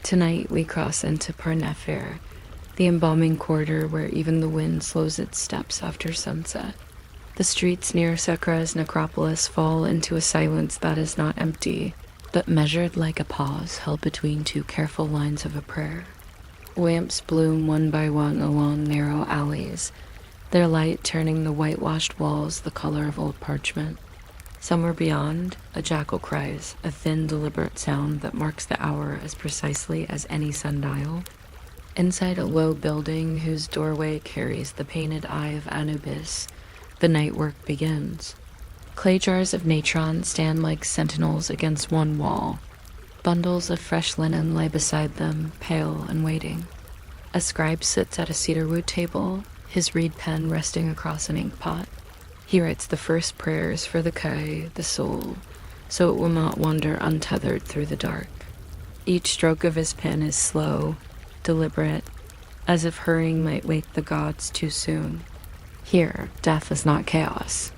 Tonight we cross into Per-Nefer, the embalming corridor where even the wind slows its steps after sunset. The streets near Sakra's necropolis fall into a silence that is not empty, but measured like a pause held between two careful lines of a prayer. Lamps bloom one by one along narrow alleys, their light turning the whitewashed walls the color of old parchment. Somewhere beyond, a jackal cries, a thin, deliberate sound that marks the hour as precisely as any sundial. Inside a low building whose doorway carries the painted eye of Anubis, the night work begins. Clay jars of natron stand like sentinels against one wall. Bundles of fresh linen lay beside them, pale and waiting. A scribe sits at a cedarwood table, his reed pen resting across an inkpot. He writes the first prayers for the Kai, the soul, so it will not wander untethered through the dark. Each stroke of his pen is slow, deliberate, as if hurrying might wake the gods too soon. Here, death is not chaos.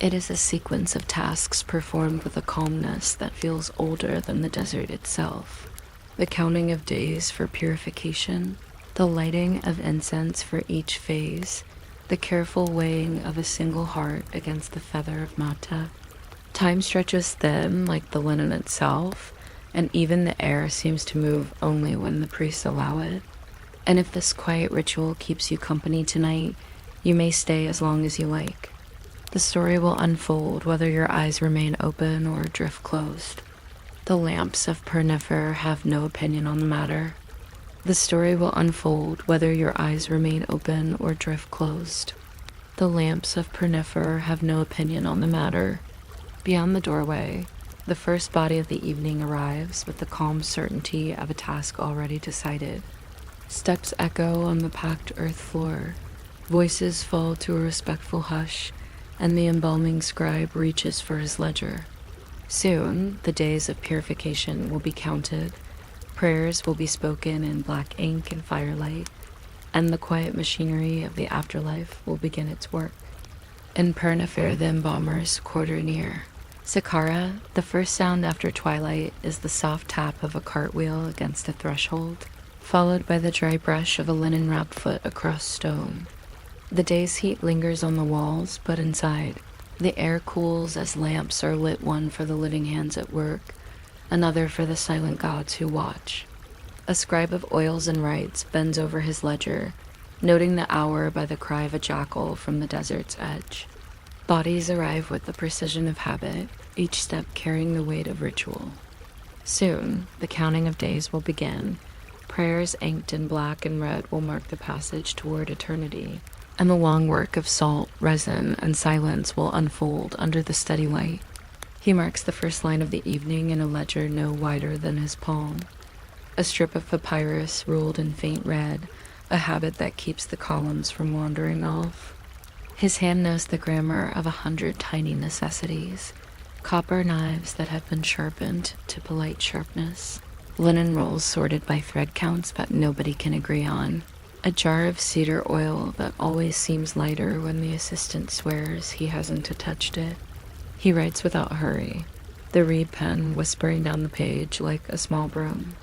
It is a sequence of tasks performed with a calmness that feels older than the desert itself. The counting of days for purification, the lighting of incense for each phase, the careful weighing of a single heart against the feather of Mata. Time stretches thin like the linen itself, and even the air seems to move only when the priests allow it. And if this quiet ritual keeps you company tonight, you may stay as long as you like. The story will unfold whether your eyes remain open or drift closed. The lamps of Per-Nefer have no opinion on the matter. The story will unfold whether your eyes remain open or drift closed. The lamps of Per-Nefer have no opinion on the matter. Beyond the doorway, the first body of the evening arrives with the calm certainty of a task already decided. Steps echo on the packed earth floor. Voices fall to a respectful hush, and the embalming scribe reaches for his ledger. Soon, the days of purification will be counted. Prayers will be spoken in black ink and firelight, and the quiet machinery of the afterlife will begin its work. In Per-Nefer, the embalmers quarter near. Sakara, the first sound after twilight, is the soft tap of a cartwheel against a threshold, followed by the dry brush of a linen-wrapped foot across stone. The day's heat lingers on the walls, but inside, the air cools as lamps are lit, one for the living hands at work, another for the silent gods who watch. A scribe of oils and rites bends over his ledger, noting the hour by the cry of a jackal from the desert's edge. Bodies arrive with the precision of habit, each step carrying the weight of ritual. Soon, the counting of days will begin. Prayers inked in black and red will mark the passage toward eternity, and the long work of salt, resin, and silence will unfold under the steady light. He marks the first line of the evening in a ledger no wider than his palm. A strip of papyrus ruled in faint red, a habit that keeps the columns from wandering off. His hand knows the grammar of 100 tiny necessities, copper knives that have been sharpened to polite sharpness, linen rolls sorted by thread counts that nobody can agree on, a jar of cedar oil that always seems lighter when the assistant swears he hasn't touched it. He writes without hurry, the reed pen whispering down the page like a small broom.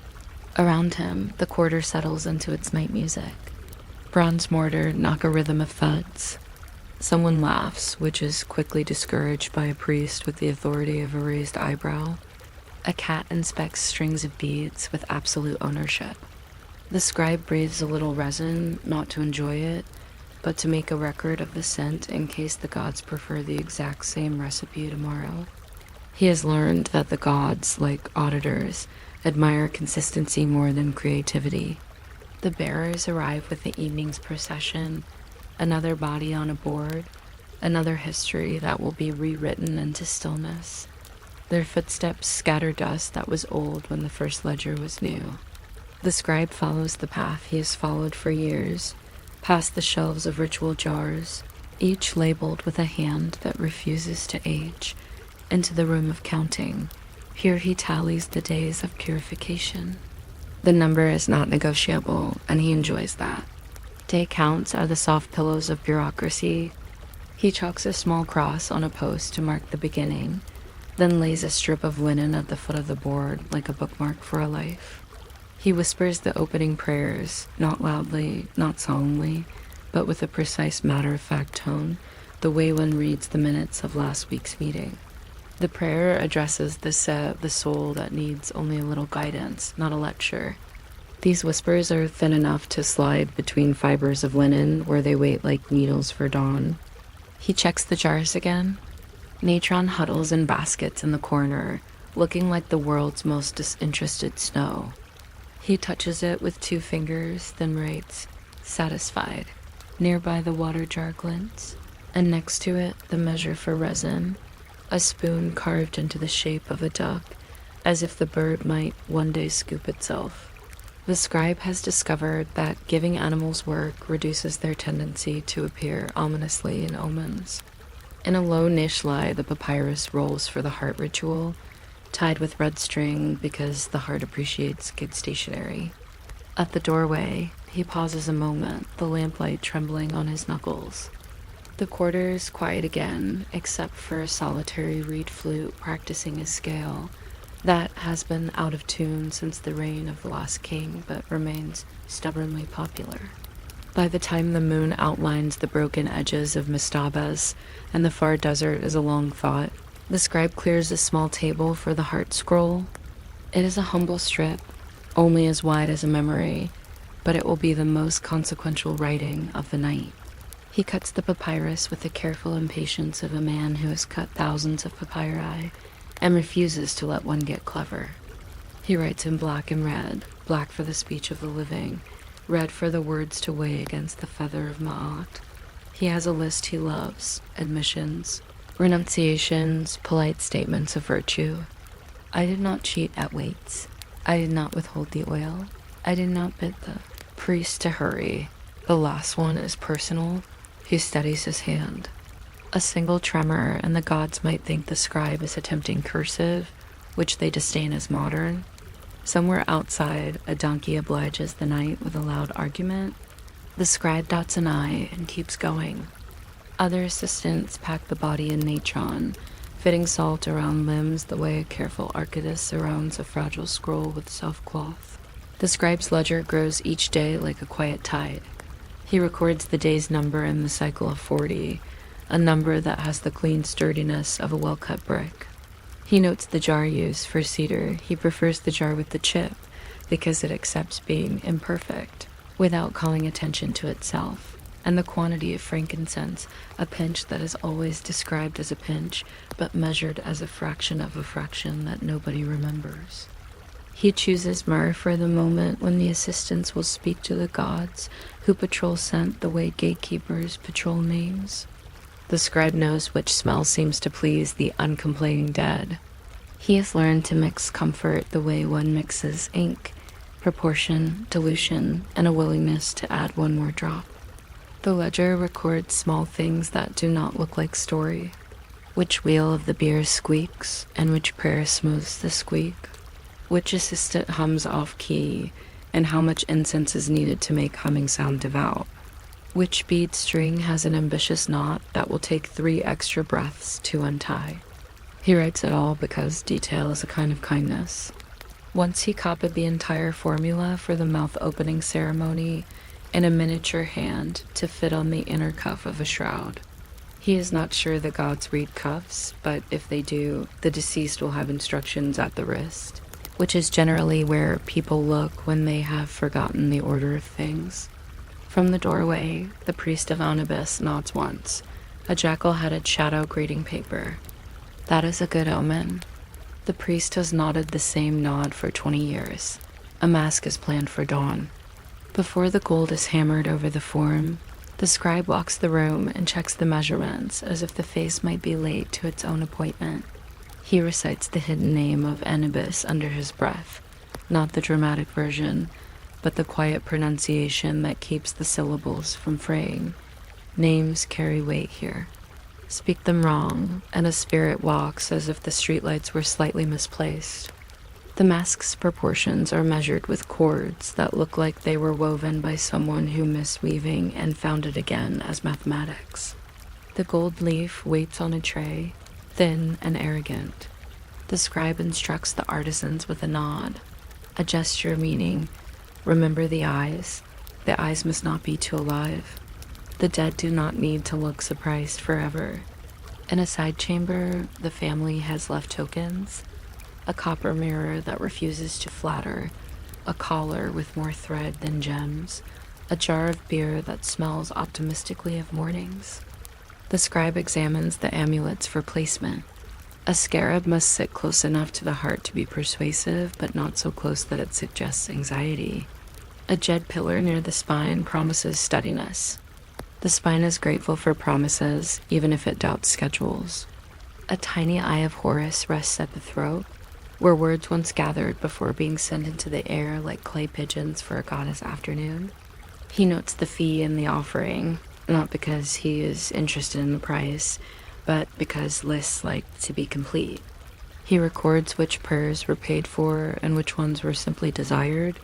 Around him, the quarter settles into its night music. Bronze mortar knock a rhythm of thuds. Someone laughs, which is quickly discouraged by a priest with the authority of a raised eyebrow. A cat inspects strings of beads with absolute ownership. The scribe breathes a little resin, not to enjoy it, but to make a record of the scent in case the gods prefer the exact same recipe tomorrow. He has learned that the gods, like auditors, admire consistency more than creativity. The bearers arrive with the evening's procession, another body on a board, another history that will be rewritten into stillness. Their footsteps scatter dust that was old when the first ledger was new. The scribe follows the path he has followed for years, past the shelves of ritual jars, each labeled with a hand that refuses to age, into the room of counting. Here he tallies the days of purification. The number is not negotiable, and he enjoys that. Day counts are the soft pillows of bureaucracy. He chalks a small cross on a post to mark the beginning, then lays a strip of linen at the foot of the board like a bookmark for a life. He whispers the opening prayers, not loudly, not solemnly, but with a precise matter-of-fact tone, the way one reads the minutes of last week's meeting. The prayer addresses the soul that needs only a little guidance, not a lecture. These whispers are thin enough to slide between fibers of linen where they wait like needles for dawn. He checks the jars again. Natron huddles in baskets in the corner, looking like the world's most disinterested snow. He touches it with 2 fingers, then writes, "Satisfied." Nearby the water jar glints, and next to it the measure for resin, a spoon carved into the shape of a duck, as if the bird might one day scoop itself. The scribe has discovered that giving animals work reduces their tendency to appear ominously in omens. In a low niche lie, the papyrus rolls for the heart ritual, tied with red string because the heart appreciates good stationery. At the doorway, he pauses a moment, the lamplight trembling on his knuckles. The quarters quiet again, except for a solitary reed flute practicing his scale that has been out of tune since the reign of the last king, but remains stubbornly popular. By the time the moon outlines the broken edges of Mistabas and the far desert is a long thought, the scribe clears a small table for the heart scroll. It is a humble strip, only as wide as a memory, but it will be the most consequential writing of the night. He cuts the papyrus with the careful impatience of a man who has cut thousands of papyri and refuses to let one get clever. He writes in black and red, black for the speech of the living, red for the words to weigh against the feather of Ma'at. He has a list he loves, admissions, renunciations, polite statements of virtue. I did not cheat at weights. I did not withhold the oil. I did not bid the priest to hurry. The last one is personal. He steadies his hand. A single tremor, and the gods might think the scribe is attempting cursive, which they disdain as modern. Somewhere outside, a donkey obliges the night with a loud argument. The scribe dots an I and keeps going. Other assistants pack the body in natron, fitting salt around limbs the way a careful archivist surrounds a fragile scroll with soft cloth. The scribe's ledger grows each day like a quiet tide. He records the day's number in the cycle of 40, a number that has the clean sturdiness of a well-cut brick. He notes the jar used for cedar. He prefers the jar with the chip because it accepts being imperfect without calling attention to itself, and the quantity of frankincense, a pinch that is always described as a pinch but measured as a fraction of a fraction that nobody remembers. He chooses myrrh for the moment when the assistants will speak to the gods who patrol scent the way gatekeepers patrol names. The scribe knows which smell seems to please the uncomplaining dead. He has learned to mix comfort the way one mixes ink, proportion, dilution, and a willingness to add one more drop. The ledger records small things that do not look like story. Which wheel of the beer squeaks, and which prayer smooths the squeak. Which assistant hums off-key, and how much incense is needed to make humming sound devout. Which bead string has an ambitious knot that will take 3 extra breaths to untie. He writes it all because detail is a kind of kindness. Once he copied the entire formula for the mouth-opening ceremony in a miniature hand to fit on the inner cuff of a shroud. He is not sure the gods read cuffs, but if they do, the deceased will have instructions at the wrist, which is generally where people look when they have forgotten the order of things. From the doorway, the priest of Anubis nods once, a jackal-headed shadow greeting paper. That is a good omen. The priest has nodded the same nod for 20 years. A mask is planned for dawn. Before the gold is hammered over the form, the scribe walks the room and checks the measurements as if the face might be late to its own appointment. He recites the hidden name of Anubis under his breath, not the dramatic version, but the quiet pronunciation that keeps the syllables from fraying. Names carry weight here. Speak them wrong, and a spirit walks as if the streetlights were slightly misplaced. The mask's proportions are measured with cords that look like they were woven by someone who missed weaving and found it again as mathematics. The gold leaf waits on a tray, thin and arrogant. The scribe instructs the artisans with a nod. a gesture meaning, remember the eyes must not be too alive. The dead do not need to look surprised forever. In a side chamber, the family has left tokens, a copper mirror that refuses to flatter, a collar with more thread than gems, a jar of beer that smells optimistically of mornings. The scribe examines the amulets for placement. A scarab must sit close enough to the heart to be persuasive, but not so close that it suggests anxiety. A jed pillar near the spine promises steadiness. The spine is grateful for promises, even if it doubts schedules. A tiny eye of Horus rests at the throat, where words once gathered before being sent into the air like clay pigeons for a goddess afternoon. He notes the fee in the offering, not because he is interested in the price, but because lists like to be complete. He records which prayers were paid for and which ones were simply desired,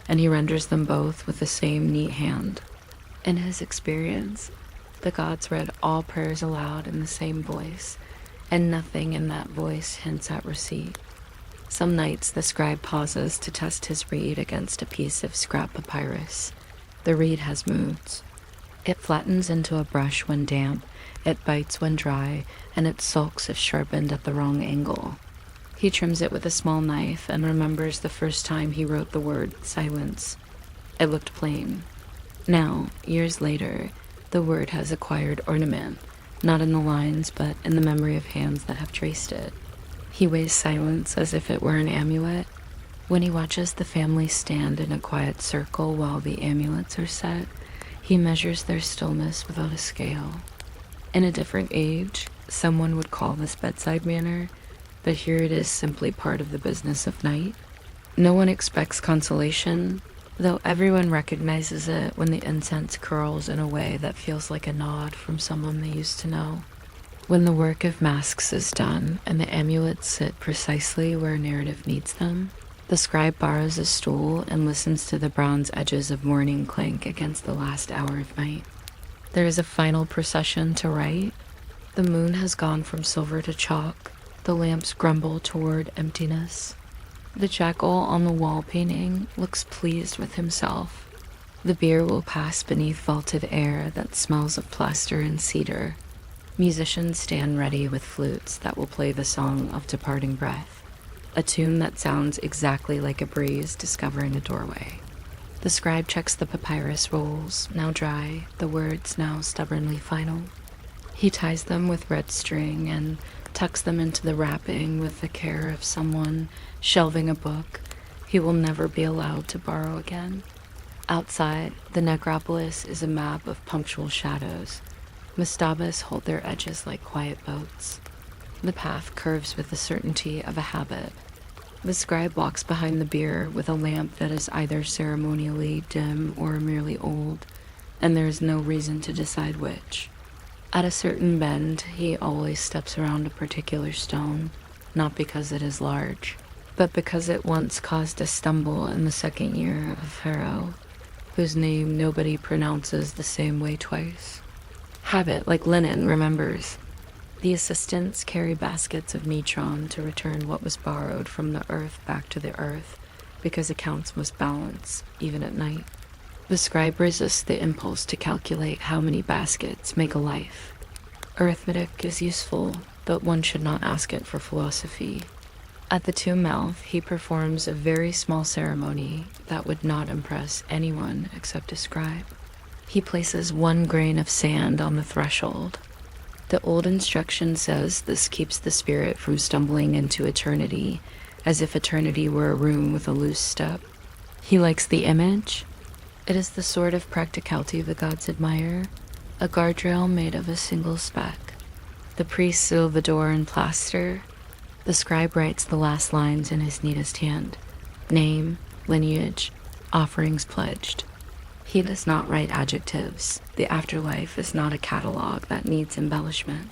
and he renders them both with the same neat hand. In his experience, the gods read all prayers aloud in the same voice, and nothing in that voice hints at receipt. Some nights the scribe pauses to test his reed against a piece of scrap papyrus. The reed has moods. It flattens into a brush when damp, it bites when dry, and it sulks if sharpened at the wrong angle. He trims it with a small knife and remembers the first time he wrote the word silence. It looked plain. Now, years later, the word has acquired ornament, not in the lines, but in the memory of hands that have traced it. He weighs silence as if it were an amulet. When he watches the family stand in a quiet circle while the amulets are set, he measures their stillness without a scale. In a different age, someone would call this bedside manner, but here it is simply part of the business of night. No one expects consolation, though everyone recognizes it when the incense curls in a way that feels like a nod from someone they used to know. When the work of masks is done and the amulets sit precisely where narrative needs them, the scribe borrows a stool and listens to the bronze edges of morning clink against the last hour of night. There is a final procession to right. The moon has gone from silver to chalk. The lamps grumble toward emptiness. The jackal on the wall painting looks pleased with himself. The bier will pass beneath vaulted air that smells of plaster and cedar. Musicians stand ready with flutes that will play the song of departing breath, a tune that sounds exactly like a breeze discovering a doorway. The scribe checks the papyrus rolls, now dry, the words now stubbornly final. He ties them with red string and tucks them into the wrapping with the care of someone shelving a book he will never be allowed to borrow again. Outside, the necropolis is a map of punctual shadows. Mastabas hold their edges like quiet boats. The path curves with the certainty of a habit. The scribe walks behind the bier with a lamp that is either ceremonially dim or merely old, and there is no reason to decide which. At a certain bend, he always steps around a particular stone, not because it is large, but because it once caused a stumble in the second year of Pharaoh, whose name nobody pronounces the same way twice. Habit, like linen, remembers. The assistants carry baskets of metron to return what was borrowed from the earth back to the earth, because accounts must balance, even at night. The scribe resists the impulse to calculate how many baskets make a life. Arithmetic is useful, but one should not ask it for philosophy. At the tomb mouth, he performs a very small ceremony that would not impress anyone except a scribe. He places 1 grain of sand on the threshold. The old instruction says this keeps the spirit from stumbling into eternity, as if eternity were a room with a loose step. He likes the image. It is the sort of practicality the gods admire, a guardrail made of a single speck. The priests seal the door in plaster. The scribe writes the last lines in his neatest hand. Name, lineage, offerings pledged. He does not write adjectives. The afterlife is not a catalog that needs embellishment.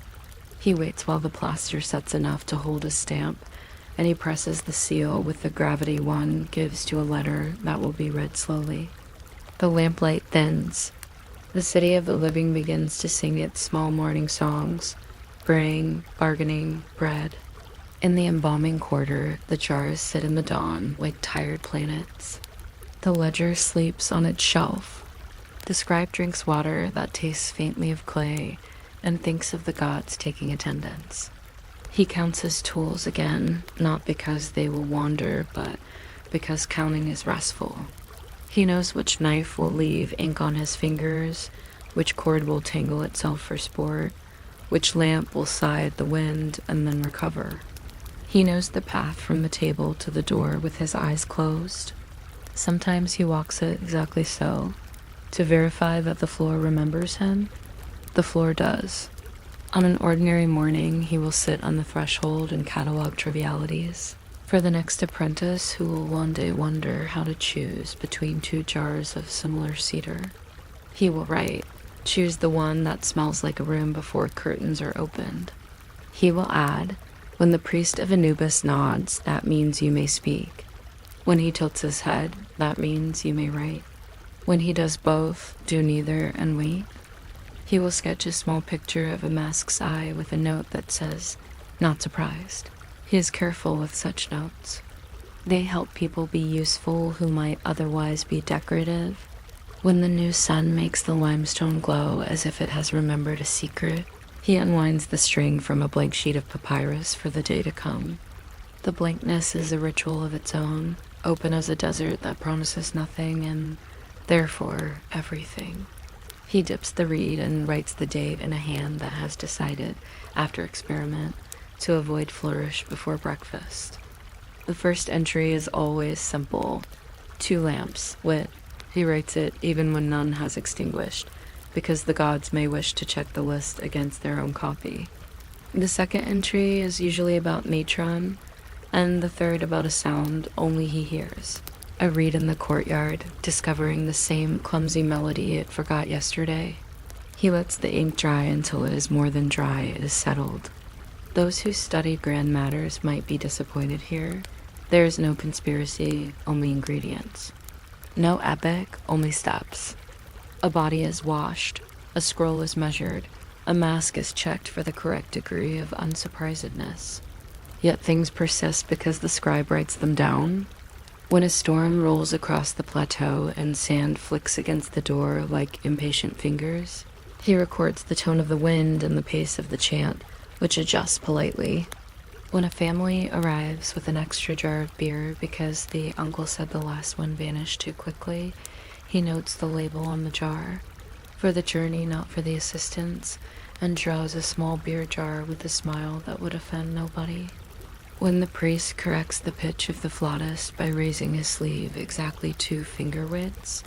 He waits while the plaster sets enough to hold a stamp, and he presses the seal with the gravity one gives to a letter that will be read slowly. The lamplight thins. The city of the living begins to sing its small morning songs, braying, bargaining, bread. In the embalming quarter, the jars sit in the dawn like tired planets. The ledger sleeps on its shelf. The scribe drinks water that tastes faintly of clay and thinks of the gods taking attendance. He counts his tools again, not because they will wander, but because counting is restful. He knows which knife will leave ink on his fingers, which cord will tangle itself for sport, which lamp will sigh at the wind and then recover. He knows the path from the table to the door with his eyes closed. Sometimes he walks it exactly so, to verify that the floor remembers him. The floor does. On an ordinary morning, he will sit on the threshold and catalog trivialities. For the next apprentice who will one day wonder how to choose between two jars of similar cedar, he will write, choose the one that smells like a room before curtains are opened. He will add, when the priest of Anubis nods, that means you may speak. When he tilts his head, that means you may write. When he does both, do neither and wait. He will sketch a small picture of a mask's eye with a note that says, not surprised. He is careful with such notes. They help people be useful who might otherwise be decorative. When the new sun makes the limestone glow as if it has remembered a secret, he unwinds the string from a blank sheet of papyrus for the day to come. The blankness is a ritual of its own, open as a desert that promises nothing and, therefore, everything. He dips the reed and writes the date in a hand that has decided, after experiment, to avoid flourish before breakfast. The first entry is always simple. 2 lamps, lit. He writes it even when none has extinguished, because the gods may wish to check the list against their own copy. The second entry is usually about Matron, and the third about a sound only he hears. A reed in the courtyard, discovering the same clumsy melody it forgot yesterday. He lets the ink dry until it is more than dry, it is settled. Those who study grand matters might be disappointed here. There is no conspiracy, only ingredients. No epic, only steps. A body is washed, a scroll is measured, a mask is checked for the correct degree of unsurprisedness. Yet things persist because the scribe writes them down. When a storm rolls across the plateau and sand flicks against the door like impatient fingers, he records the tone of the wind and the pace of the chant, which adjusts politely. When a family arrives with an extra jar of beer because the uncle said the last one vanished too quickly, he notes the label on the jar, for the journey, not for the assistance, and draws a small beer jar with a smile that would offend nobody. When the priest corrects the pitch of the flautist by raising his sleeve exactly 2 finger widths,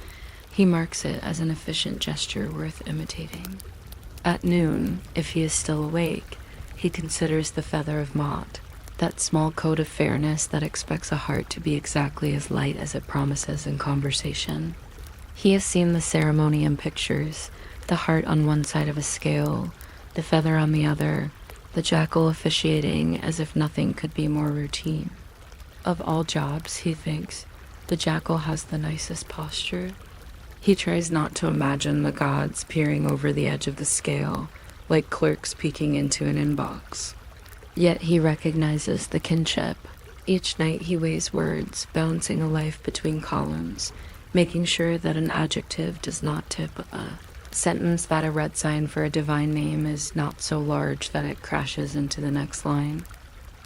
he marks it as an efficient gesture worth imitating. At noon, if he is still awake, he considers the feather of Maat, that small code of fairness that expects a heart to be exactly as light as it promises in conversation. He has seen the ceremony in pictures, the heart on one side of a scale, the feather on the other, the jackal officiating as if nothing could be more routine. Of all jobs, he thinks, the jackal has the nicest posture. He tries not to imagine the gods peering over the edge of the scale, like clerks peeking into an inbox. Yet he recognizes the kinship. Each night he weighs words, balancing a life between columns, making sure that an adjective does not tip a sentence, that a red sign for a divine name is not so large that it crashes into the next line.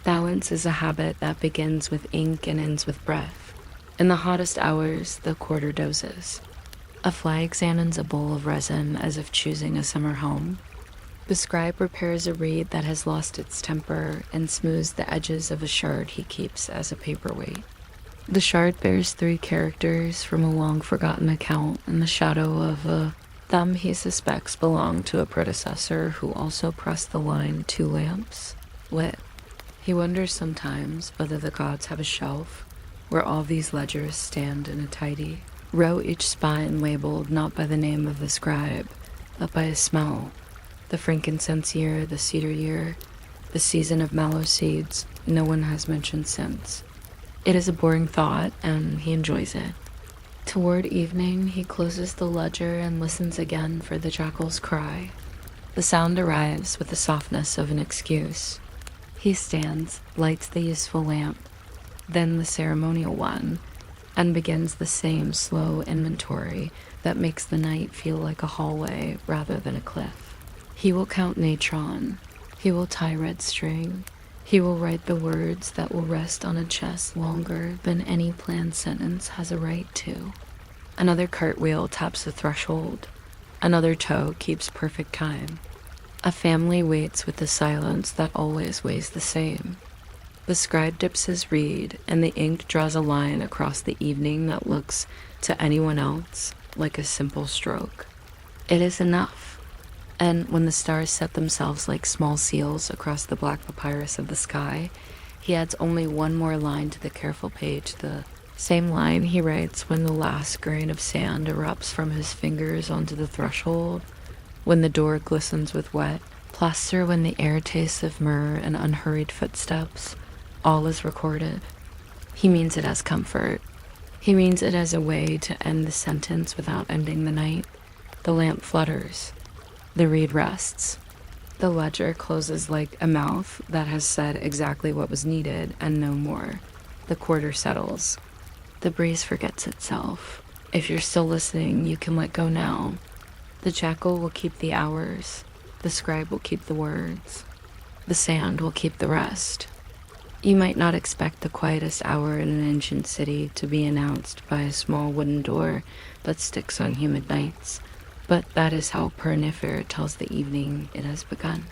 Balance is a habit that begins with ink and ends with breath. In the hottest hours, the quarter dozes. A fly examines a bowl of resin as if choosing a summer home. The scribe repairs a reed that has lost its temper and smooths the edges of a shard he keeps as a paperweight. The shard bears 3 characters from a long-forgotten account in the shadow of a thumb he suspects belonged to a predecessor who also pressed the line 2 lamps, lit. He wonders sometimes whether the gods have a shelf where all these ledgers stand in a tidy row, each spine labeled not by the name of the scribe, but by a smell. The frankincense year, the cedar year, the season of mallow seeds, no one has mentioned since. It is a boring thought, and he enjoys it. Toward evening, he closes the ledger and listens again for the jackal's cry. The sound arrives with the softness of an excuse. He stands, lights the useful lamp, then the ceremonial one, and begins the same slow inventory that makes the night feel like a hallway rather than a cliff. He will count natron. He will tie red string. He will write the words that will rest on a chest longer than any planned sentence has a right to. Another cartwheel taps the threshold. Another toe keeps perfect time. A family waits with the silence that always weighs the same. The scribe dips his reed, and the ink draws a line across the evening that looks, to anyone else, like a simple stroke. It is enough. And when the stars set themselves like small seals across the black papyrus of the sky, he adds only one more line to the careful page, the same line he writes when the last grain of sand erupts from his fingers onto the threshold, when the door glistens with wet, plaster when the air tastes of myrrh and unhurried footsteps. All is recorded. He means it as comfort. He means it as a way to end the sentence without ending the night. The lamp flutters. The reed rests. The ledger closes like a mouth that has said exactly what was needed and no more. The quarter settles. The breeze forgets itself. If you're still listening, you can let go now. The jackal will keep the hours. The scribe will keep the words. The sand will keep the rest. You might not expect the quietest hour in an ancient city to be announced by a small wooden door that sticks on humid nights, but that is how Per-Nefer tells the evening it has begun.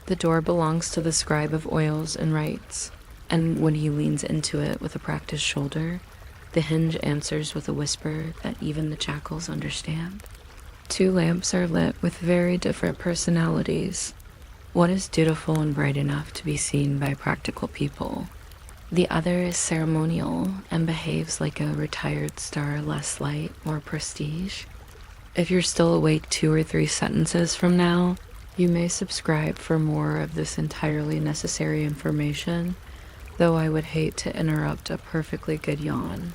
The door belongs to the scribe of oils and rites, and when he leans into it with a practiced shoulder, the hinge answers with a whisper that even the jackals understand. 2 lamps are lit with very different personalities. One is dutiful and bright enough to be seen by practical people. The other is ceremonial and behaves like a retired star, less light, more prestige. If you're still awake 2 or 3 sentences from now, you may subscribe for more of this entirely necessary information, though I would hate to interrupt a perfectly good yawn.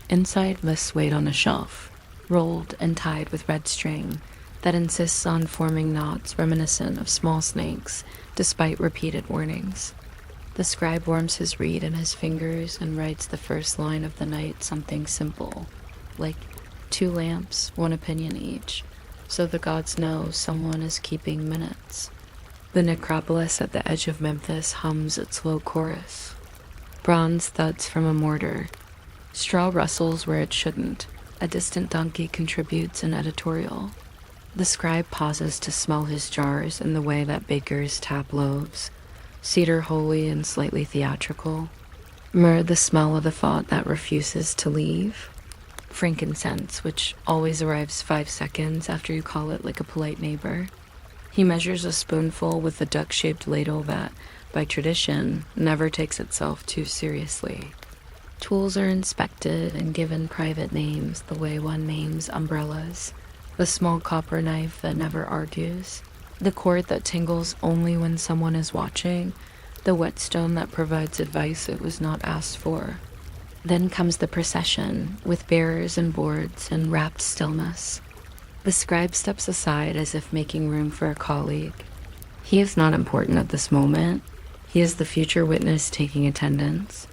Inside lists wait on a shelf, rolled and tied with red string that insists on forming knots reminiscent of small snakes despite repeated warnings. The scribe warms his reed in his fingers and writes the first line of the night something simple, like 2 lamps, 1 opinion each, so the gods know someone is keeping minutes. The necropolis at the edge of Memphis hums its low chorus. Bronze thuds from a mortar. Straw rustles where it shouldn't. A distant donkey contributes an editorial. The scribe pauses to smell his jars in the way that bakers tap loaves, cedar holy and slightly theatrical, myrrh the smell of the thought that refuses to leave, frankincense, which always arrives 5 seconds after you call it like a polite neighbor. He measures a spoonful with a duck-shaped ladle that, by tradition, never takes itself too seriously. Tools are inspected and given private names the way one names umbrellas. The small copper knife that never argues, the cord that tingles only when someone is watching, the whetstone that provides advice it was not asked for. Then comes the procession, with bearers and boards and rapt stillness. The scribe steps aside as if making room for a colleague. He is not important at this moment. He is the future witness taking attendance.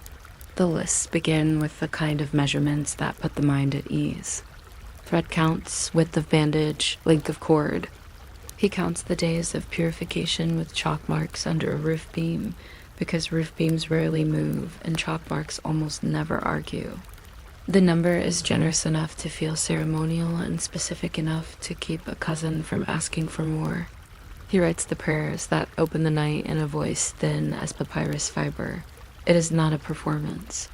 The lists begin with the kind of measurements that put the mind at ease. Thread counts, width of bandage, length of cord. He counts the days of purification with chalk marks under a roof beam, because roof beams rarely move and chalk marks almost never argue. The number is generous enough to feel ceremonial and specific enough to keep a cousin from asking for more. He writes the prayers that open the night in a voice thin as papyrus fiber. It is not a performance.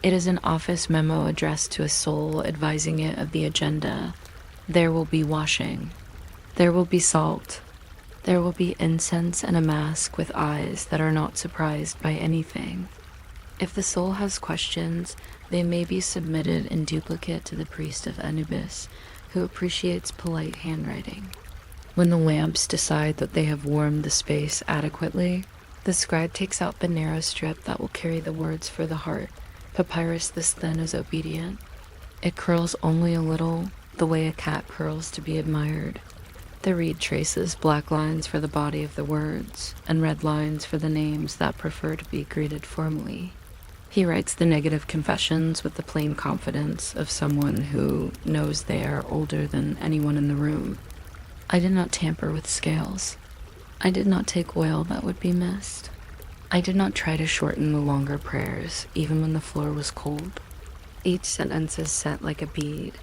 It is an office memo addressed to a soul advising it of the agenda. There will be washing. There will be salt. There will be incense and a mask with eyes that are not surprised by anything. If the soul has questions, they may be submitted in duplicate to the priest of Anubis, who appreciates polite handwriting. When the lamps decide that they have warmed the space adequately, the scribe takes out the narrow strip that will carry the words for the heart. Papyrus this thin is obedient. It curls only a little, the way a cat curls to be admired. The reed traces black lines for the body of the words, and red lines for the names that prefer to be greeted formally. He writes the negative confessions with the plain confidence of someone who knows they are older than anyone in the room. I did not tamper with scales. I did not take oil that would be missed. I did not try to shorten the longer prayers, even when the floor was cold. Each sentence is set like a bead,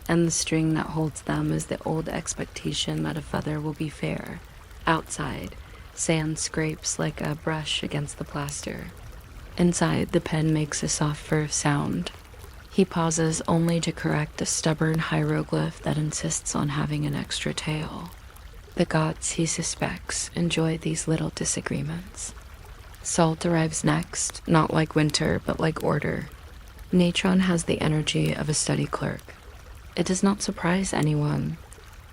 and the string that holds them is the old expectation that a feather will be fair. Outside, sand scrapes like a brush against the plaster. Inside, the pen makes a soft fur sound. He pauses only to correct a stubborn hieroglyph that insists on having an extra tail. The gods, he suspects, enjoy these little disagreements. Salt arrives next, not like winter, but like order. Natron has the energy of a study clerk. It does not surprise anyone.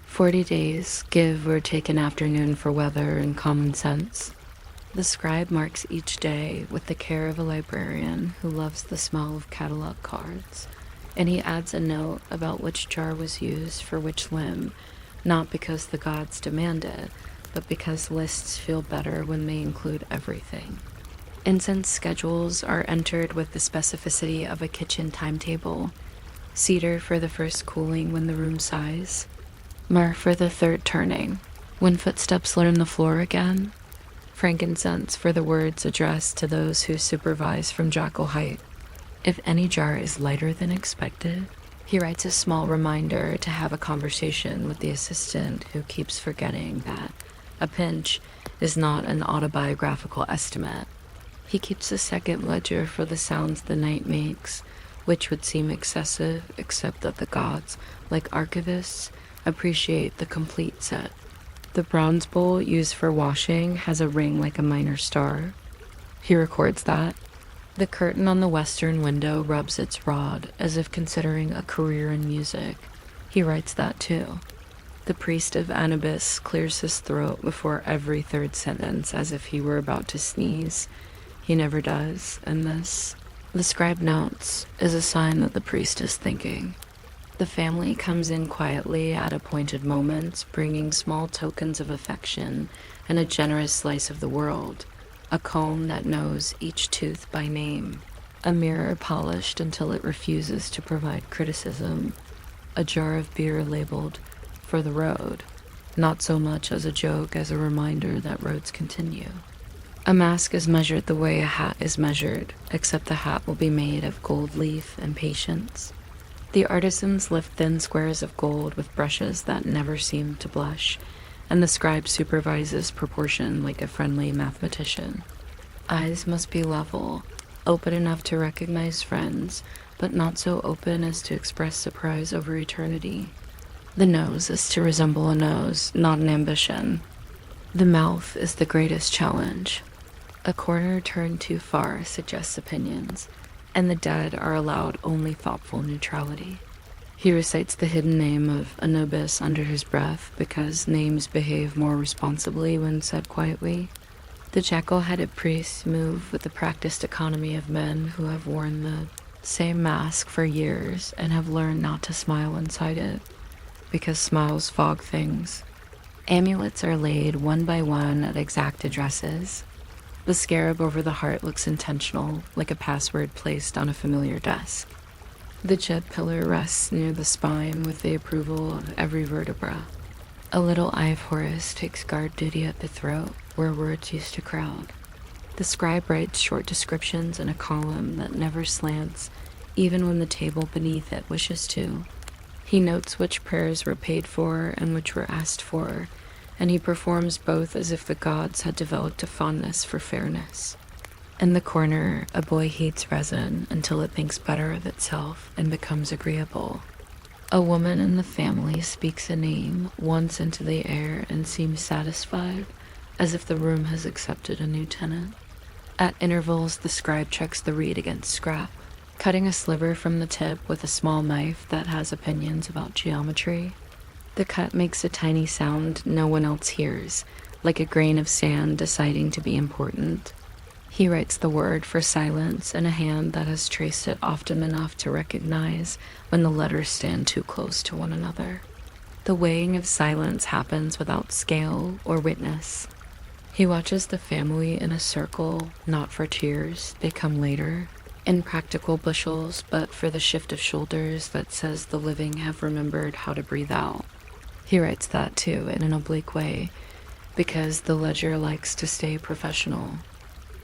40 days, give or take an afternoon for weather and common sense. The scribe marks each day with the care of a librarian who loves the smell of catalog cards, and he adds a note about which jar was used for which limb, not because the gods demand it, but because lists feel better when they include everything. Incense schedules are entered with the specificity of a kitchen timetable. Cedar for the first cooling when the room sighs. Myrrh for the third turning, when footsteps learn the floor again. Frankincense for the words addressed to those who supervise from jackal height. If any jar is lighter than expected, he writes a small reminder to have a conversation with the assistant who keeps forgetting that a pinch is not an autobiographical estimate. He keeps a second ledger for the sounds the night makes, which would seem excessive, except that the gods, like archivists, appreciate the complete set. The bronze bowl used for washing has a ring like a minor star. He records that. The curtain on the western window rubs its rod, as if considering a career in music. He writes that too. The priest of Anubis clears his throat before every third sentence as if he were about to sneeze. He never does, and this, the scribe notes, is a sign that the priest is thinking. The family comes in quietly at appointed moments, bringing small tokens of affection and a generous slice of the world, a comb that knows each tooth by name, a mirror polished until it refuses to provide criticism, a jar of beer labeled for the road, not so much as a joke as a reminder that roads continue. A mask is measured the way a hat is measured, except the hat will be made of gold leaf and patience. The artisans lift thin squares of gold with brushes that never seem to blush, and the scribe supervises proportion like a friendly mathematician. Eyes must be level, open enough to recognize friends, but not so open as to express surprise over eternity. The nose is to resemble a nose, not an ambition. The mouth is the greatest challenge. A corner turned too far suggests opinions, and the dead are allowed only thoughtful neutrality. He recites the hidden name of Anubis under his breath because names behave more responsibly when said quietly. The jackal-headed priests move with the practiced economy of men who have worn the same mask for years and have learned not to smile inside it, because smiles fog things. Amulets are laid one by one at exact addresses. The scarab over the heart looks intentional, like a password placed on a familiar desk. The jet pillar rests near the spine with the approval of every vertebra. A little eye of Horus takes guard duty at the throat, where words used to crowd. The scribe writes short descriptions in a column that never slants, even when the table beneath it wishes to. He notes which prayers were paid for and which were asked for, and he performs both as if the gods had developed a fondness for fairness. In the corner, a boy heats resin until it thinks better of itself and becomes agreeable. A woman in the family speaks a name once into the air and seems satisfied, as if the room has accepted a new tenant. At intervals, the scribe checks the reed against scrap, cutting a sliver from the tip with a small knife that has opinions about geometry. The cut makes a tiny sound no one else hears, like a grain of sand deciding to be important. He writes the word for silence in a hand that has traced it often enough to recognize when the letters stand too close to one another. The weighing of silence happens without scale or witness. He watches the family in a circle, not for tears, they come later, in practical bushels, but for the shift of shoulders that says the living have remembered how to breathe out. He writes that too, in an oblique way, because the ledger likes to stay professional.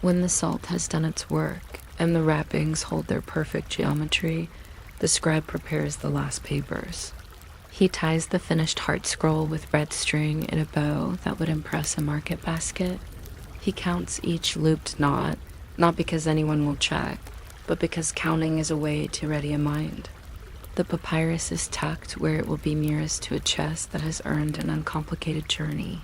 When the salt has done its work, and the wrappings hold their perfect geometry, the scribe prepares the last papers. He ties the finished heart scroll with red string in a bow that would impress a market basket. He counts each looped knot, not because anyone will check, but because counting is a way to ready a mind. The papyrus is tucked where it will be nearest to a chest that has earned an uncomplicated journey.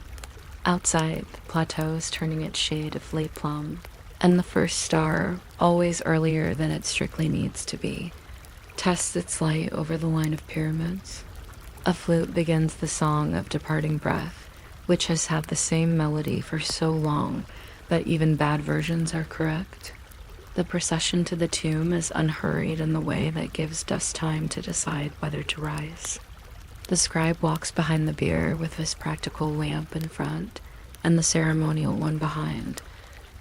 Outside, the plateau is turning its shade of late plum, and the first star, always earlier than it strictly needs to be, tests its light over the line of pyramids. A flute begins the song of departing breath, which has had the same melody for so long that even bad versions are correct. The procession to the tomb is unhurried in the way that gives dust time to decide whether to rise. The scribe walks behind the bier with his practical lamp in front and the ceremonial one behind,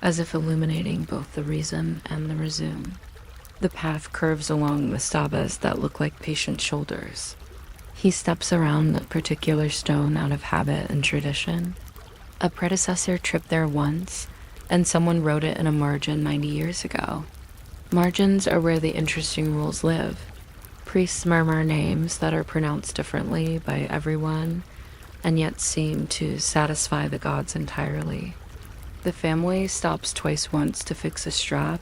as if illuminating both the reason and the resume. The path curves along the stabas that look like patient shoulders. He steps around a particular stone out of habit and tradition. A predecessor tripped there once, and someone wrote it in a margin 90 years ago. Margins are where the interesting rules live. Priests murmur names that are pronounced differently by everyone, and yet seem to satisfy the gods entirely. The family stops twice once to fix a strap,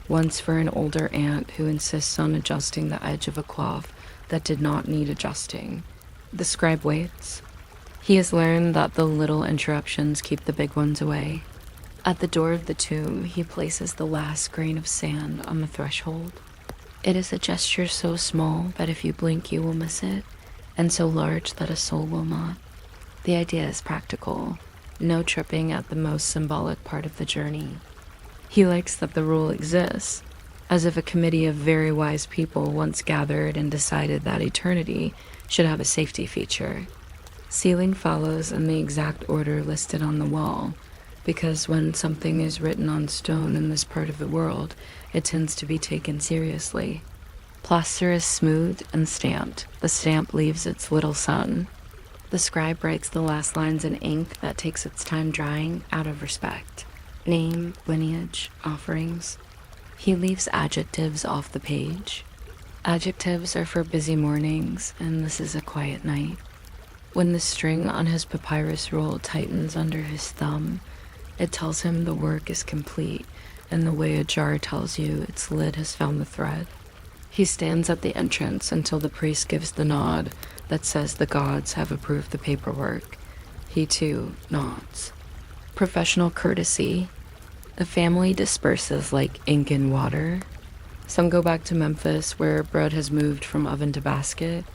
once for an older aunt who insists on adjusting the edge of a cloth that did not need adjusting. The scribe waits. He has learned that the little interruptions keep the big ones away. At the door of the tomb, he places the last grain of sand on the threshold. It is a gesture so small that if you blink you will miss it, and so large that a soul will not. The idea is practical, no tripping at the most symbolic part of the journey. He likes that the rule exists, as if a committee of very wise people once gathered and decided that eternity should have a safety feature. Sealing follows in the exact order listed on the wall, because when something is written on stone in this part of the world, it tends to be taken seriously. Plaster is smoothed and stamped. The stamp leaves its little son. The scribe writes the last lines in ink that takes its time drying out of respect. Name, lineage, offerings. He leaves adjectives off the page. Adjectives are for busy mornings, and this is a quiet night. When the string on his papyrus roll tightens under his thumb, it tells him the work is complete, in the way a jar tells you its lid has found the thread. He stands at the entrance until the priest gives the nod that says the gods have approved the paperwork. He too nods. Professional courtesy. The family disperses like ink in water. Some go back to Memphis, where bread has moved from oven to basket.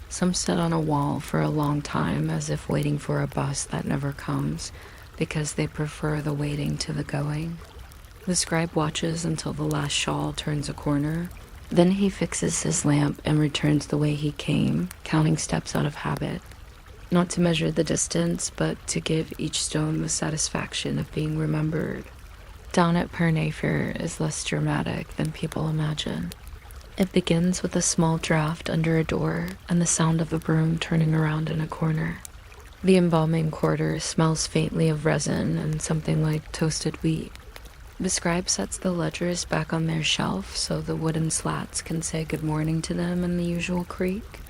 Some sit on a wall for a long time, as if waiting for a bus that never comes, because they prefer the waiting to the going. The scribe watches until the last shawl turns a corner. Then he fixes his lamp and returns the way he came, counting steps out of habit. Not to measure the distance, but to give each stone the satisfaction of being remembered. Down at Per-Nefer is less dramatic than people imagine. It begins with a small draft under a door and the sound of a broom turning around in a corner. The embalming quarter smells faintly of resin and something like toasted wheat. The scribe sets the ledgers back on their shelf so the wooden slats can say good morning to them in the usual creak.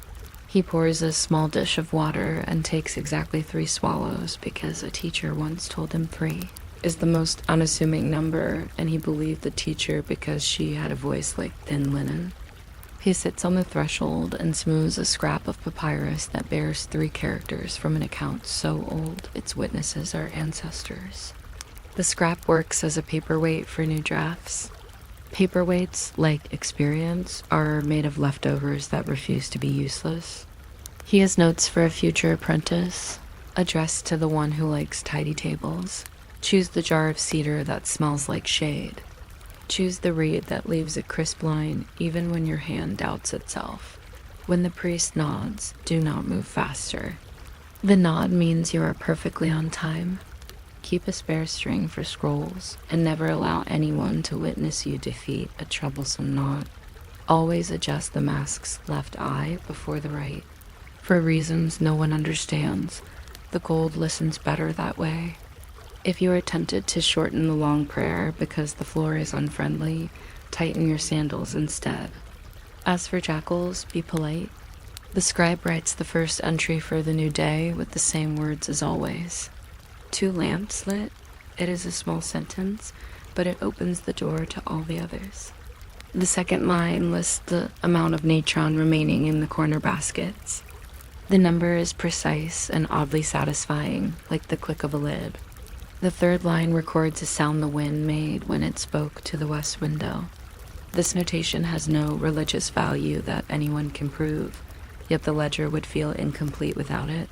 He pours a small dish of water and takes exactly 3 swallows because a teacher once told him 3 is the most unassuming number, and he believed the teacher because she had a voice like thin linen. He sits on the threshold and smooths a scrap of papyrus that bears 3 characters from an account so old its witnesses are ancestors. The scrap works as a paperweight for new drafts. Paperweights, like experience, are made of leftovers that refuse to be useless. He has notes for a future apprentice, addressed to the one who likes tidy tables. Choose the jar of cedar that smells like shade. Choose the reed that leaves a crisp line even when your hand doubts itself. When the priest nods, do not move faster. The nod means you are perfectly on time. Keep a spare string for scrolls, and never allow anyone to witness you defeat a troublesome nod. Always adjust the mask's left eye before the right. For reasons no one understands, the gold listens better that way. If you are tempted to shorten the long prayer because the floor is unfriendly, tighten your sandals instead. As for jackals, be polite. The scribe writes the first entry for the new day with the same words as always. 2 lamps lit. It is a small sentence, but it opens the door to all the others. The second line lists the amount of natron remaining in the corner baskets. The number is precise and oddly satisfying, like the click of a lid. The third line records a sound the wind made when it spoke to the west window. This notation has no religious value that anyone can prove, yet the ledger would feel incomplete without it.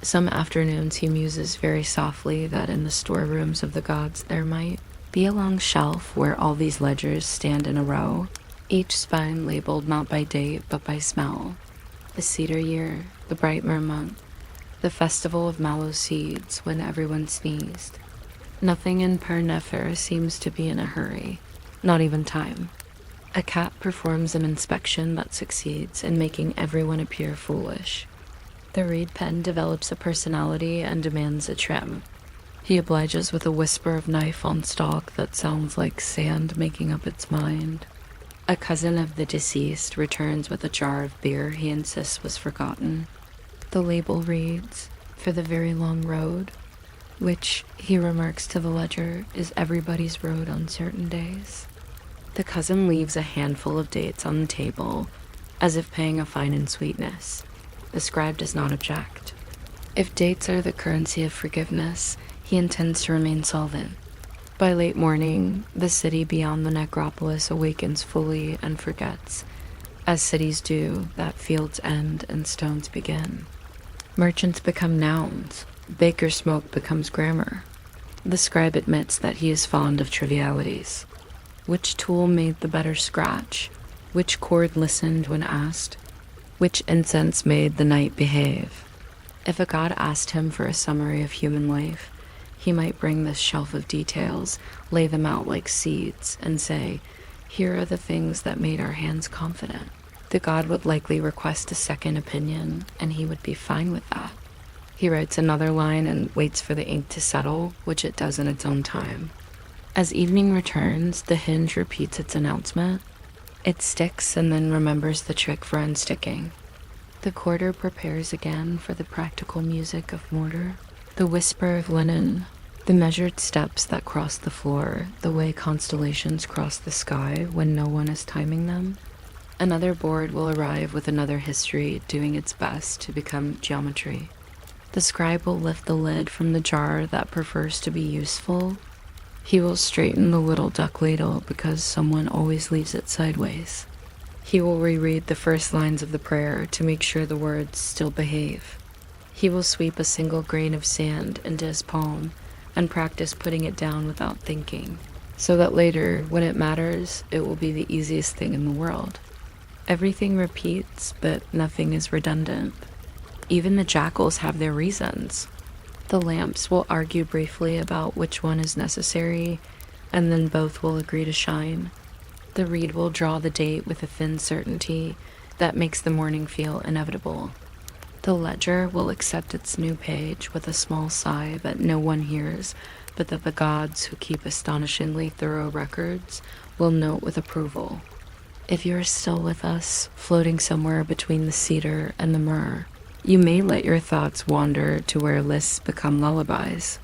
Some afternoons he muses very softly that in the storerooms of the gods there might be a long shelf where all these ledgers stand in a row, each spine labeled not by date but by smell. The cedar year, the bright month, the festival of mallow seeds when everyone sneezed. Nothing in Per-Nefer seems to be in a hurry, not even time. A cat performs an inspection that succeeds in making everyone appear foolish. The reed pen develops a personality and demands a trim. He obliges with a whisper of knife on stalk that sounds like sand making up its mind. A cousin of the deceased returns with a jar of beer he insists was forgotten. The label reads, "For the very long road," which, he remarks to the ledger, is everybody's road on certain days. The cousin leaves a handful of dates on the table, as if paying a fine in sweetness. The scribe does not object. If dates are the currency of forgiveness, he intends to remain solvent. By late morning, the city beyond the necropolis awakens fully and forgets, as cities do, that fields end and stones begin. Merchants become nouns. Baker smoke becomes grammar. The scribe admits that he is fond of trivialities. Which tool made the better scratch? Which chord listened when asked? Which incense made the night behave? If a god asked him for a summary of human life, he might bring this shelf of details, lay them out like seeds, and say, "Here are the things that made our hands confident." The god would likely request a second opinion, and he would be fine with that. He writes another line and waits for the ink to settle, which it does in its own time. As evening returns, the hinge repeats its announcement. It sticks and then remembers the trick for unsticking. The quarter prepares again for the practical music of mortar. The whisper of linen, the measured steps that cross the floor, the way constellations cross the sky when no one is timing them. Another board will arrive with another history doing its best to become geometry. The scribe will lift the lid from the jar that prefers to be useful. He will straighten the little duck ladle because someone always leaves it sideways. He will reread the first lines of the prayer to make sure the words still behave. He will sweep a single grain of sand into his palm and practice putting it down without thinking, so that later, when it matters, it will be the easiest thing in the world. Everything repeats, but nothing is redundant. Even the jackals have their reasons. The lamps will argue briefly about which one is necessary, and then both will agree to shine. The reed will draw the date with a thin certainty that makes the morning feel inevitable. The ledger will accept its new page with a small sigh that no one hears, but that the gods who keep astonishingly thorough records will note with approval. If you are still with us, floating somewhere between the cedar and the myrrh, you may let your thoughts wander to where lists become lullabies.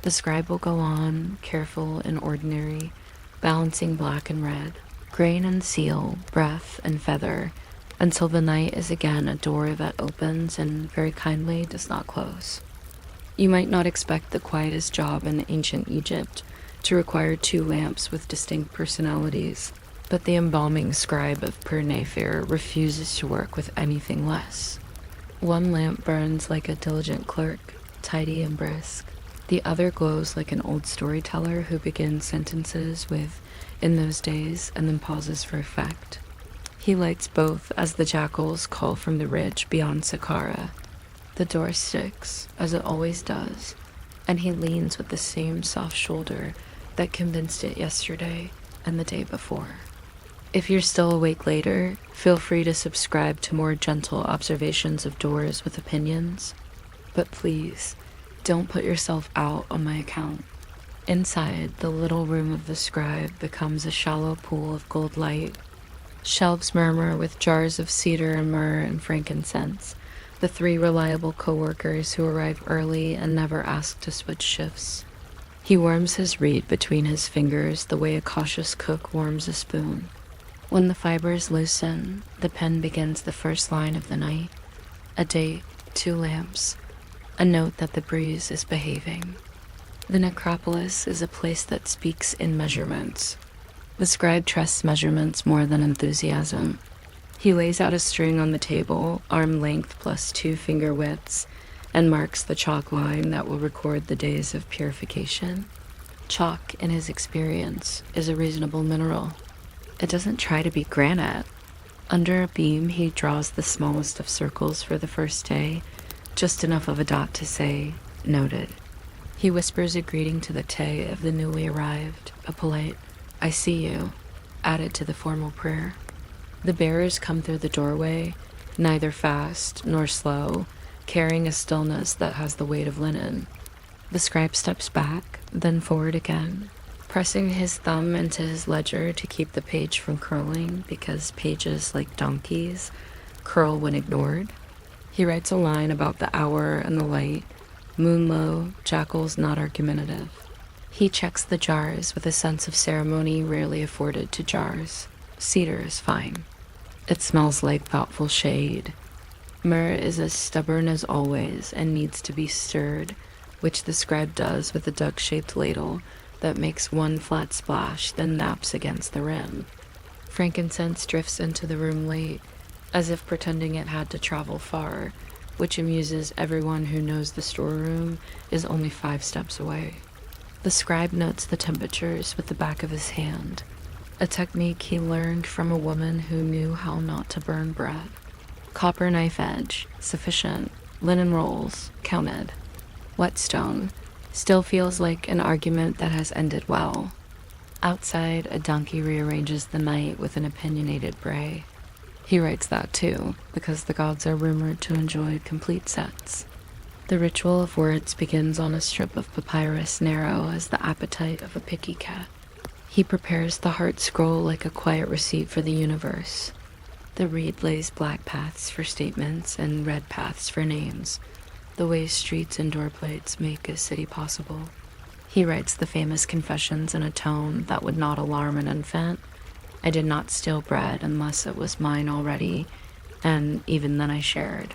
The scribe will go on, careful and ordinary, balancing black and red, grain and seal, breath and feather, until the night is again a door that opens and very kindly does not close. You might not expect the quietest job in ancient Egypt to require 2 lamps with distinct personalities, but the embalming scribe of Per-Nefer refuses to work with anything less. One lamp burns like a diligent clerk, tidy and brisk. The other glows like an old storyteller who begins sentences with "in those days" and then pauses for effect. He lights both as the jackals call from the ridge beyond Saqqara. The door sticks, as it always does, and he leans with the same soft shoulder that convinced it yesterday and the day before. If you're still awake later, feel free to subscribe to more gentle observations of doors with opinions. But please, don't put yourself out on my account. Inside, the little room of the scribe becomes a shallow pool of gold light. Shelves murmur with jars of cedar and myrrh and frankincense, the 3 reliable co-workers who arrive early and never ask to switch shifts. He warms his reed between his fingers the way a cautious cook warms a spoon. When the fibers loosen, the pen begins the first line of the night. A date, 2 lamps, a note that the breeze is behaving. The necropolis is a place that speaks in measurements. The scribe trusts measurements more than enthusiasm. He lays out a string on the table, arm length plus 2 finger widths, and marks the chalk line that will record the days of purification. Chalk, in his experience, is a reasonable mineral. It doesn't try to be granite. Under a beam, he draws the smallest of circles for the first day, just enough of a dot to say, noted. He whispers a greeting to the Tay of the newly arrived, a polite, I see you, added to the formal prayer. The bearers come through the doorway, neither fast nor slow, carrying a stillness that has the weight of linen. The scribe steps back, then forward again, pressing his thumb into his ledger to keep the page from curling because pages, like donkeys, curl when ignored. He writes a line about the hour and the light, moon low, jackals not argumentative. He checks the jars with a sense of ceremony rarely afforded to jars. Cedar is fine. It smells like thoughtful shade. Myrrh is as stubborn as always and needs to be stirred, which the scribe does with a duck-shaped ladle that makes one flat splash, then naps against the rim. Frankincense drifts into the room late, as if pretending it had to travel far, which amuses everyone who knows the storeroom is only 5 steps away. The scribe notes the temperatures with the back of his hand, a technique he learned from a woman who knew how not to burn bread. Copper knife edge, sufficient. Linen rolls, counted. Whetstone, still feels like an argument that has ended well. Outside, a donkey rearranges the night with an opinionated bray. He writes that too, because the gods are rumored to enjoy complete sets. The ritual of words begins on a strip of papyrus narrow as the appetite of a picky cat. He prepares the heart scroll like a quiet receipt for the universe. The reed lays black paths for statements and red paths for names, the way streets and door plates make a city possible. He writes the famous confessions in a tone that would not alarm an infant. I did not steal bread unless it was mine already, and even then I shared.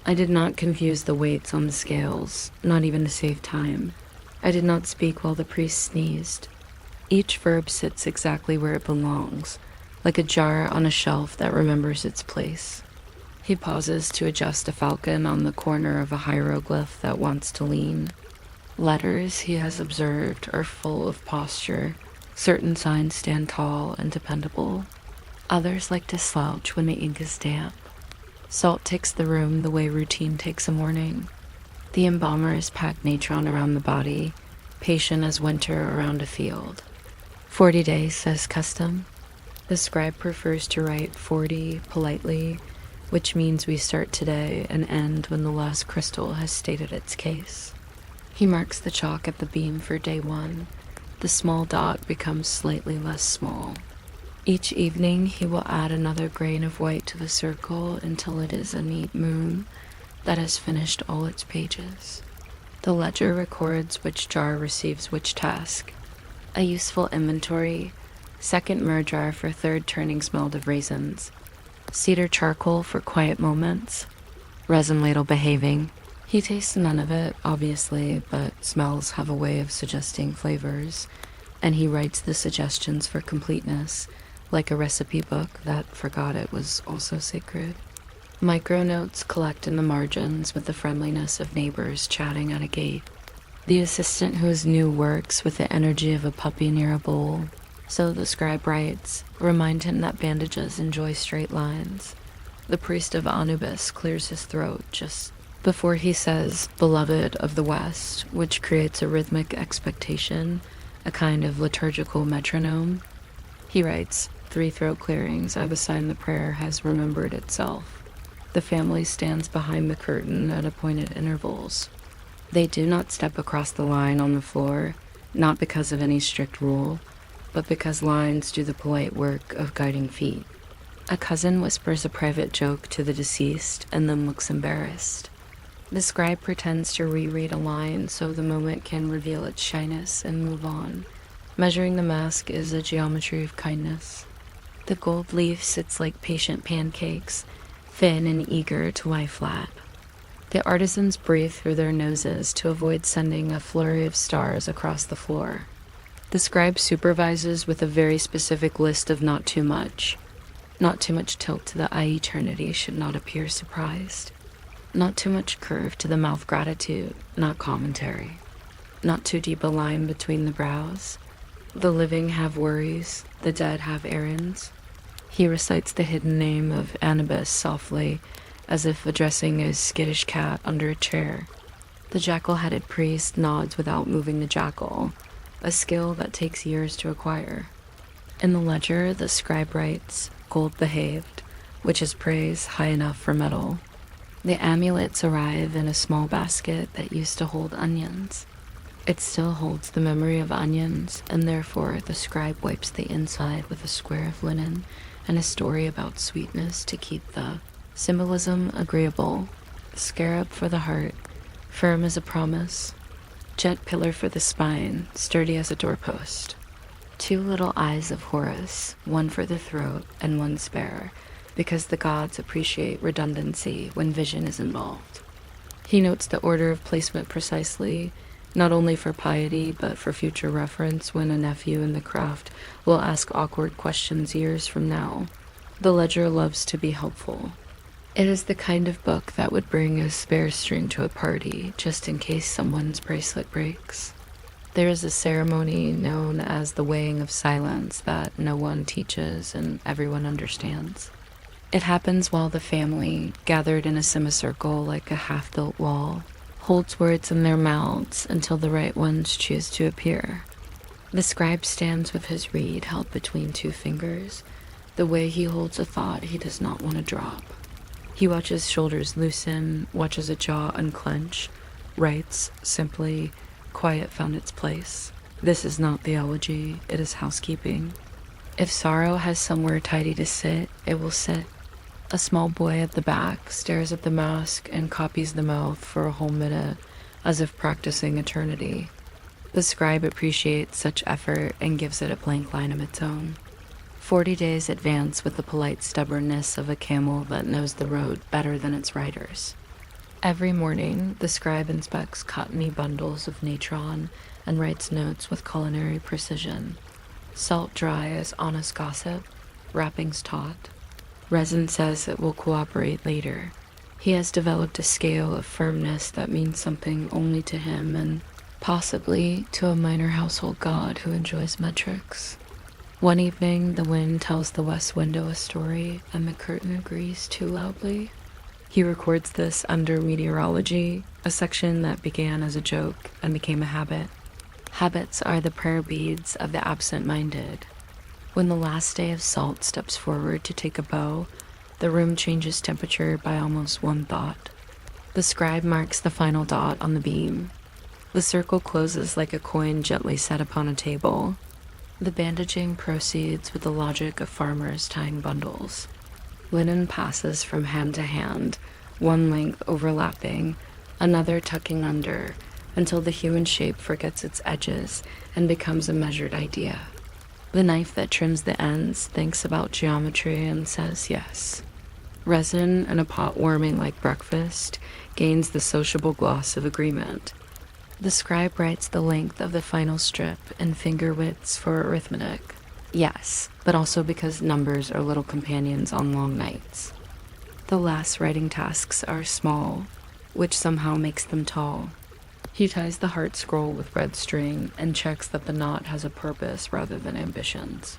I did not confuse the weights on the scales, not even to save time. I did not speak while the priest sneezed. Each verb sits exactly where it belongs, like a jar on a shelf that remembers its place. He pauses to adjust a falcon on the corner of a hieroglyph that wants to lean. Letters, he has observed, are full of posture. Certain signs stand tall and dependable. Others like to slouch when the ink is damp. Salt takes the room the way routine takes a morning. The embalmers pack natron around the body, patient as winter around a field. 40 days, says custom. The scribe prefers to write 40 politely, which means we start today and end when the last crystal has stated its case. He marks the chalk at the beam for day 1. The small dot becomes slightly less small. Each evening he will add another grain of white to the circle until it is a neat moon that has finished all its pages. The ledger records which jar receives which task. A useful inventory, second myrrh jar for third turning smelled of raisins, cedar charcoal for quiet moments, resin ladle behaving. He tastes none of it, obviously, but smells have a way of suggesting flavors, and he writes the suggestions for completeness, like a recipe book that forgot it was also sacred. Micronotes collect in the margins with the friendliness of neighbors chatting at a gate. The assistant who is new works with the energy of a puppy near a bowl. So the scribe writes, remind him that bandages enjoy straight lines. The priest of Anubis clears his throat just before he says, beloved of the West, which creates a rhythmic expectation, a kind of liturgical metronome. He writes, 3 throat clearings are the sign the prayer has remembered itself. The family stands behind the curtain at appointed intervals. They do not step across the line on the floor, not because of any strict rule, but because lines do the polite work of guiding feet. A cousin whispers a private joke to the deceased and then looks embarrassed. The scribe pretends to reread a line so the moment can reveal its shyness and move on. Measuring the mask is a geometry of kindness. The gold leaf sits like patient pancakes, thin and eager to lie flat. The artisans breathe through their noses to avoid sending a flurry of stars across the floor. The scribe supervises with a very specific list of not too much. Not too much tilt to the eye eternity should not appear surprised. Not too much curve to the mouth gratitude, not commentary. Not too deep a line between the brows. The living have worries, the dead have errands. He recites the hidden name of Anubis softly, as if addressing a skittish cat under a chair. The jackal-headed priest nods without moving the jackal, a skill that takes years to acquire. In the ledger, the scribe writes, gold behaved, which is praise high enough for metal. The amulets arrive in a small basket that used to hold onions. It still holds the memory of onions, and therefore the scribe wipes the inside with a square of linen and a story about sweetness to keep the symbolism agreeable. Scarab for the heart, firm as a promise. Jet pillar for the spine, sturdy as a doorpost. 2 little eyes of Horus, one for the throat and one spare, because the gods appreciate redundancy when vision is involved. He notes the order of placement precisely, not only for piety, but for future reference when a nephew in the craft will ask awkward questions years from now. The ledger loves to be helpful. It is the kind of book that would bring a spare string to a party, just in case someone's bracelet breaks. There is a ceremony known as the weighing of silence that no one teaches and everyone understands. It happens while the family, gathered in a semicircle like a half-built wall, holds words in their mouths until the right ones choose to appear. The scribe stands with his reed held between 2 fingers, the way he holds a thought he does not want to drop. He watches shoulders loosen, watches a jaw unclench, writes simply, quiet found its place. This is not theology, it is housekeeping. If sorrow has somewhere tidy to sit, it will sit. A small boy at the back stares at the mask and copies the mouth for a whole minute, as if practicing eternity. The scribe appreciates such effort and gives it a blank line of its own. 40 days advance with the polite stubbornness of a camel that knows the road better than its riders. Every morning, the scribe inspects cottony bundles of natron and writes notes with culinary precision. Salt dry as honest gossip, wrappings taut. Resin says it will cooperate later. He has developed a scale of firmness that means something only to him and possibly to a minor household god who enjoys metrics. One evening, the wind tells the west window a story and the curtain agrees too loudly. He records this under meteorology, a section that began as a joke and became a habit. Habits are the prayer beads of the absent-minded. When the last day of salt steps forward to take a bow, the room changes temperature by almost 1 thought. The scribe marks the final dot on the beam. The circle closes like a coin gently set upon a table. The bandaging proceeds with the logic of farmers tying bundles. Linen passes from hand to hand, one length overlapping, another tucking under, until the human shape forgets its edges and becomes a measured idea. The knife that trims the ends thinks about geometry and says yes. Resin in a pot warming like breakfast gains the sociable gloss of agreement. The scribe writes the length of the final strip in finger widths for arithmetic. Yes, but also because numbers are little companions on long nights. The last writing tasks are small, which somehow makes them tall. He ties the heart scroll with red string and checks that the knot has a purpose rather than ambitions.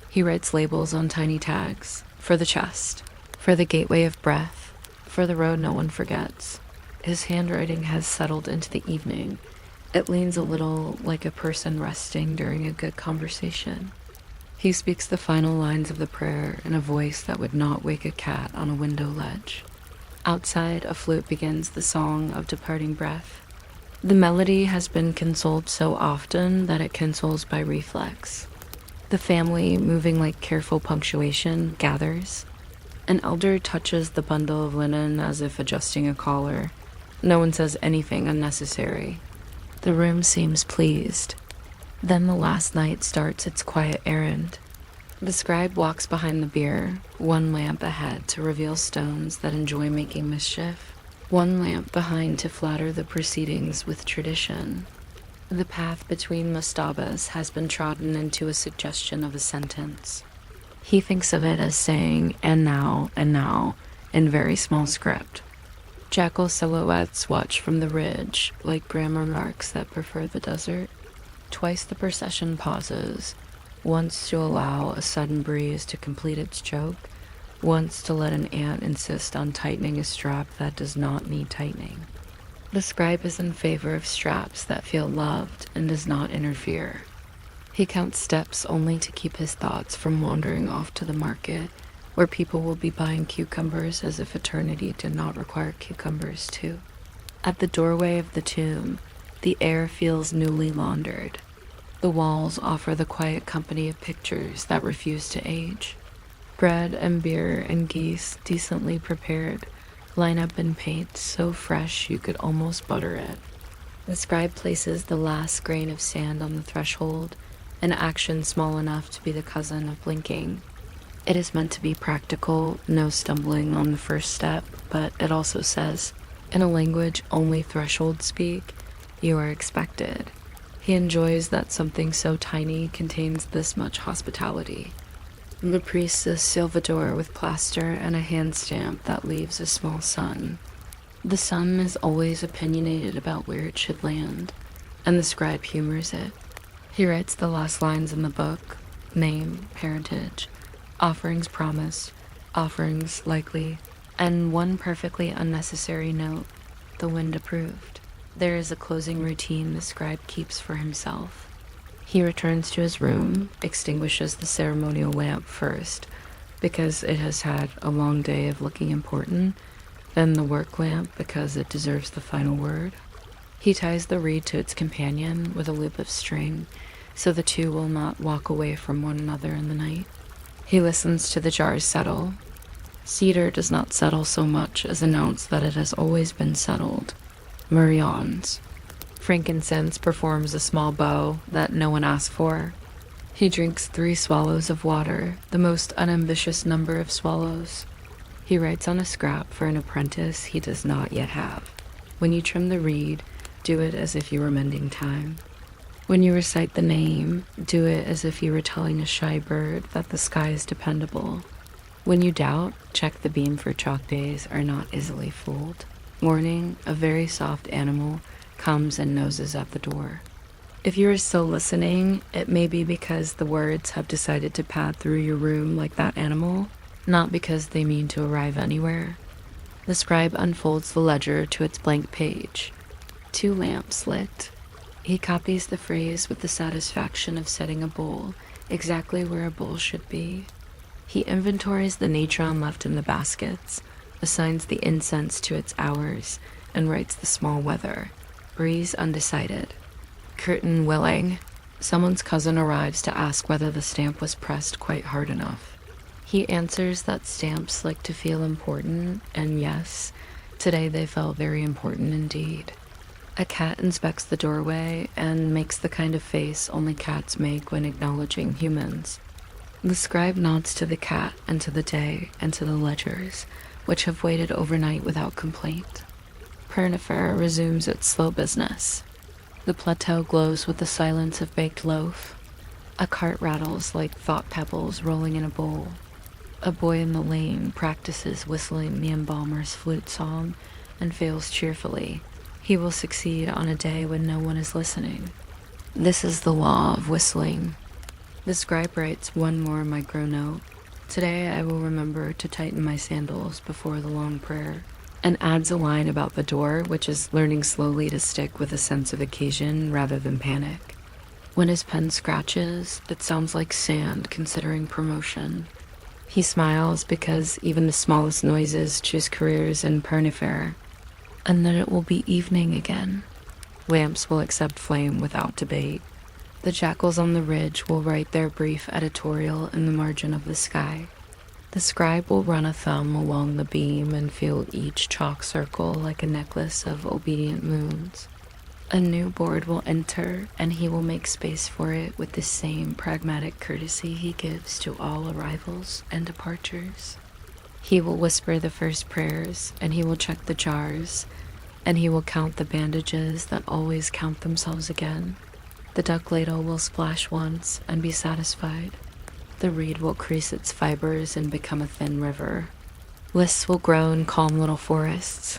He writes labels on tiny tags, for the chest, for the gateway of breath, for the road no one forgets. His handwriting has settled into the evening. It leans a little like a person resting during a good conversation. He speaks the final lines of the prayer in a voice that would not wake a cat on a window ledge. Outside, a flute begins the song of departing breath. The melody has been consoled so often that it consoles by reflex. The family, moving like careful punctuation, gathers. An elder touches the bundle of linen as if adjusting a collar. No one says anything unnecessary. The room seems pleased. Then the last night starts its quiet errand. The scribe walks behind the bier, one lamp ahead to reveal stones that enjoy making mischief, one lamp behind to flatter the proceedings with tradition. The path between mastabas has been trodden into a suggestion of a sentence. He thinks of it as saying, and now, in very small script. Jackal silhouettes watch from the ridge, like grammar marks that prefer the desert. Twice the procession pauses, once to allow a sudden breeze to complete its joke, once to let an ant insist on tightening a strap that does not need tightening. The scribe is in favor of straps that feel loved and does not interfere. He counts steps only to keep his thoughts from wandering off to the market, where people will be buying cucumbers as if eternity did not require cucumbers too. At the doorway of the tomb, the air feels newly laundered. The walls offer the quiet company of pictures that refuse to age. Bread and beer and geese, decently prepared, line up in paint so fresh you could almost butter it. The scribe places the last grain of sand on the threshold, an action small enough to be the cousin of blinking. It is meant to be practical, no stumbling on the first step, but it also says, in a language only thresholds speak, you are expected. He enjoys that something so tiny contains this much hospitality. The priest is Salvador with plaster and a hand stamp that leaves a small sun. The sun is always opinionated about where it should land, and the scribe humors it. He writes the last lines in the book, name, parentage, offerings promised, offerings likely, and one perfectly unnecessary note, the wind approved. There is a closing routine the scribe keeps for himself. He returns to his room, extinguishes the ceremonial lamp first, because it has had a long day of looking important, then the work lamp because it deserves the final word. He ties the reed to its companion with a loop of string, so the two will not walk away from one another in the night. He listens to the jars settle. Cedar does not settle so much as announce that it has always been settled. Murions. Frankincense performs a small bow that no one asked for. He drinks 3 swallows of water, the most unambitious number of swallows. He writes on a scrap for an apprentice he does not yet have. When you trim the reed, do it as if you were mending time. When you recite the name, do it as if you were telling a shy bird that the sky is dependable. When you doubt, check the beam for chalk days are not easily fooled. Morning, a very soft animal comes and noses at the door. If you are still listening, it may be because the words have decided to pad through your room like that animal, not because they mean to arrive anywhere. The scribe unfolds the ledger to its blank page. 2 lamps lit. He copies the phrase with the satisfaction of setting a bowl exactly where a bowl should be. He inventories the natron left in the baskets, assigns the incense to its hours, and writes the small weather. Breeze undecided. Curtain willing. Someone's cousin arrives to ask whether the stamp was pressed quite hard enough. He answers that stamps like to feel important, and yes, today they felt very important indeed. A cat inspects the doorway and makes the kind of face only cats make when acknowledging humans. The scribe nods to the cat and to the day and to the ledgers, which have waited overnight without complaint. Per-Nefer resumes its slow business. The plateau glows with the silence of baked loaf. A cart rattles like thought pebbles rolling in a bowl. A boy in the lane practices whistling the embalmer's flute song and fails cheerfully. He will succeed on a day when no one is listening. This is the law of whistling. The scribe writes one more micro note. Today I will remember to tighten my sandals before the long prayer, and adds a line about the door, which is learning slowly to stick with a sense of occasion rather than panic. When his pen scratches, it sounds like sand considering promotion. He smiles because even the smallest noises choose careers in Per-Nefer. And then it will be evening again. Lamps will accept flame without debate. The jackals on the ridge will write their brief editorial in the margin of the sky. The scribe will run a thumb along the beam and feel each chalk circle like a necklace of obedient moons. A new board will enter, and he will make space for it with the same pragmatic courtesy he gives to all arrivals and departures. He will whisper the first prayers, and he will check the jars, and he will count the bandages that always count themselves again. The duck ladle will splash once and be satisfied. The reed will crease its fibers and become a thin river. Lists will grow in calm little forests.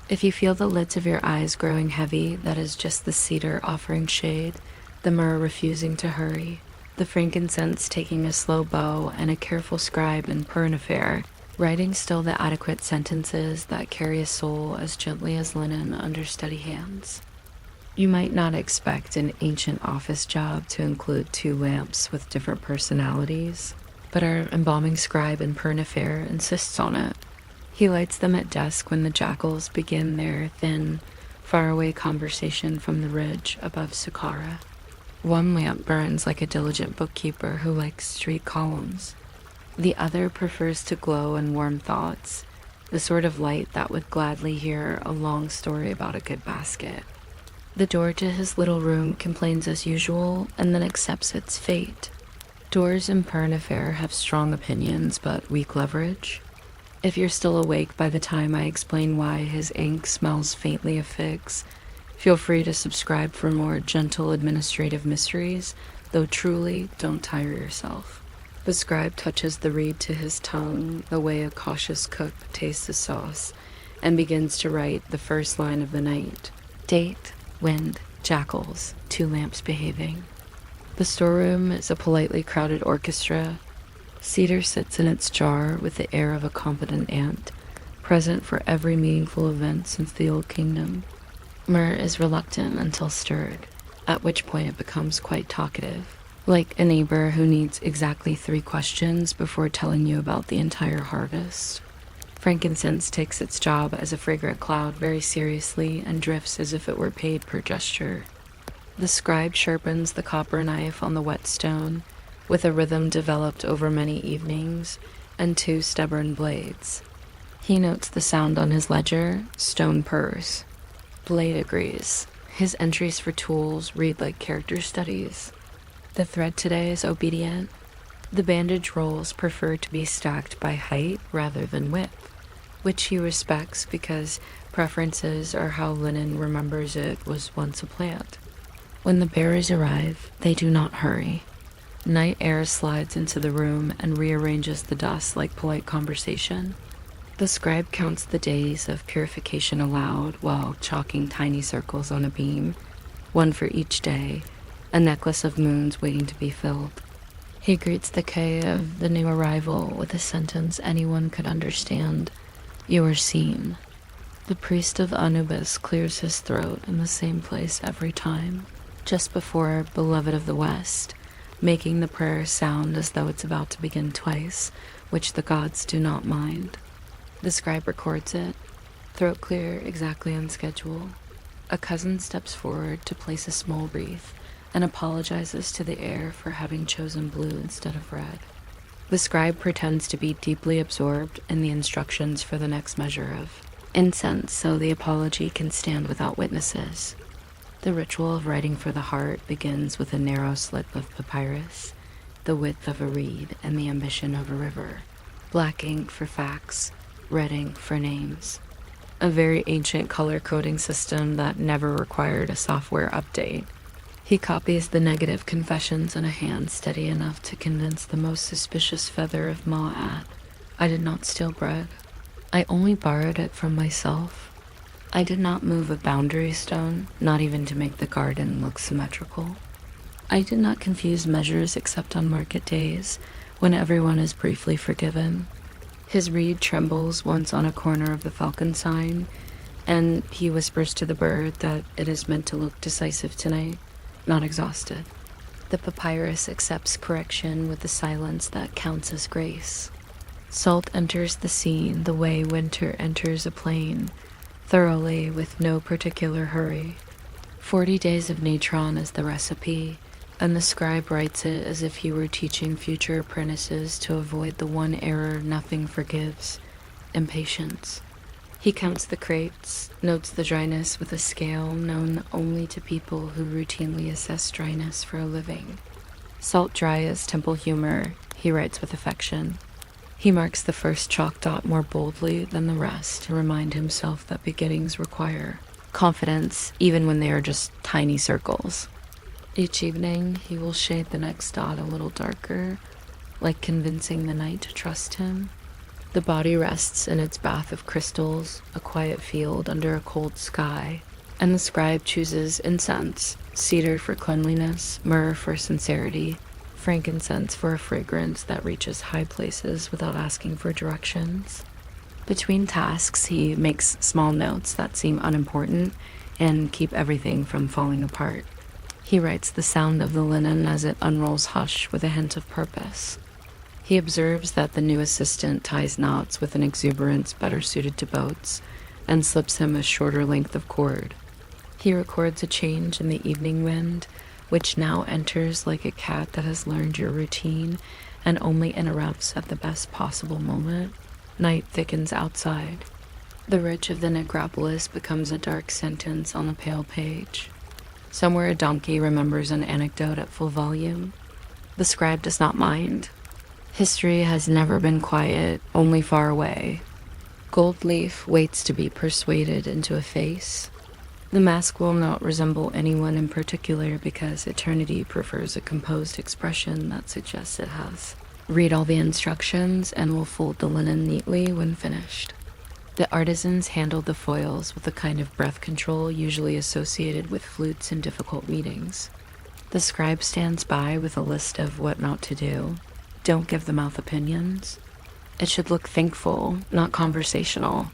If you feel the lids of your eyes growing heavy, that is just the cedar offering shade, the myrrh refusing to hurry, the frankincense taking a slow bow, and a careful scribe in Per-Nefer, writing still the adequate sentences that carry a soul as gently as linen under steady hands. You might not expect an ancient office job to include 2 lamps with different personalities, but our embalming scribe in Per-Nefer insists on it. He lights them at dusk when the jackals begin their thin, faraway conversation from the ridge above Saqqara. One lamp burns like a diligent bookkeeper who likes street columns. The other prefers to glow in warm thoughts, the sort of light that would gladly hear a long story about a good basket. The door to his little room complains as usual and then accepts its fate. Doors in Per-Nefer have strong opinions but weak leverage. If you're still awake by the time I explain why his ink smells faintly of figs, feel free to subscribe for more gentle administrative mysteries, though truly don't tire yourself. The scribe touches the reed to his tongue the way a cautious cook tastes the sauce, and begins to write the first line of the night. Date, wind, jackals, 2 lamps behaving. The storeroom is a politely crowded orchestra. Cedar sits in its jar with the air of a competent aunt, present for every meaningful event since the Old Kingdom. Myrrh is reluctant until stirred, at which point it becomes quite talkative, like a neighbor who needs exactly 3 questions before telling you about the entire harvest. Frankincense takes its job as a fragrant cloud very seriously and drifts as if it were paid per gesture. The scribe sharpens the copper knife on the whetstone, with a rhythm developed over many evenings, and 2 stubborn blades. He notes the sound on his ledger, stone purrs. Blade agrees. His entries for tools read like character studies. The thread today is obedient. The bandage rolls prefer to be stacked by height rather than width, which he respects because preferences are how linen remembers it was once a plant. When the bearers arrive, they do not hurry. Night air slides into the room and rearranges the dust like polite conversation. The scribe counts the days of purification aloud while chalking tiny circles on a beam, 1 for each day, a necklace of moons waiting to be filled. He greets the K of the new arrival with a sentence anyone could understand. You are seen. The priest of Anubis clears his throat in the same place every time, just before Beloved of the West, making the prayer sound as though it's about to begin twice, which the gods do not mind. The scribe records it, throat clear exactly on schedule. A cousin steps forward to place a small wreath and apologizes to the heir for having chosen blue instead of red. The scribe pretends to be deeply absorbed in the instructions for the next measure of incense so the apology can stand without witnesses. The ritual of writing for the heart begins with a narrow slip of papyrus, the width of a reed and the ambition of a river, black ink for facts, red ink for names. A very ancient color coding system that never required a software update. He copies the negative confessions in a hand steady enough to convince the most suspicious feather of Ma'at. I did not steal bread. I only borrowed it from myself. I did not move a boundary stone, not even to make the garden look symmetrical. I did not confuse measures except on market days, when everyone is briefly forgiven. His reed trembles once on a corner of the falcon sign, and he whispers to the bird that it is meant to look decisive tonight, not exhausted. The papyrus accepts correction with the silence that counts as grace. Salt enters the scene the way winter enters a plain, thoroughly with no particular hurry. 40 days of natron is the recipe, and the scribe writes it as if he were teaching future apprentices to avoid the one error nothing forgives: impatience. He counts the crates, notes the dryness with a scale known only to people who routinely assess dryness for a living. Salt dry is temple humor, he writes with affection. He marks the first chalk dot more boldly than the rest to remind himself that beginnings require confidence, even when they are just tiny circles. Each evening, he will shade the next dot a little darker, like convincing the night to trust him. The body rests in its bath of crystals, a quiet field under a cold sky, and the scribe chooses incense, cedar for cleanliness, myrrh for sincerity, frankincense for a fragrance that reaches high places without asking for directions. Between tasks, he makes small notes that seem unimportant and keep everything from falling apart. He writes the sound of the linen as it unrolls hush with a hint of purpose. He observes that the new assistant ties knots with an exuberance better suited to boats and slips him a shorter length of cord. He records a change in the evening wind, which now enters like a cat that has learned your routine and only interrupts at the best possible moment. Night thickens outside. The rich of the necropolis becomes a dark sentence on a pale page. Somewhere a donkey remembers an anecdote at full volume. The scribe does not mind. History has never been quiet, only far away. Gold leaf waits to be persuaded into a face. The mask will not resemble anyone in particular because eternity prefers a composed expression that suggests it has. Read all the instructions and will fold the linen neatly when finished. The artisans handle the foils with a kind of breath control usually associated with flutes in difficult meetings. The scribe stands by with a list of what not to do. Don't give the mouth opinions. It should look thankful, not conversational.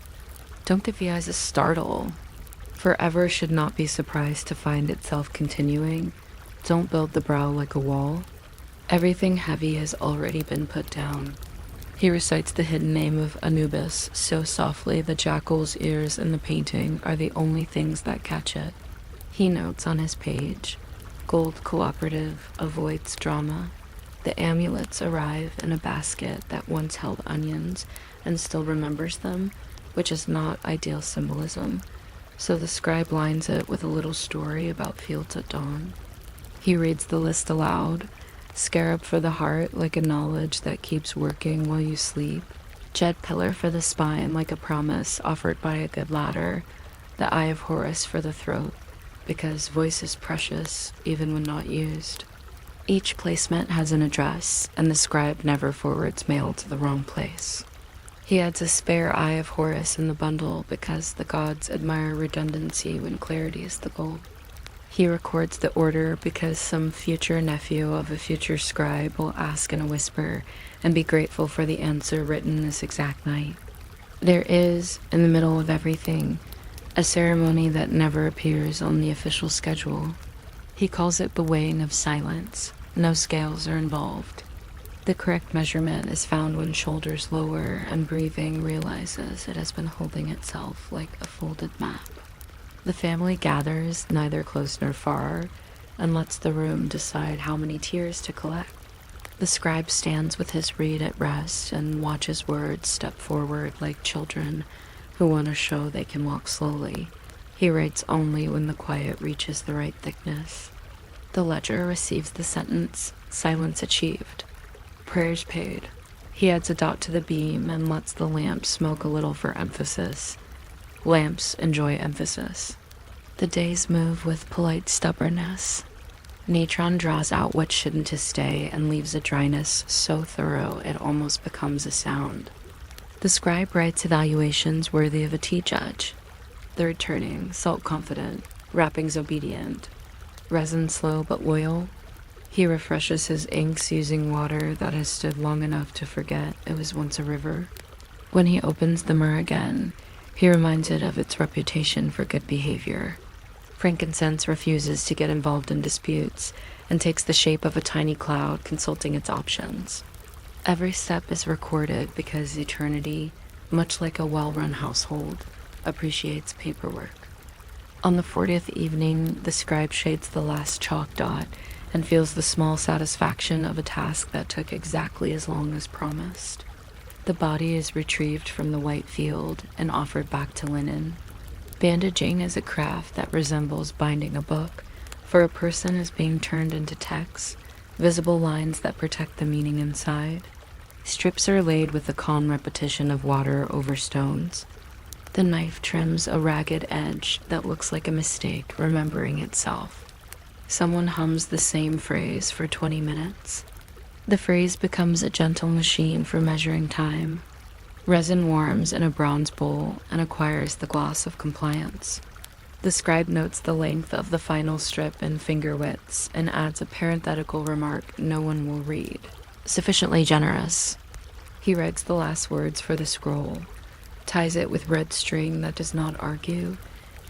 Don't give the eyes a startle. Forever should not be surprised to find itself continuing. Don't build the brow like a wall. Everything heavy has already been put down. He recites the hidden name of Anubis so softly the jackal's ears in the painting are the only things that catch it. He notes on his page, Gold Cooperative avoids drama. The amulets arrive in a basket that once held onions and still remembers them, which is not ideal symbolism, so the scribe lines it with a little story about fields at dawn. He reads the list aloud, scarab for the heart like a knowledge that keeps working while you sleep, jet pillar for the spine like a promise offered by a good ladder, the eye of Horus for the throat, because voice is precious even when not used. Each placement has an address, and the scribe never forwards mail to the wrong place. He adds a spare eye of Horus in the bundle because the gods admire redundancy when clarity is the goal. He records the order because some future nephew of a future scribe will ask in a whisper and be grateful for the answer written this exact night. There is, in the middle of everything, a ceremony that never appears on the official schedule. He calls it the weighing of silence. No scales are involved. The correct measurement is found when shoulders lower and breathing realizes it has been holding itself like a folded map. The family gathers, neither close nor far, and lets the room decide how many tears to collect. The scribe stands with his reed at rest and watches words step forward like children who want to show they can walk slowly. He writes only when the quiet reaches the right thickness. The ledger receives the sentence, silence achieved. Prayers paid. He adds a dot to the beam and lets the lamp smoke a little for emphasis. Lamps enjoy emphasis. The days move with polite stubbornness. Natron draws out what shouldn't to stay and leaves a dryness so thorough it almost becomes a sound. The scribe writes evaluations worthy of a tea judge. third turning, salt confident, wrappings obedient, resin slow but loyal. He refreshes his inks using water that has stood long enough to forget it was once a river. When he opens the myrrh again, he reminds it of its reputation for good behavior. Frankincense refuses to get involved in disputes and takes the shape of a tiny cloud, consulting its options. Every step is recorded because eternity, much like a well-run household, appreciates paperwork. On the 40th evening, the scribe shades the last chalk dot and feels the small satisfaction of a task that took exactly as long as promised. The body is retrieved from the white field and offered back to linen. Bandaging is a craft that resembles binding a book, for a person is being turned into text, visible lines that protect the meaning inside. Strips are laid with a calm repetition of water over stones. The knife trims a ragged edge that looks like a mistake remembering itself. Someone hums the same phrase for 20 minutes. The phrase becomes a gentle machine for measuring time. Resin warms in a bronze bowl and acquires the gloss of compliance. The scribe notes the length of the final strip in finger widths and adds a parenthetical remark no one will read. Sufficiently generous. He writes the last words for the scroll, ties it with red string that does not argue,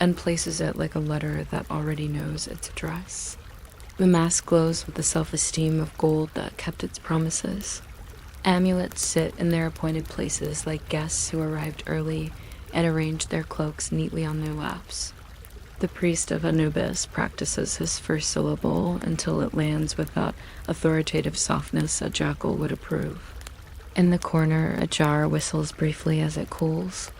and places it like a letter that already knows its address. The mask glows with the self-esteem of gold that kept its promises. Amulets sit in their appointed places like guests who arrived early and arranged their cloaks neatly on their laps. The priest of Anubis practices his first syllable until it lands with that authoritative softness a jackal would approve. In the corner, a jar whistles briefly as it cools.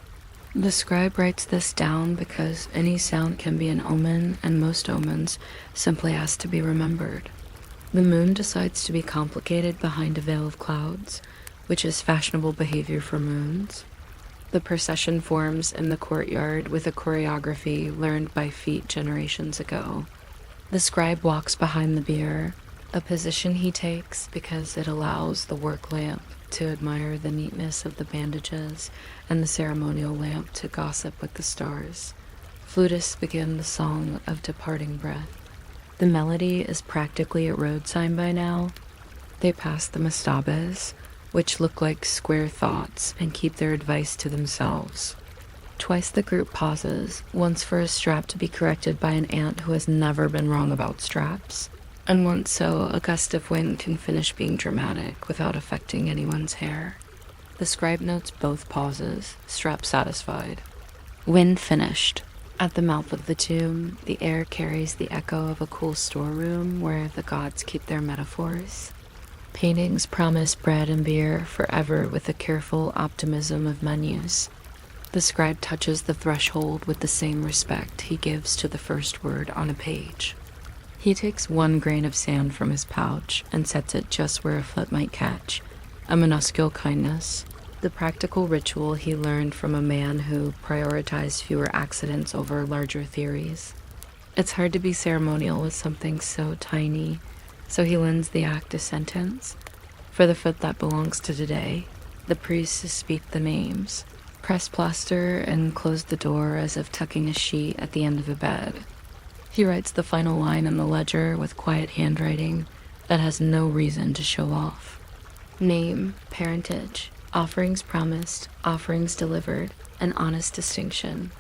The scribe writes this down because any sound can be an omen, and most omens simply ask to be remembered. The moon decides to be complicated behind a veil of clouds, which is fashionable behavior for moons. The procession forms in the courtyard with a choreography learned by feet generations ago. The scribe walks behind the bier, a position he takes because it allows the work lamp to admire the neatness of the bandages and the ceremonial lamp to gossip with the stars. Flutists begin the song of departing breath. The melody is practically a road sign by now. They pass the mastabas, which look like square thoughts and keep their advice to themselves. Twice the group pauses, once for a strap to be corrected by an ant who has never been wrong about straps, and once so a gust of wind can finish being dramatic without affecting anyone's hair. The scribe notes both pauses, strap satisfied. Wind finished. At the mouth of the tomb, the air carries the echo of a cool storeroom where the gods keep their metaphors. Paintings promise bread and beer forever with the careful optimism of menus. The scribe touches the threshold with the same respect he gives to the first word on a page. He takes 1 grain of sand from his pouch and sets it just where a foot might catch, a minuscule kindness, the practical ritual he learned from a man who prioritized fewer accidents over larger theories. It's hard to be ceremonial with something so tiny, so he lends the act a sentence. For the foot that belongs to today, the priests speak the names, press plaster, and close the door as if tucking a sheet at the end of a bed. He writes the final line in the ledger with quiet handwriting that has no reason to show off. Name, parentage, offerings promised, offerings delivered, an honest distinction.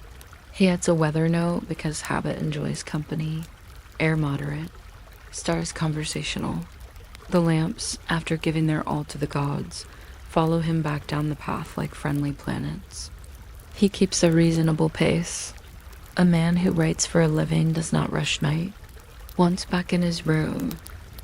He adds a weather note because habit enjoys company, air moderate, stars conversational. The lamps, after giving their all to the gods, follow him back down the path like friendly planets. He keeps a reasonable pace. A man who writes for a living does not rush night. Once back in his room,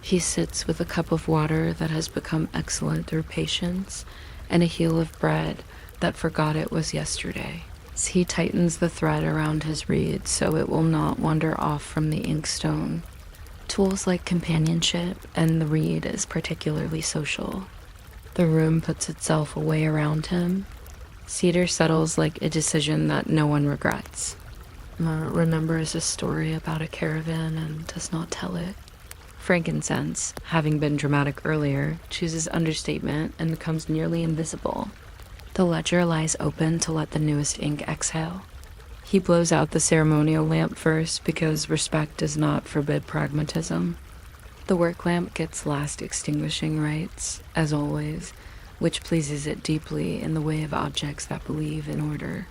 he sits with a cup of water that has become excellent through patience and a heel of bread that forgot it was yesterday. He tightens the thread around his reed so it will not wander off from the inkstone. Tools like companionship, and the reed is particularly social. The room puts itself away around him. Cedar settles like a decision that no one regrets. Remembers a story about a caravan and does not tell it. Frankincense, having been dramatic earlier, chooses understatement and becomes nearly invisible. The ledger lies open to let the newest ink exhale. He blows out the ceremonial lamp first because respect does not forbid pragmatism. The work lamp gets last extinguishing rites, as always, which pleases it deeply in the way of objects that believe in order.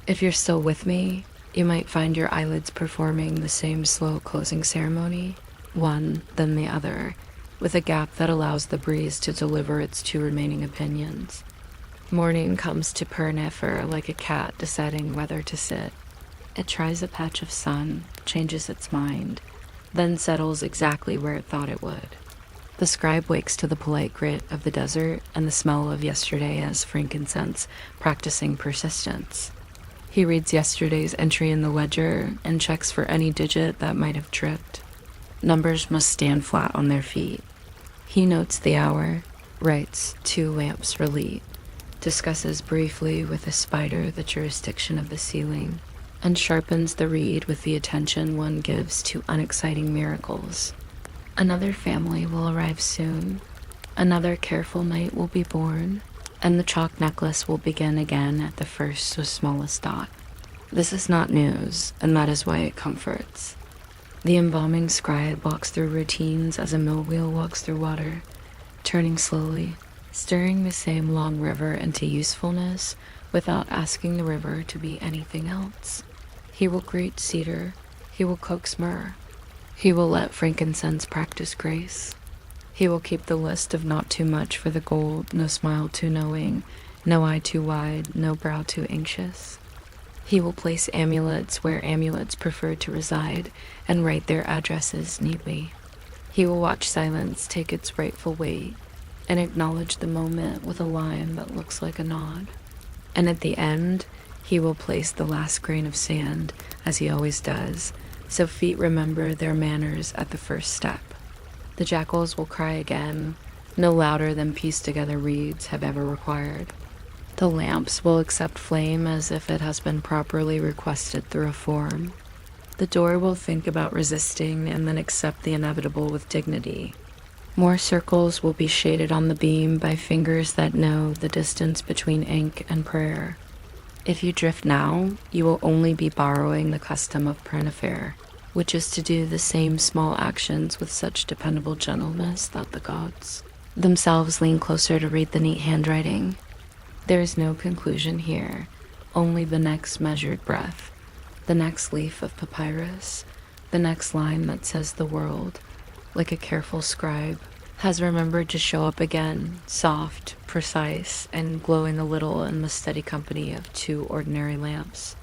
If you're still with me, you might find your eyelids performing the same slow closing ceremony, one, then the other, with a gap that allows the breeze to deliver its two remaining opinions. Morning comes to Per-Nefer like a cat deciding whether to sit. It tries a patch of sun, changes its mind, then settles exactly where it thought it would. The scribe wakes to the polite grit of the desert and the smell of yesterday as frankincense, practicing persistence. He reads yesterday's entry in the ledger and checks for any digit that might have tripped. Numbers must stand flat on their feet. He notes the hour, writes 2 lamps relit, discusses briefly with a spider the jurisdiction of the ceiling, and sharpens the reed with the attention one gives to unexciting miracles. Another family will arrive soon. Another careful night will be born, and the chalk necklace will begin again at the first so smallest dot. This is not news, and that is why it comforts. The embalming scribe walks through routines as a mill wheel walks through water, turning slowly, stirring the same long river into usefulness without asking the river to be anything else. He will greet cedar, he will coax myrrh, he will let frankincense practice grace. He will keep the list of not too much for the gold, no smile too knowing, no eye too wide, no brow too anxious. He will place amulets where amulets prefer to reside and write their addresses neatly. He will watch silence take its rightful weight and acknowledge the moment with a line that looks like a nod. And at the end, he will place the last grain of sand, as he always does, so feet remember their manners at the first step. The jackals will cry again, no louder than pieced together reeds have ever required. The lamps will accept flame as if it has been properly requested through a form. The door will think about resisting and then accept the inevitable with dignity. More circles will be shaded on the beam by fingers that know the distance between ink and prayer. If you drift now, you will only be borrowing the custom of Per-Nefer, which is to do the same small actions with such dependable gentleness that the gods themselves lean closer to read the neat handwriting. There is no conclusion here, only the next measured breath, the next leaf of papyrus, the next line that says the world, like a careful scribe, has remembered to show up again, soft, precise, and glowing a little in the steady company of 2 ordinary lamps.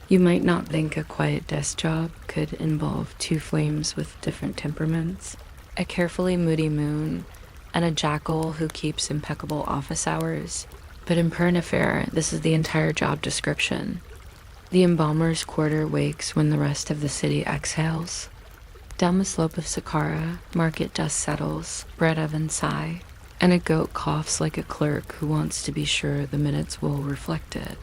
You might not think a quiet desk job could involve 2 flames with different temperaments, a carefully moody moon, and a jackal who keeps impeccable office hours. But in Per-Nefer, this is the entire job description. The embalmer's quarter wakes when the rest of the city exhales. Down the slope of Saqqara, market dust settles, bread ovens sigh, and a goat coughs like a clerk who wants to be sure the minutes will reflect it.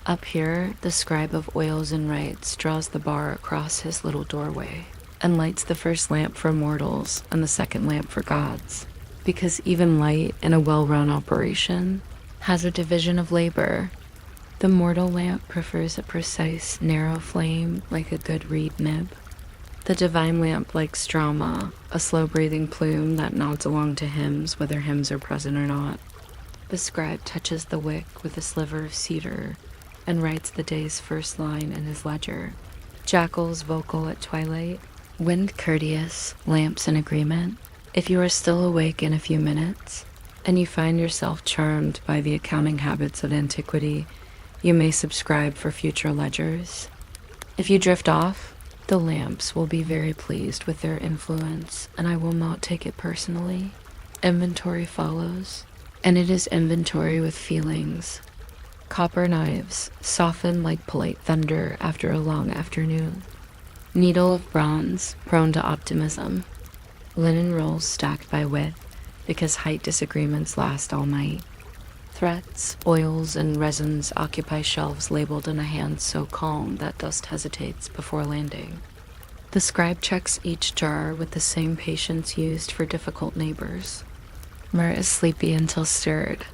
Up here, the scribe of oils and rites draws the bar across his little doorway and lights the first lamp for mortals and the second lamp for gods, because even light in a well-run operation has a division of labor. The mortal lamp prefers a precise, narrow flame like a good reed nib. The divine lamp likes drama, a slow-breathing plume that nods along to hymns whether hymns are present or not. The scribe touches the wick with a sliver of cedar and writes the day's first line in his ledger. Jackals vocal at twilight, wind courteous, lamps in agreement. If you are still awake in a few minutes, and you find yourself charmed by the accounting habits of antiquity, you may subscribe for future ledgers. If you drift off, the lamps will be very pleased with their influence, and I will not take it personally. Inventory follows, and it is inventory with feelings. Copper knives soften like polite thunder after a long afternoon. Needle of bronze, prone to optimism. Linen rolls stacked by width, because height disagreements last all night. Threats, oils, and resins occupy shelves labeled in a hand so calm that dust hesitates before landing. The scribe checks each jar with the same patience used for difficult neighbors. Myrrh is sleepy until stirred.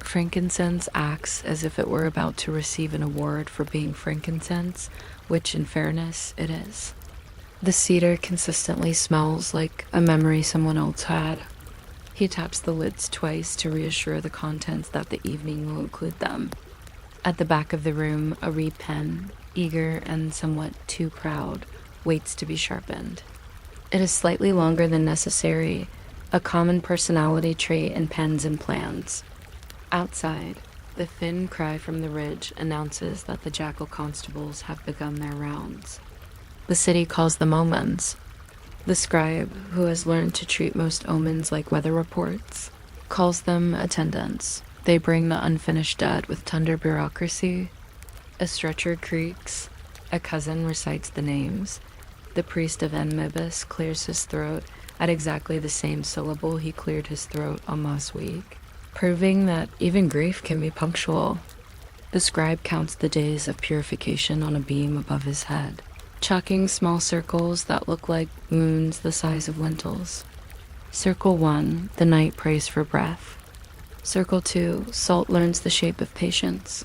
Frankincense acts as if it were about to receive an award for being frankincense, which, in fairness, it is. The cedar consistently smells like a memory someone else had. He taps the lids twice to reassure the contents that the evening will include them. At the back of the room, a reed pen, eager and somewhat too proud, waits to be sharpened. It is slightly longer than necessary, a common personality trait in pens and plans. Outside, the thin cry from the ridge announces that the jackal constables have begun their rounds. The city calls them omens. The scribe, who has learned to treat most omens like weather reports, calls them attendants. They bring the unfinished dead with tender bureaucracy. A stretcher creaks. A cousin recites the names. The priest of Enmibus clears his throat at exactly the same syllable he cleared his throat on last week, proving that even grief can be punctual. The scribe counts the days of purification on a beam above his head, chalking small circles that look like moons the size of lentils. Circle 1, the night prays for breath. Circle 2, Salt learns the shape of patience.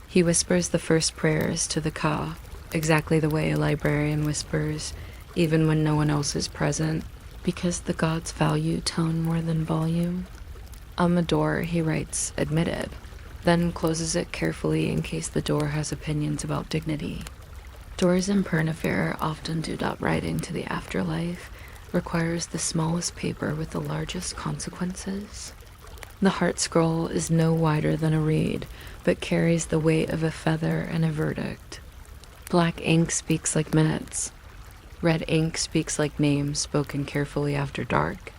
He whispers the first prayers to the Ka, exactly the way a librarian whispers, even when no one else is present, because the gods value tone more than volume. On the door, he writes, admitted, then closes it carefully in case the door has opinions about dignity. Doors in Per-Nefer often do that writing to the afterlife requires the smallest paper with the largest consequences. The heart scroll is no wider than a reed, but carries the weight of a feather and a verdict. Black ink speaks like minutes. Red ink speaks like names spoken carefully after dark.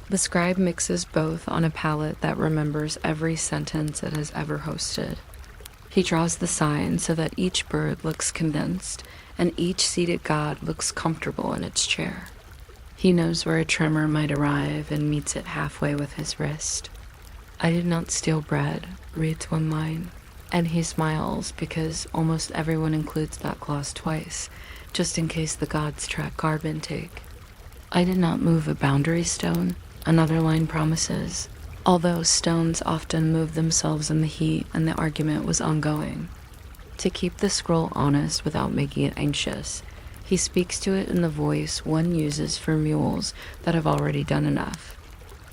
The scribe mixes both on a palette that remembers every sentence it has ever hosted. He draws the sign so that each bird looks condensed and each seated god looks comfortable in its chair. He knows where a tremor might arrive and meets it halfway with his wrist. I did not steal bread, reads one line, and he smiles because almost everyone includes that clause twice, just in case the gods track carb intake. I did not move a boundary stone, another line promises, although stones often move themselves in the heat and the argument was ongoing. To keep the scroll honest without making it anxious, he speaks to it in the voice one uses for mules that have already done enough.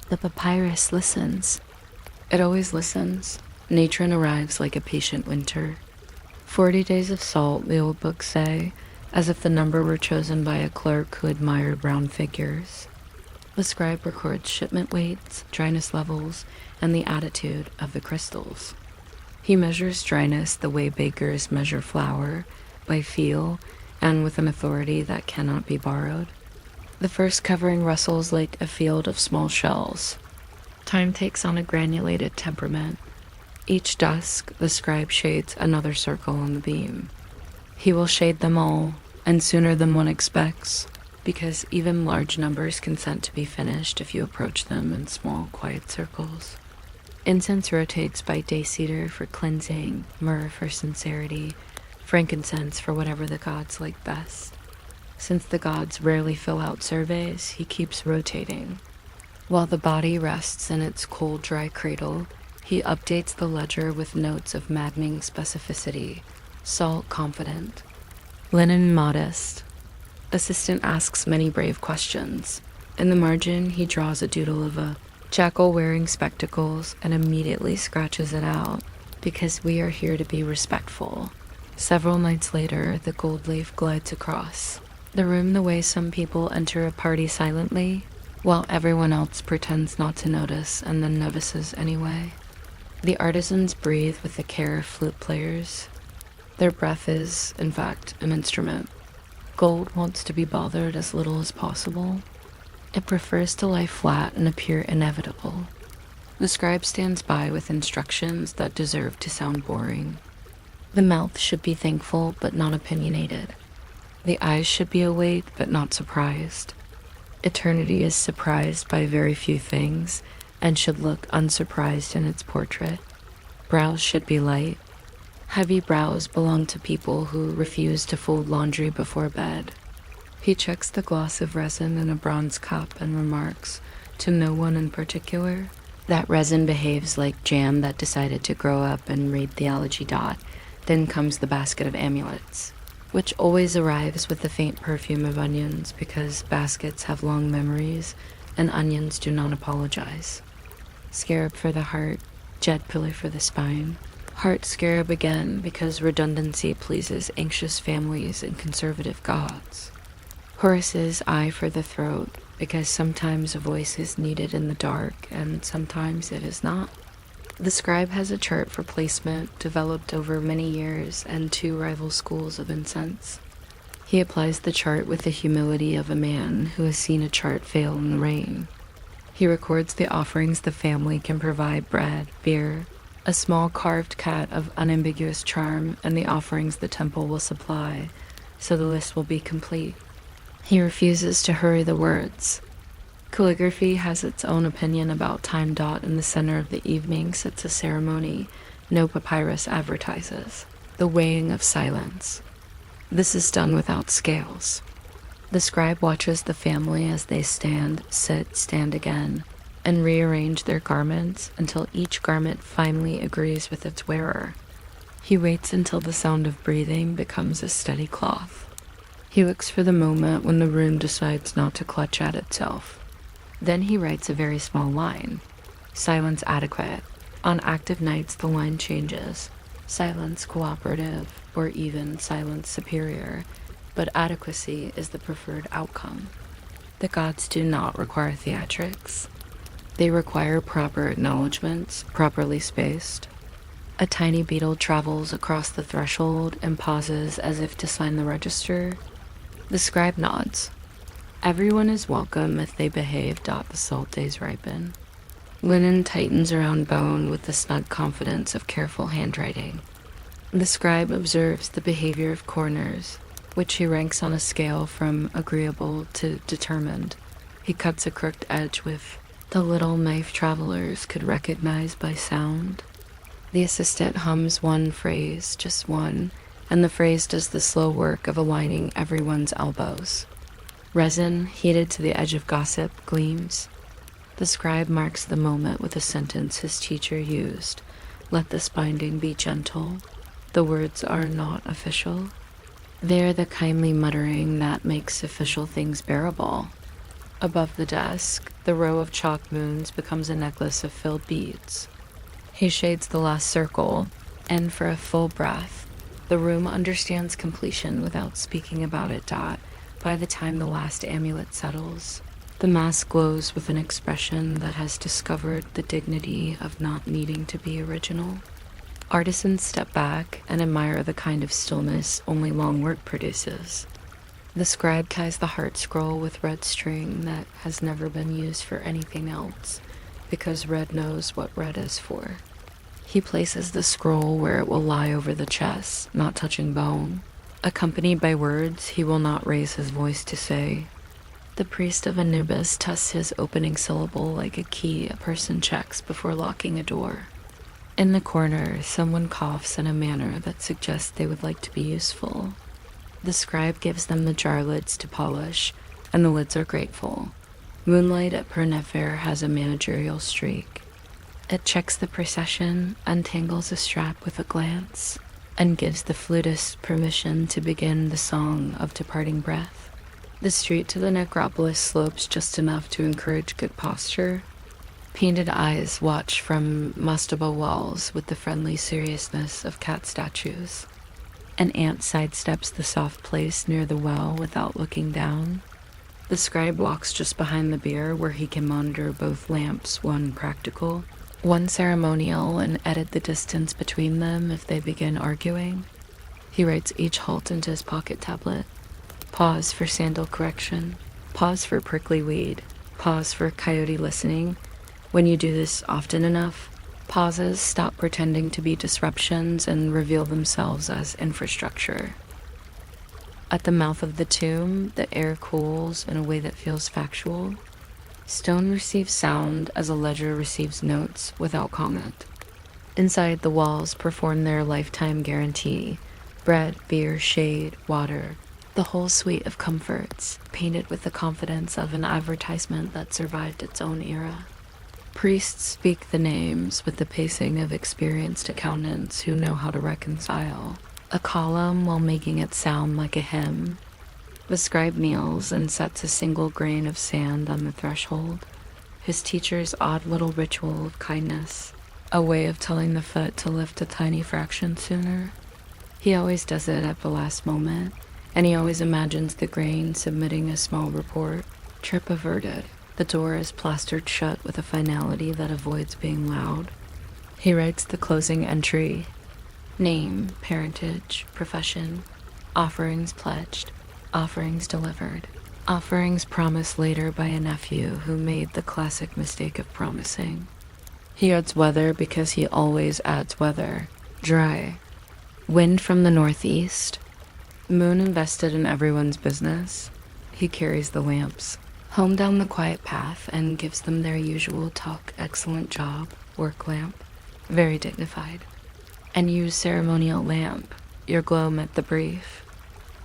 The papyrus listens. It always listens. Natron arrives like a patient winter. 40 days of salt, the old books say, as if the number were chosen by a clerk who admired round figures. The scribe records shipment weights, dryness levels, and the attitude of the crystals. He measures dryness the way bakers measure flour, by feel, and with an authority that cannot be borrowed. The first covering rustles like a field of small shells. Time takes on a granulated temperament. Each dusk, the scribe shades another circle on the beam. He will shade them all, and sooner than one expects, because even large numbers consent to be finished if you approach them in small, quiet circles. Incense rotates by day cedar for cleansing, myrrh for sincerity, frankincense for whatever the gods like best. Since the gods rarely fill out surveys, he keeps rotating. While the body rests in its cold, dry cradle, he updates the ledger with notes of maddening specificity. Salt confident. Linen modest. Assistant asks many brave questions. In the margin, he draws a doodle of a jackal wearing spectacles and immediately scratches it out, because we are here to be respectful. Several nights later, the gold leaf glides across the room the way some people enter a party silently, while everyone else pretends not to notice and then notices anyway. The artisans breathe with the care of flute players. Their breath is, in fact, an instrument. Gold wants to be bothered as little as possible. It prefers to lie flat and appear inevitable. The scribe stands by with instructions that deserve to sound boring. The mouth should be thankful but not opinionated. The eyes should be awake but not surprised. Eternity is surprised by very few things and should look unsurprised in its portrait. Brows should be light. Heavy brows belong to people who refuse to fold laundry before bed. He checks the gloss of resin in a bronze cup and remarks, to no one in particular, That resin behaves like jam that decided to grow up and read theology. Then comes the basket of amulets, which always arrives with the faint perfume of onions because baskets have long memories and onions do not apologize. Scarab for the heart, jet pillar for the spine. Heart scarab again because redundancy pleases anxious families and conservative gods. Horus's eye for the throat because sometimes a voice is needed in the dark and sometimes it is not. The scribe has a chart for placement developed over many years and 2 rival schools of incense. He applies the chart with the humility of a man who has seen a chart fail in the rain. He records the offerings the family can provide: bread, beer, a small carved cat of unambiguous charm, and the offerings the temple will supply, so the list will be complete. He refuses to hurry the words. Calligraphy has its own opinion about time. In the center of the evening sits a ceremony no papyrus advertises: the weighing of silence. This is done without scales. The scribe watches the family as they stand, sit, stand again, and rearrange their garments until each garment finally agrees with its wearer. He waits until the sound of breathing becomes a steady cloth. He looks for the moment when the room decides not to clutch at itself. Then he writes a very small line: silence adequate. On active nights the line changes: silence cooperative, or even silence superior, but adequacy is the preferred outcome. The gods do not require theatrics. They require proper acknowledgments, properly spaced. A tiny beetle travels across the threshold and pauses as if to sign the register. The scribe nods. Everyone is welcome if they behave. The salt days ripen. Linen tightens around bone with the snug confidence of careful handwriting. The scribe observes the behavior of corners, which he ranks on a scale from agreeable to determined. He cuts a crooked edge with the little knife travelers could recognize by sound. The assistant hums one phrase, just one, and the phrase does the slow work of aligning everyone's elbows. Resin, heated to the edge of gossip, gleams. The scribe marks the moment with a sentence his teacher used: let this binding be gentle. The words are not official. They're the kindly muttering that makes official things bearable. Above the desk, the row of chalk moons becomes a necklace of filled beads. He shades the last circle, and for a full breath, the room understands completion without speaking about it. By the time the last amulet settles, the mask glows with an expression that has discovered the dignity of not needing to be original. Artisans step back and admire the kind of stillness only long work produces. The scribe ties the heart scroll with red string that has never been used for anything else, because red knows what red is for. He places the scroll where it will lie over the chest, not touching bone. Accompanied by words he will not raise his voice to say. The priest of Anubis tests his opening syllable like a key a person checks before locking a door. In the corner, someone coughs in a manner that suggests they would like to be useful. The scribe gives them the jar lids to polish, and the lids are grateful. Moonlight at Per-Nefer has a managerial streak. It checks the procession, untangles a strap with a glance, and gives the flutist permission to begin the song of departing breath. The street to the necropolis slopes just enough to encourage good posture. Painted eyes watch from mastaba walls with the friendly seriousness of cat statues. An ant sidesteps the soft place near the well without looking down. The scribe walks just behind the bier where he can monitor both lamps, one practical, one ceremonial, and edit the distance between them if they begin arguing. He writes each halt into his pocket tablet. Pause for sandal correction. Pause for prickly weed. Pause for coyote listening. When you do this often enough, pauses stop pretending to be disruptions and reveal themselves as infrastructure. At the mouth of the tomb, the air cools in a way that feels factual. Stone receives sound as a ledger receives notes without comment. Inside, the walls perform their lifetime guarantee: bread, beer, shade, water, the whole suite of comforts, painted with the confidence of an advertisement that survived its own era. Priests speak the names with the pacing of experienced accountants who know how to reconcile a column while making it sound like a hymn. The scribe kneels and sets a single grain of sand on the threshold, his teacher's odd little ritual of kindness, a way of telling the foot to lift a tiny fraction sooner. He always does it at the last moment, and he always imagines the grain submitting a small report. Trip averted. The door is plastered shut with a finality that avoids being loud. He writes the closing entry: name, parentage, profession, offerings pledged, offerings delivered, offerings promised later by a nephew who made the classic mistake of promising. He adds weather because he always adds weather. Dry. Wind from the northeast. Moon invested in everyone's business. He carries the lamps home down the quiet path and gives them their usual talk, excellent job, work lamp, very dignified. And use ceremonial lamp, your glow met the brief.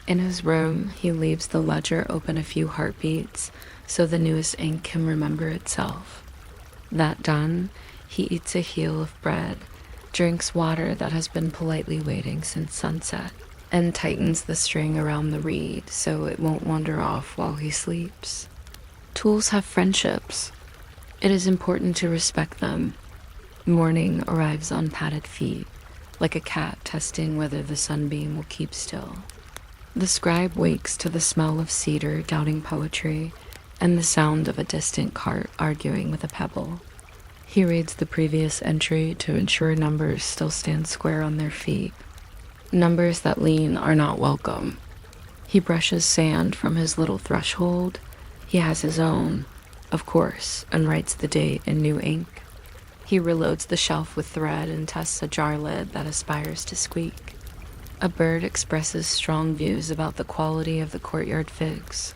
In his room, he leaves the ledger open a few heartbeats so the newest ink can remember itself. That done, he eats a heel of bread, drinks water that has been politely waiting since sunset, and tightens the string around the reed so it won't wander off while he sleeps. Tools have friendships. It is important to respect them. Morning arrives on padded feet, like a cat testing whether the sunbeam will keep still. The scribe wakes to the smell of cedar doubting poetry and the sound of a distant cart arguing with a pebble. He reads the previous entry to ensure numbers still stand square on their feet. Numbers that lean are not welcome. He brushes sand from his little threshold. He has his own, of course, and writes the date in new ink. He reloads the shelf with thread and tests a jar lid that aspires to squeak. A bird expresses strong views about the quality of the courtyard figs.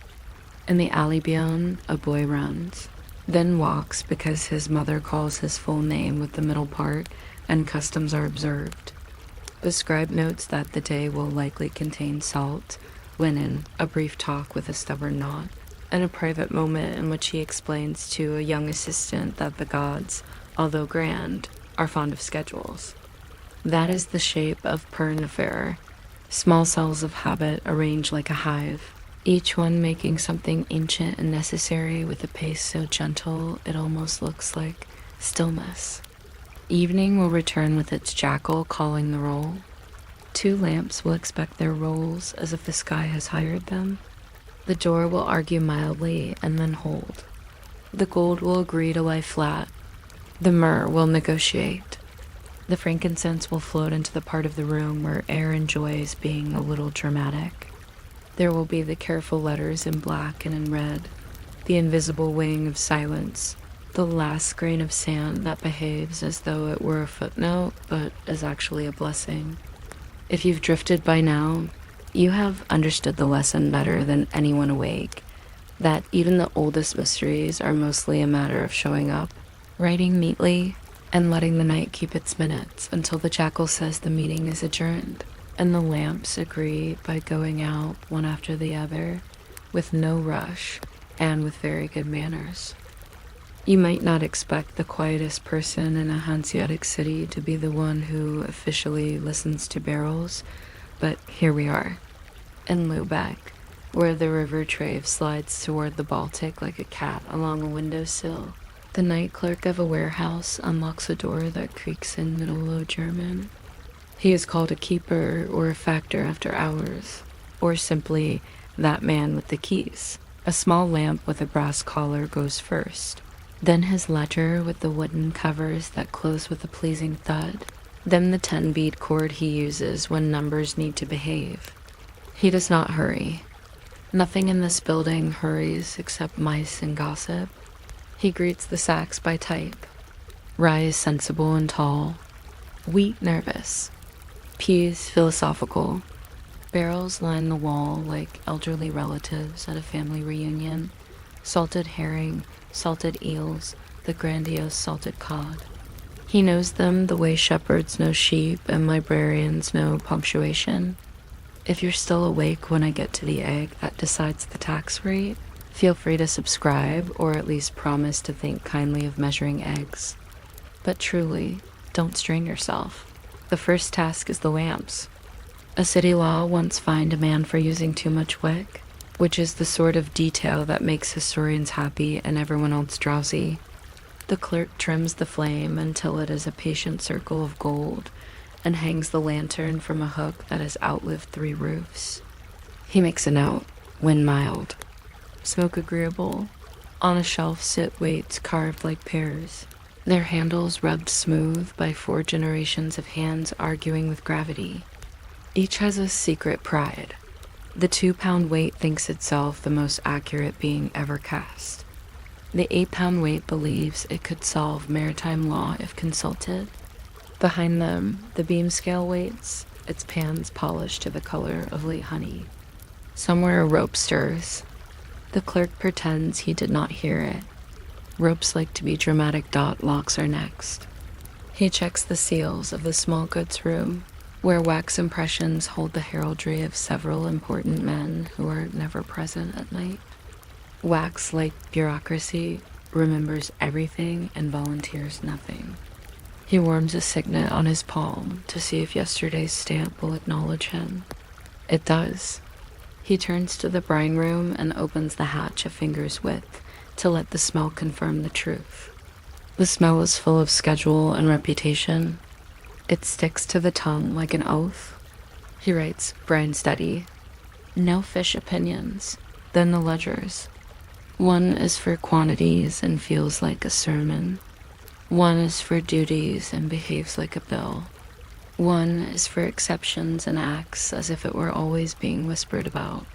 In the alley beyond, a boy runs, then walks because his mother calls his full name with the middle part and customs are observed. The scribe notes that the day will likely contain salt, linen, a brief talk with a stubborn nod, and a private moment in which he explains to a young assistant that the gods, although grand, are fond of schedules. That is the shape of Per-Nefer, small cells of habit arranged like a hive, each one making something ancient and necessary with a pace so gentle it almost looks like stillness. Evening will return with its jackal calling the roll. 2 lamps will expect their rolls as if the sky has hired them. The door will argue mildly and then hold. The gold will agree to lie flat. The myrrh will negotiate. The frankincense will float into the part of the room where air enjoys being a little dramatic. There will be the careful letters in black and in red, the invisible wing of silence, the last grain of sand that behaves as though it were a footnote, but is actually a blessing. If you've drifted by now, you have understood the lesson better than anyone awake, that even the oldest mysteries are mostly a matter of showing up, writing neatly, and letting the night keep its minutes until the jackal says the meeting is adjourned, and the lamps agree by going out one after the other, with no rush, and with very good manners. You might not expect the quietest person in a Hanseatic city to be the one who officially listens to barrels, but here we are, in Lubeck, where the river Trave slides toward the Baltic like a cat along a windowsill. The night clerk of a warehouse unlocks a door that creaks in Middle Low German. He is called a keeper or a factor after hours, or simply that man with the keys. A small lamp with a brass collar goes first, then his ledger with the wooden covers that close with a pleasing thud, then the 10-bead cord he uses when numbers need to behave. He does not hurry. Nothing in this building hurries except mice and gossip. He greets the sacks by type. Rye is sensible and tall. Wheat nervous. Peas philosophical. Barrels line the wall like elderly relatives at a family reunion. Salted herring, salted eels, the grandiose salted cod. He knows them the way shepherds know sheep and librarians know punctuation. If you're still awake when I get to the egg that decides the tax rate, Feel free to subscribe, or at least promise to think kindly of measuring eggs. But truly, don't strain yourself. The first task is the lamps. A city law once fined a man for using too much wick, which is the sort of detail that makes historians happy and everyone else drowsy. The clerk trims the flame until it is a patient circle of gold and hangs the lantern from a hook that has outlived 3 roofs. He makes a note: wind mild, smoke agreeable. On a shelf sit weights carved like pears, their handles rubbed smooth by 4 generations of hands arguing with gravity. Each has a secret pride. The 2-pound weight thinks itself the most accurate being ever cast. The 8-pound weight believes it could solve maritime law if consulted. Behind them, the beam scale waits, its pans polished to the color of late honey. Somewhere a rope stirs. The clerk pretends he did not hear it. Ropes like to be dramatic. Locks are next. He checks the seals of the small goods room, where wax impressions hold the heraldry of several important men who are never present at night. Wax, like bureaucracy, remembers everything and volunteers nothing. He warms a signet on his palm to see if yesterday's stamp will acknowledge him. It does. He turns to the brine room and opens the hatch a finger's width to let the smell confirm the truth. The smell is full of schedule and reputation. It sticks to the tongue like an oath. He writes, brine steady. No fish opinions. Then the ledgers. One is for quantities and feels like a sermon. One is for duties and behaves like a bill. One is for exceptions and acts as if it were always being whispered about.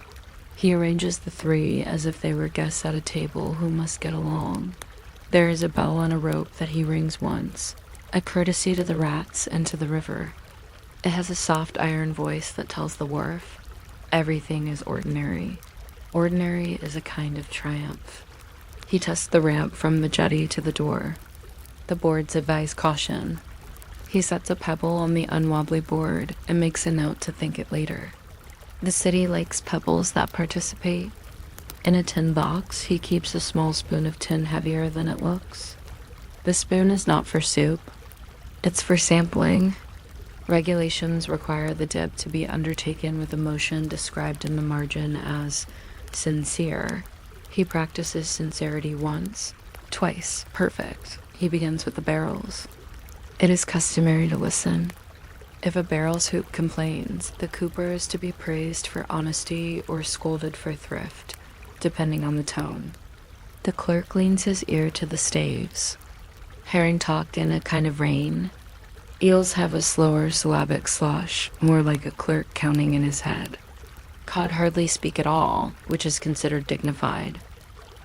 He arranges the 3 as if they were guests at a table who must get along. There is a bell on a rope that he rings once, a courtesy to the rats and to the river. It has a soft iron voice that tells the wharf, everything is ordinary. Ordinary is a kind of triumph. He tests the ramp from the jetty to the door. The boards advise caution. He sets a pebble on the unwobbly board and makes a note to think it later. The city likes pebbles that participate. In a tin box, he keeps a small spoon of tin heavier than it looks. The spoon is not for soup. It's for sampling. Regulations require the dip to be undertaken with a motion described in the margin as sincere. He practices sincerity once, twice, perfect. He begins with the barrels. It is customary to listen. If a barrel's hoop complains, the cooper is to be praised for honesty or scolded for thrift, depending on the tone. The clerk leans his ear to the staves. Herring talked in a kind of rain. Eels have a slower syllabic slosh, more like a clerk counting in his head. Cod hardly speak at all, which is considered dignified.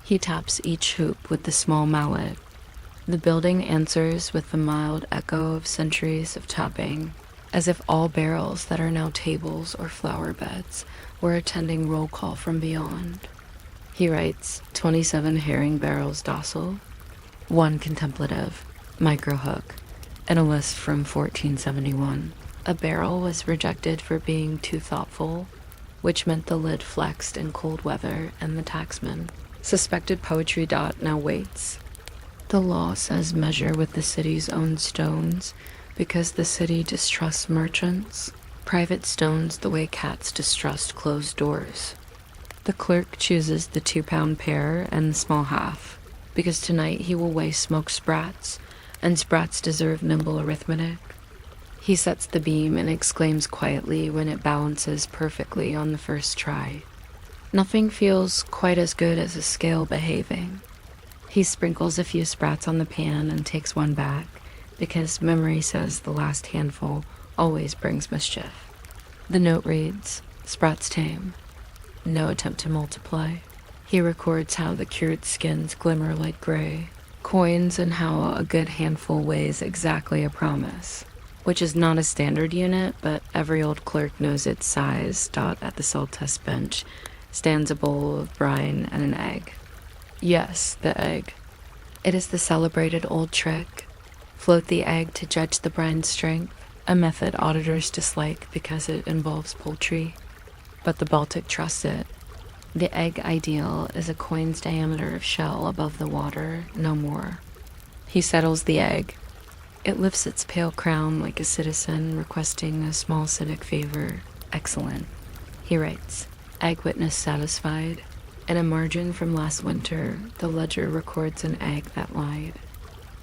He taps each hoop with the small mallet. The building answers with the mild echo of centuries of tapping, as if all barrels that are now tables or flower beds were attending roll call from beyond. He writes 27 herring barrels docile, 1 contemplative, microhook, and a list from 1471. A barrel was rejected for being too thoughtful, which meant the lid flexed in cold weather, and the taxman, suspected poetry. Now waits. The law says measure with the city's own stones because the city distrusts merchants. Private stones the way cats distrust closed doors. The clerk chooses the 2-pound pair and the small half because tonight he will weigh smoked sprats, and sprats deserve nimble arithmetic. He sets the beam and exclaims quietly when it balances perfectly on the first try. Nothing feels quite as good as a scale behaving. He sprinkles a few sprats on the pan and takes one back, because memory says the last handful always brings mischief. The note reads, sprats tame. No attempt to multiply. He records how the cured skins glimmer like gray, coins, and how a good handful weighs exactly a promise, which is not a standard unit, but every old clerk knows its size. At the salt test bench stands a bowl of brine and an egg. Yes, the egg. It is the celebrated old trick. Float the egg to judge the brine's strength, a method auditors dislike because it involves poultry. But the Baltic trusts it. The egg ideal is a coin's diameter of shell above the water, no more. He settles the egg. It lifts its pale crown like a citizen requesting a small civic favor. Excellent. He writes, egg witness satisfied. In a margin from last winter, the ledger records an egg that lied.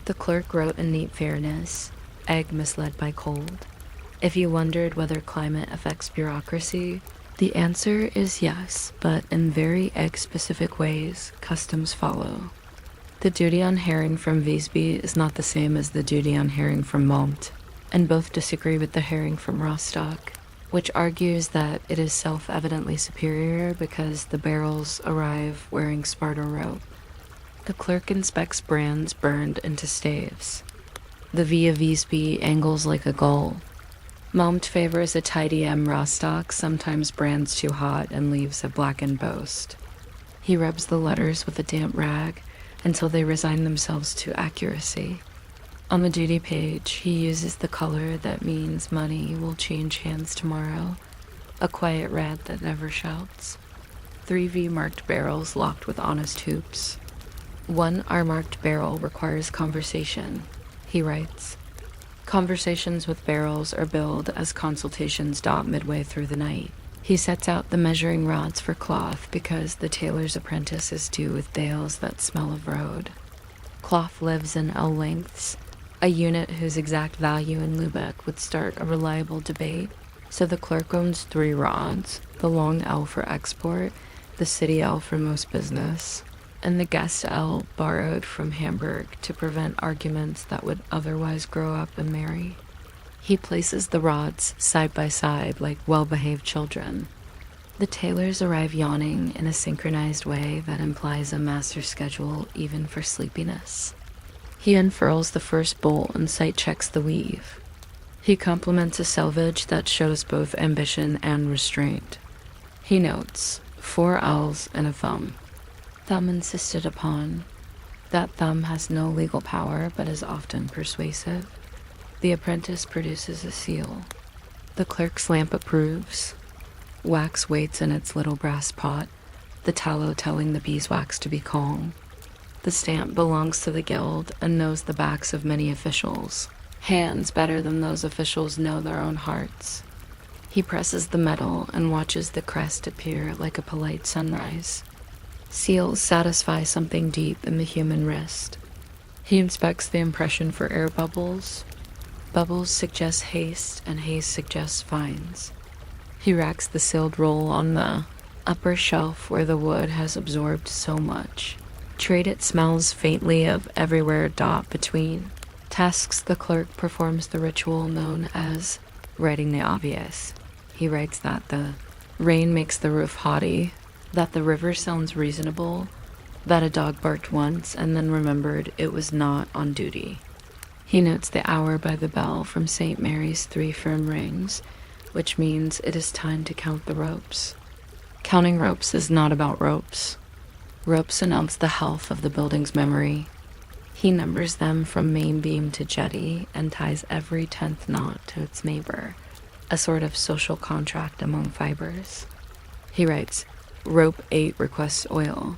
The clerk wrote in neat fairness, egg misled by cold. If you wondered whether climate affects bureaucracy, the answer is yes, but in very egg-specific ways, customs follow. The duty on herring from Visby is not the same as the duty on herring from Malt, and both disagree with the herring from Rostock, which argues that it is self-evidently superior because the barrels arrive wearing Sparta rope. The clerk inspects brands burned into staves. The V of Visby angles like a gull. Malmt favors a tidy M Rostock, sometimes brands too hot and leaves a blackened boast. He rubs the letters with a damp rag until they resign themselves to accuracy. On the duty page, he uses the color that means money will change hands tomorrow, a quiet red that never shouts. 3 V-marked barrels locked with honest hoops. 1 R-marked barrel requires conversation, he writes. Conversations with barrels are billed as consultations dot midway through the night. He sets out the measuring rods for cloth because the tailor's apprentice is due with bales that smell of road. Cloth lives in L lengths, a unit whose exact value in Lübeck would start a reliable debate. So the clerk owns 3 rods, the long L for export, the city L for most business, and the guest L borrowed from Hamburg to prevent arguments that would otherwise grow up and marry. He places the rods side by side like well-behaved children. The tailors arrive yawning in a synchronized way that implies a master schedule even for sleepiness. He unfurls the first bolt and sight-checks the weave. He compliments a selvage that shows both ambition and restraint. He notes 4 L's and a thumb. Thumb insisted upon. That thumb has no legal power but is often persuasive. The apprentice produces a seal. The clerk's lamp approves. Wax waits in its little brass pot, the tallow telling the beeswax to be calm. The stamp belongs to the guild and knows the backs of many officials. Hands better than those officials know their own hearts. He presses the metal and watches the crest appear like a polite sunrise. Seals satisfy something deep in the human wrist. He inspects the impression for air bubbles. Bubbles suggest haste, and haste suggests fines. He racks the sealed roll on the upper shelf where the wood has absorbed so much. Trade it smells faintly of everywhere dot between. Tasks the clerk performs the ritual known as writing the obvious. He writes that the rain makes the roof haughty, that the river sounds reasonable, that a dog barked once and then remembered it was not on duty. He notes the hour by the bell from St. Mary's 3 firm rings, which means it is time to count the ropes. Counting ropes is not about ropes. Ropes announce the health of the building's memory. He numbers them from main beam to jetty and ties every 10th knot to its neighbor, a sort of social contract among fibers. He writes, Rope 8 requests oil.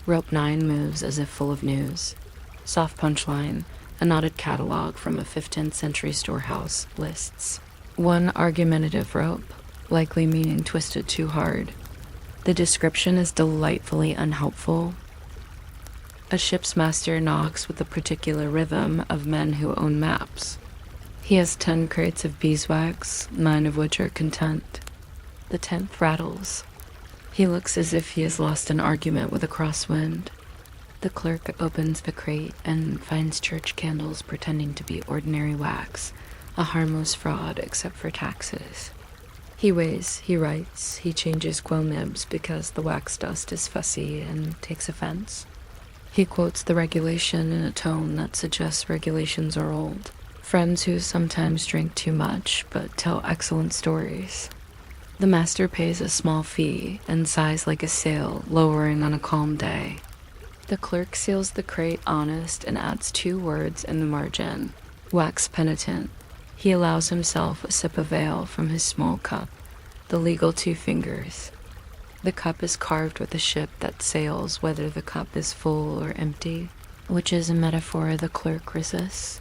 Rope 9 moves as if full of news. Soft punchline, a knotted catalog from a 15th century storehouse, lists 1 argumentative rope, likely meaning twisted too hard. The description is delightfully unhelpful. A ship's master knocks with the particular rhythm of men who own maps. He has 10 crates of beeswax, 9 of which are content. The 10th rattles. He looks as if he has lost an argument with a crosswind. The clerk opens the crate and finds church candles pretending to be ordinary wax, a harmless fraud except for taxes. He weighs, he writes, he changes quill nibs because the wax dust is fussy and takes offense. He quotes the regulation in a tone that suggests regulations are old. Friends who sometimes drink too much but tell excellent stories. The master pays a small fee and sighs like a sail lowering on a calm day. The clerk seals the crate honest and adds 2 words in the margin. Wax penitent. He allows himself a sip of ale from his small cup, the legal 2 fingers. The cup is carved with a ship that sails whether the cup is full or empty, which is a metaphor the clerk resists.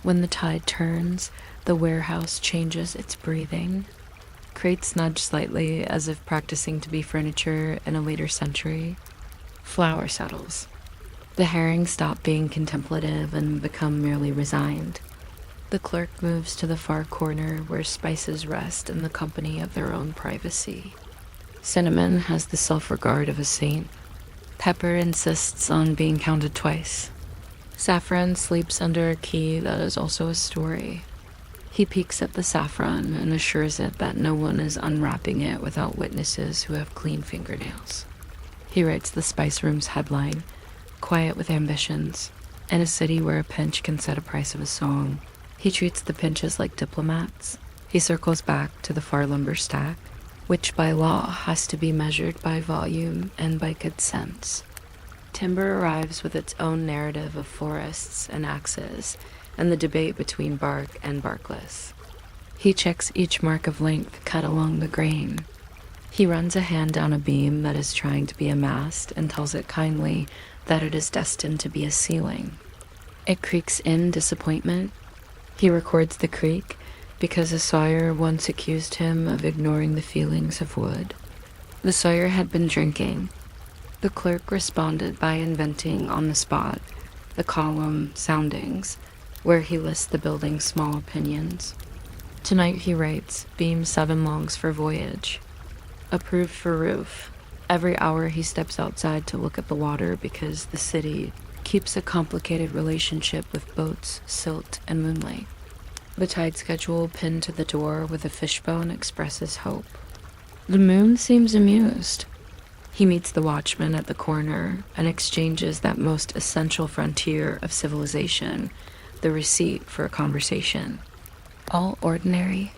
When the tide turns, the warehouse changes its breathing. Crates nudge slightly as if practicing to be furniture in a later century. Flour settles. The herrings stop being contemplative and become merely resigned. The clerk moves to the far corner where spices rest in the company of their own privacy. Cinnamon has the self-regard of a saint. Pepper insists on being counted twice. Saffron sleeps under a key that is also a story. He peeks at the saffron and assures it that no one is unwrapping it without witnesses who have clean fingernails. He writes the spice room's headline, "Quiet with Ambitions," in a city where a pinch can set a price of a song. He treats the pinches like diplomats. He circles back to the far lumber stack, which by law has to be measured by volume and by good sense. Timber arrives with its own narrative of forests and axes, and the debate between bark and barkless. He checks each mark of length cut along the grain. He runs a hand down a beam that is trying to be a mast and tells it kindly that it is destined to be a ceiling. It creaks in disappointment. He records the creak because a sawyer once accused him of ignoring the feelings of wood. The sawyer had been drinking. The clerk responded by inventing on the spot the column Soundings, where he lists the building's small opinions. Tonight he writes, "Beam 7 longs for voyage." Approved for roof. Every hour he steps outside to look at the water because the city keeps a complicated relationship with boats, silt, and moonlight. The tide schedule pinned to the door with a fishbone expresses hope. The moon seems amused. He meets the watchman at the corner and exchanges that most essential frontier of civilization, the receipt for a conversation. "All ordinary,"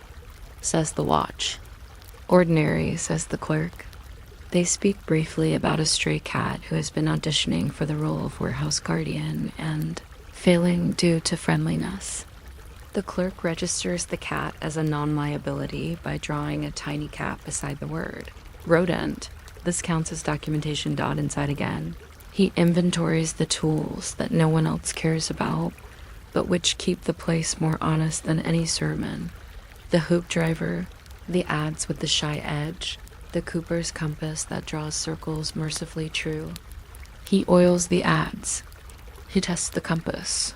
says the watch. "Ordinary," says the clerk. They speak briefly about a stray cat who has been auditioning for the role of warehouse guardian and failing due to friendliness. The clerk registers the cat as a non-liability by drawing a tiny cat beside the word. Rodent. This counts as documentation. Inside again. He inventories the tools that no one else cares about, but which keep the place more honest than any sermon. The hoop driver, the adze with the shy edge, the Cooper's compass that draws circles mercifully true. He oils the adze. He tests the compass.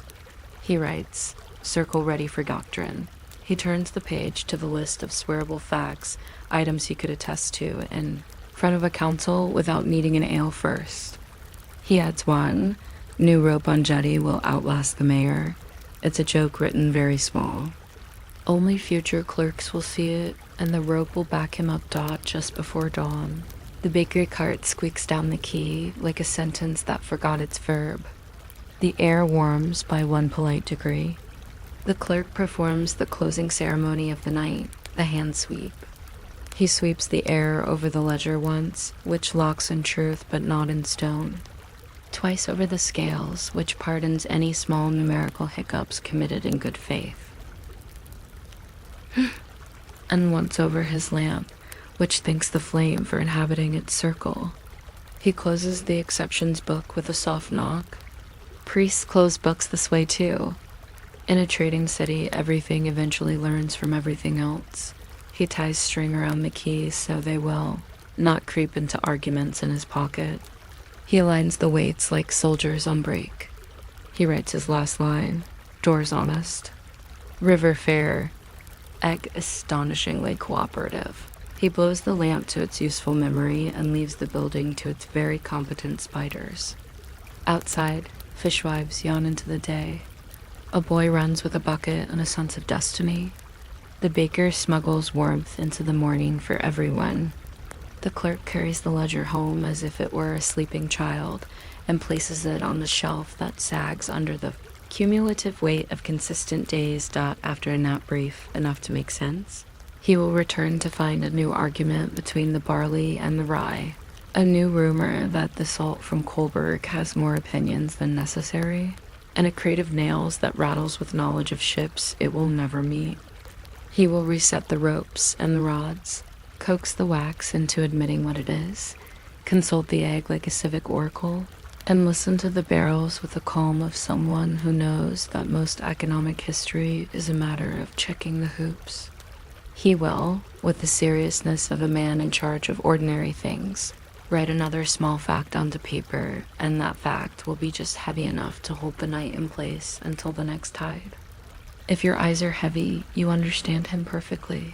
He writes, "Circle ready for doctrine." He turns the page to the list of swearable facts, items he could attest to in front of a council without needing an ale first. He adds one, "New rope on jetty will outlast the mayor." It's a joke written very small. Only future clerks will see it, and the rope will back him up. Just before dawn. The bakery cart squeaks down the key like a sentence that forgot its verb. The air warms by 1 polite degree. The clerk performs the closing ceremony of the night, the hand sweep. He sweeps the air over the ledger once, which locks in truth but not in stone. Twice over the scales, which pardons any small numerical hiccups committed in good faith. And once over his lamp, which thanks the flame for inhabiting its circle. He closes the exceptions book with a soft knock. Priests close books this way too. In a trading city, everything eventually learns from everything else. He ties string around the keys so they will not creep into arguments in his pocket. He aligns the weights like soldiers on break. He writes his last line, "Doors honest." River fair. Egg astonishingly cooperative. He blows the lamp to its useful memory and leaves the building to its very competent spiders. Outside, fishwives yawn into the day. A boy runs with a bucket and a sense of destiny. The baker smuggles warmth into the morning for everyone. The clerk carries the ledger home as if it were a sleeping child and places it on the shelf that sags under the cumulative weight of consistent days. After a nap brief enough to make sense. He will return to find a new argument between the barley and the rye, a new rumor that the salt from Kolberg has more opinions than necessary, and a crate of nails that rattles with knowledge of ships it will never meet. He will reset the ropes and the rods. coax the wax into admitting what it is, consult the egg like a civic oracle, and listen to the barrels with the calm of someone who knows that most economic history is a matter of checking the hoops. He will, with the seriousness of a man in charge of ordinary things, write another small fact onto paper, and that fact will be just heavy enough to hold the night in place until the next tide. If your eyes are heavy, you understand him perfectly.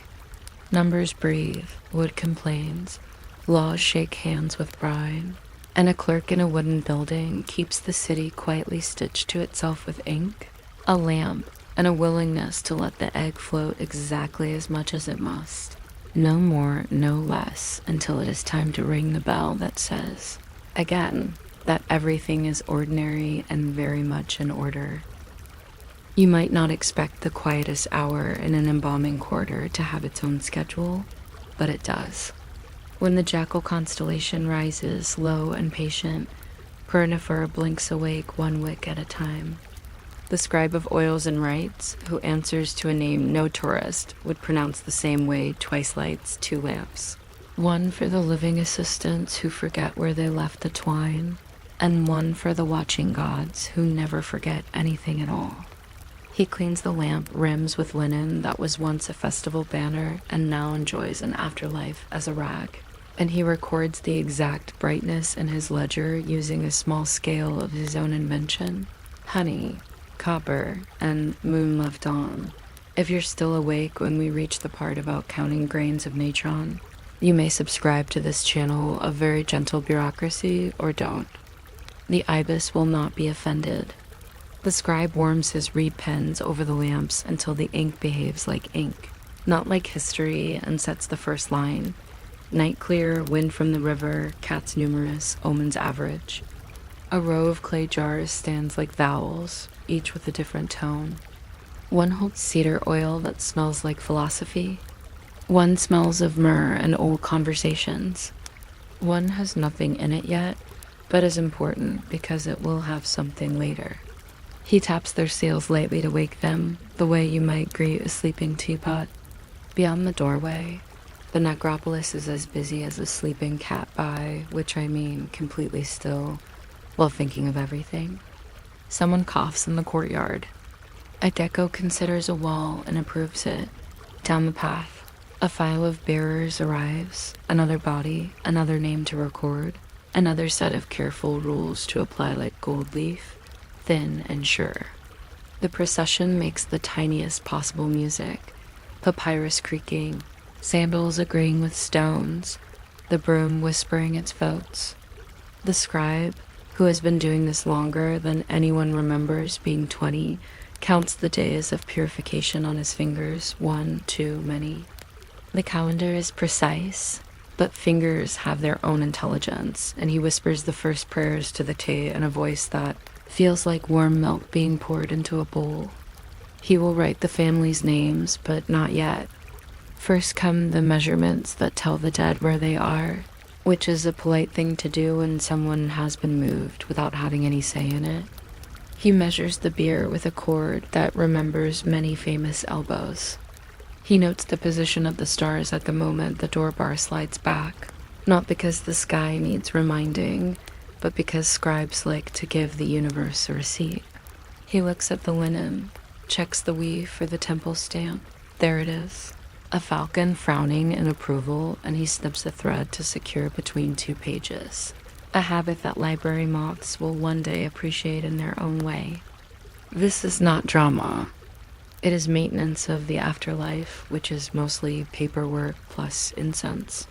Numbers breathe, wood complains, laws shake hands with brine, and a clerk in a wooden building keeps the city quietly stitched to itself with ink, a lamp, and a willingness to let the egg float exactly as much as it must. No more, no less, until it is time to ring the bell that says, again, that everything is ordinary and very much in order. You might not expect the quietest hour in an embalming quarter to have its own schedule, but it does. When the jackal constellation rises, low and patient, Per-Nefer blinks awake one wick at a time. The scribe of oils and rites, who answers to a name no tourist would pronounce the same way, twice lights, 2 lamps. One for the living assistants who forget where they left the twine, and one for the watching gods who never forget anything at all. He cleans the lamp rims with linen that was once a festival banner and now enjoys an afterlife as a rag. And he records the exact brightness in his ledger using a small scale of his own invention. Honey, copper, and moon left on. If you're still awake when we reach the part about counting grains of natron, you may subscribe to this channel of very gentle bureaucracy or don't. The ibis will not be offended. The scribe warms his reed pens over the lamps until the ink behaves like ink, not like history, and sets the first line. Night clear, wind from the river, cats numerous, omens average. A row of clay jars stands like vowels, each with a different tone. One holds cedar oil that smells like philosophy. One smells of myrrh and old conversations. One has nothing in it yet, but is important because it will have something later. He taps their seals lightly to wake them, the way you might greet a sleeping teapot. Beyond the doorway, the necropolis is as busy as a sleeping cat by, which I mean completely still, while thinking of everything. Someone coughs in the courtyard. A deco considers a wall and approves it. Down the path, a file of bearers arrives, another body, another name to record, another set of careful rules to apply like gold leaf. Thin and sure. The procession makes the tiniest possible music, papyrus creaking, sandals agreeing with stones, the broom whispering its votes. The scribe, who has been doing this longer than anyone remembers being 20, counts the days of purification on his fingers, 1 too many. The calendar is precise, but fingers have their own intelligence, and he whispers the first prayers to the tea in a voice that feels like warm milk being poured into a bowl. He will write the family's names, but not yet. First come the measurements that tell the dead where they are, which is a polite thing to do when someone has been moved without having any say in it. He measures the beer with a cord that remembers many famous elbows. He notes the position of the stars at the moment the door bar slides back, not because the sky needs reminding, but because scribes like to give the universe a receipt. He looks at the linen, checks the weave for the temple stamp. There it is. A falcon frowning in approval, and he snips a thread to secure between 2 pages. A habit that library moths will one day appreciate in their own way. This is not drama. It is maintenance of the afterlife, which is mostly paperwork plus incense.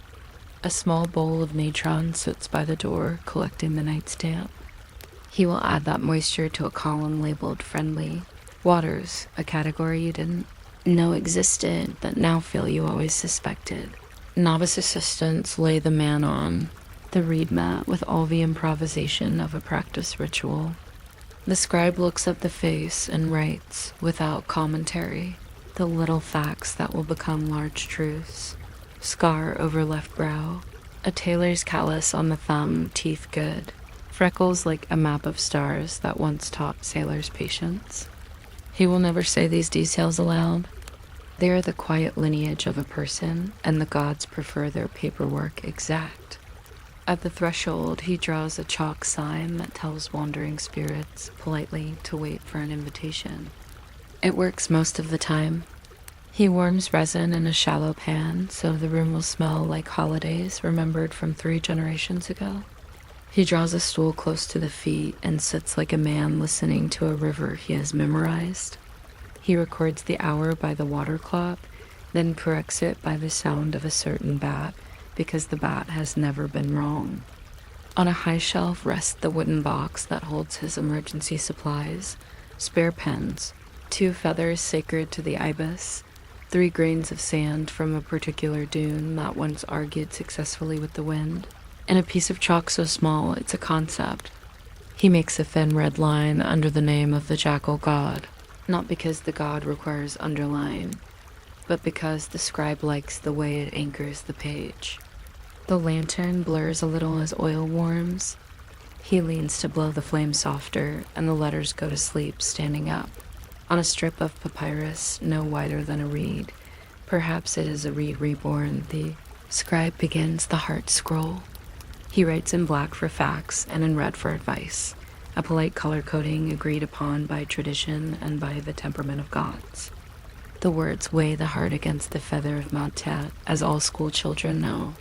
A small bowl of natron sits by the door, collecting the night stamp. He will add that moisture to a column labeled friendly. Waters, a category you didn't know existed, that now feel you always suspected. Novice assistants lay the man on, the reed mat with all the improvisation of a practice ritual. The scribe looks at the face and writes, without commentary, the little facts that will become large truths. Scar over left brow, a tailor's callus on the thumb, teeth good, freckles like a map of stars that once taught sailors patience. He will never say these details aloud. They are the quiet lineage of a person, and the gods prefer their paperwork exact. At the threshold, he draws a chalk sign that tells wandering spirits politely to wait for an invitation. It works most of the time. He warms resin in a shallow pan so the room will smell like holidays remembered from 3 generations ago. He draws a stool close to the feet and sits like a man listening to a river he has memorized. He records the hour by the water clock, then corrects it by the sound of a certain bat, because the bat has never been wrong. On a high shelf rests the wooden box that holds his emergency supplies, spare pens, 2 feathers sacred to the ibis, 3 grains of sand from a particular dune that once argued successfully with the wind, and a piece of chalk so small it's a concept. He makes a thin red line under the name of the jackal god, not because the god requires underline, but because the scribe likes the way it anchors the page. The lantern blurs a little as oil warms. He leans to blow the flame softer, and the letters go to sleep standing up. On a strip of papyrus no wider than a reed, perhaps it is a reed reborn, the scribe begins the heart scroll. He writes in black for facts and in red for advice, a polite color coding agreed upon by tradition and by the temperament of gods. The words weigh the heart against the feather of Mount Tat, as all school children know.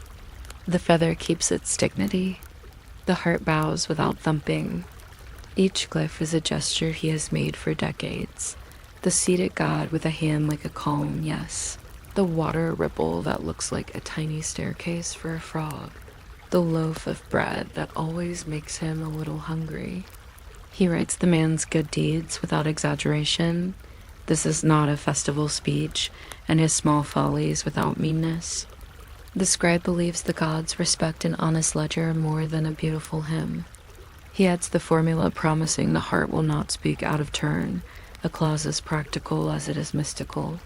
The feather keeps its dignity. The heart bows without thumping. Each glyph is a gesture he has made for decades. The seated god with a hand like a calm, yes. The water ripple that looks like a tiny staircase for a frog. The loaf of bread that always makes him a little hungry. He writes the man's good deeds without exaggeration. This is not a festival speech, and his small follies without meanness. The scribe believes the gods respect an honest ledger more than a beautiful hymn. He adds the formula promising the heart will not speak out of turn, a clause as practical as it is mystical.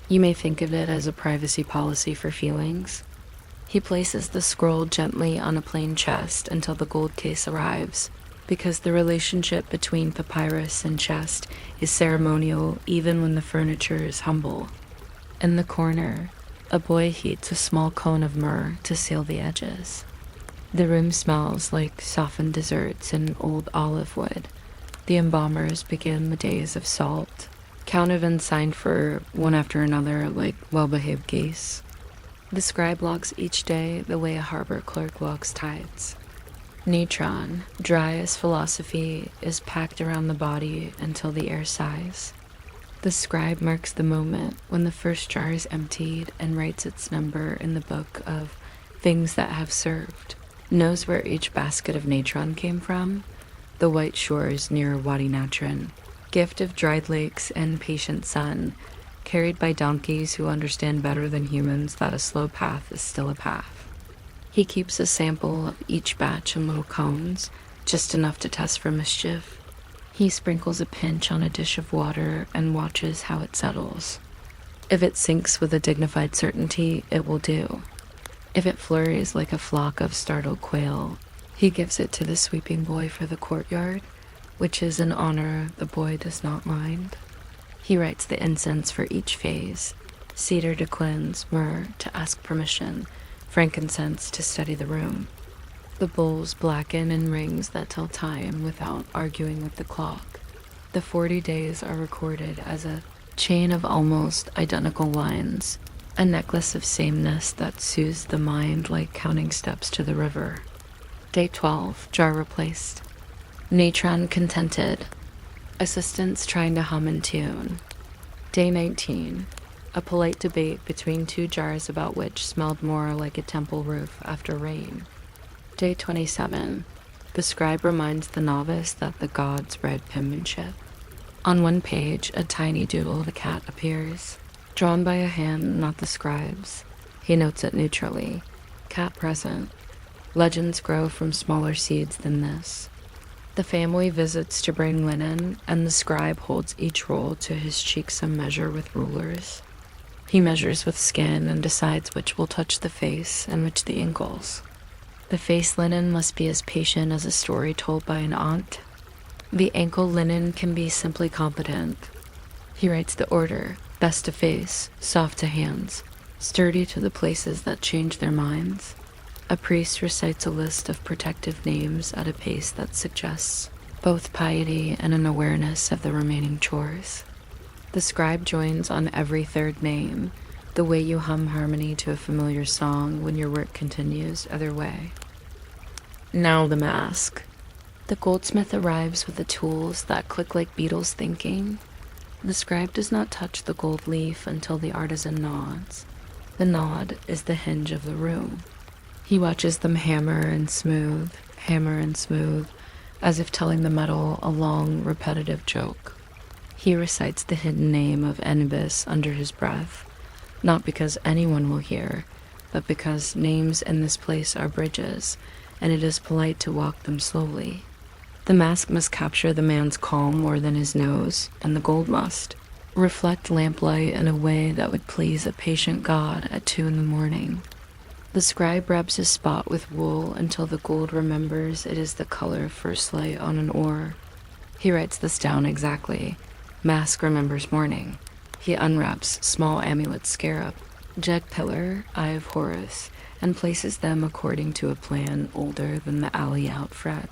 You may think of it as a privacy policy for feelings. He places the scroll gently on a plain chest until the gold case arrives, because the relationship between papyrus and chest is ceremonial even when the furniture is humble. In the corner, a boy heats a small cone of myrrh to seal the edges. The room smells like softened desserts and old olive wood. The embalmers begin the days of salt, counted and signed for one after another like well-behaved geese. The scribe logs each day the way a harbor clerk logs tides. Natron, dry as philosophy, is packed around the body until the air sighs. The scribe marks the moment when the first jar is emptied and writes its number in the book of things that have served, knows where each basket of natron came from, the white shores near Wadi Natron, gift of dried lakes and patient sun, carried by donkeys who understand better than humans that a slow path is still a path. He keeps a sample of each batch in little cones, just enough to test for mischief. He sprinkles a pinch on a dish of water and watches how it settles. If it sinks with a dignified certainty, it will do. If it flurries like a flock of startled quail, he gives it to the sweeping boy for the courtyard, which is an honor the boy does not mind. He writes the incense for each phase, cedar to cleanse, myrrh to ask permission, frankincense to steady the room. The bowls blacken in rings that tell time without arguing with the clock. The 40 days are recorded as a chain of almost identical lines, a necklace of sameness that soothes the mind like counting steps to the river. Day 12, jar replaced. Natron contented. Assistants trying to hum and tune. Day 19, a polite debate between 2 jars about which smelled more like a temple roof after rain. Day 27, the scribe reminds the novice that the gods read penmanship. On one page, a tiny doodle of a cat appears, drawn by a hand not the scribe's. He notes it neutrally. Cat present. Legends grow from smaller seeds than this. The family visits to bring linen, and the scribe holds each roll to his cheeksome measure with rulers. He measures with skin and decides which will touch the face and which the ankles. The face linen must be as patient as a story told by an aunt. The ankle linen can be simply competent. He writes the order, Best to face, soft to hands, sturdy to the places that change their minds. A priest recites a list of protective names at a pace that suggests both piety and an awareness of the remaining chores. The scribe joins on every third name, the way you hum harmony to a familiar song when your work continues other way. Now the mask. The goldsmith arrives with the tools that click like beetles thinking. The scribe does not touch the gold leaf until the artisan nods. The nod is the hinge of the room. He watches them hammer and smooth, as if telling the metal a long, repetitive joke. He recites the hidden name of Anubis under his breath, not because anyone will hear, but because names in this place are bridges, and it is polite to walk them slowly. The mask must capture the man's calm more than his nose, and the gold must reflect lamplight in a way that would please a patient god at 2 a.m. The scribe rubs his spot with wool until the gold remembers it is the color of first light on an ore. He writes this down exactly. Mask remembers morning. He unwraps small amulet scarab, jet pillar, eye of Horus, and places them according to a plan older than the alley out fret.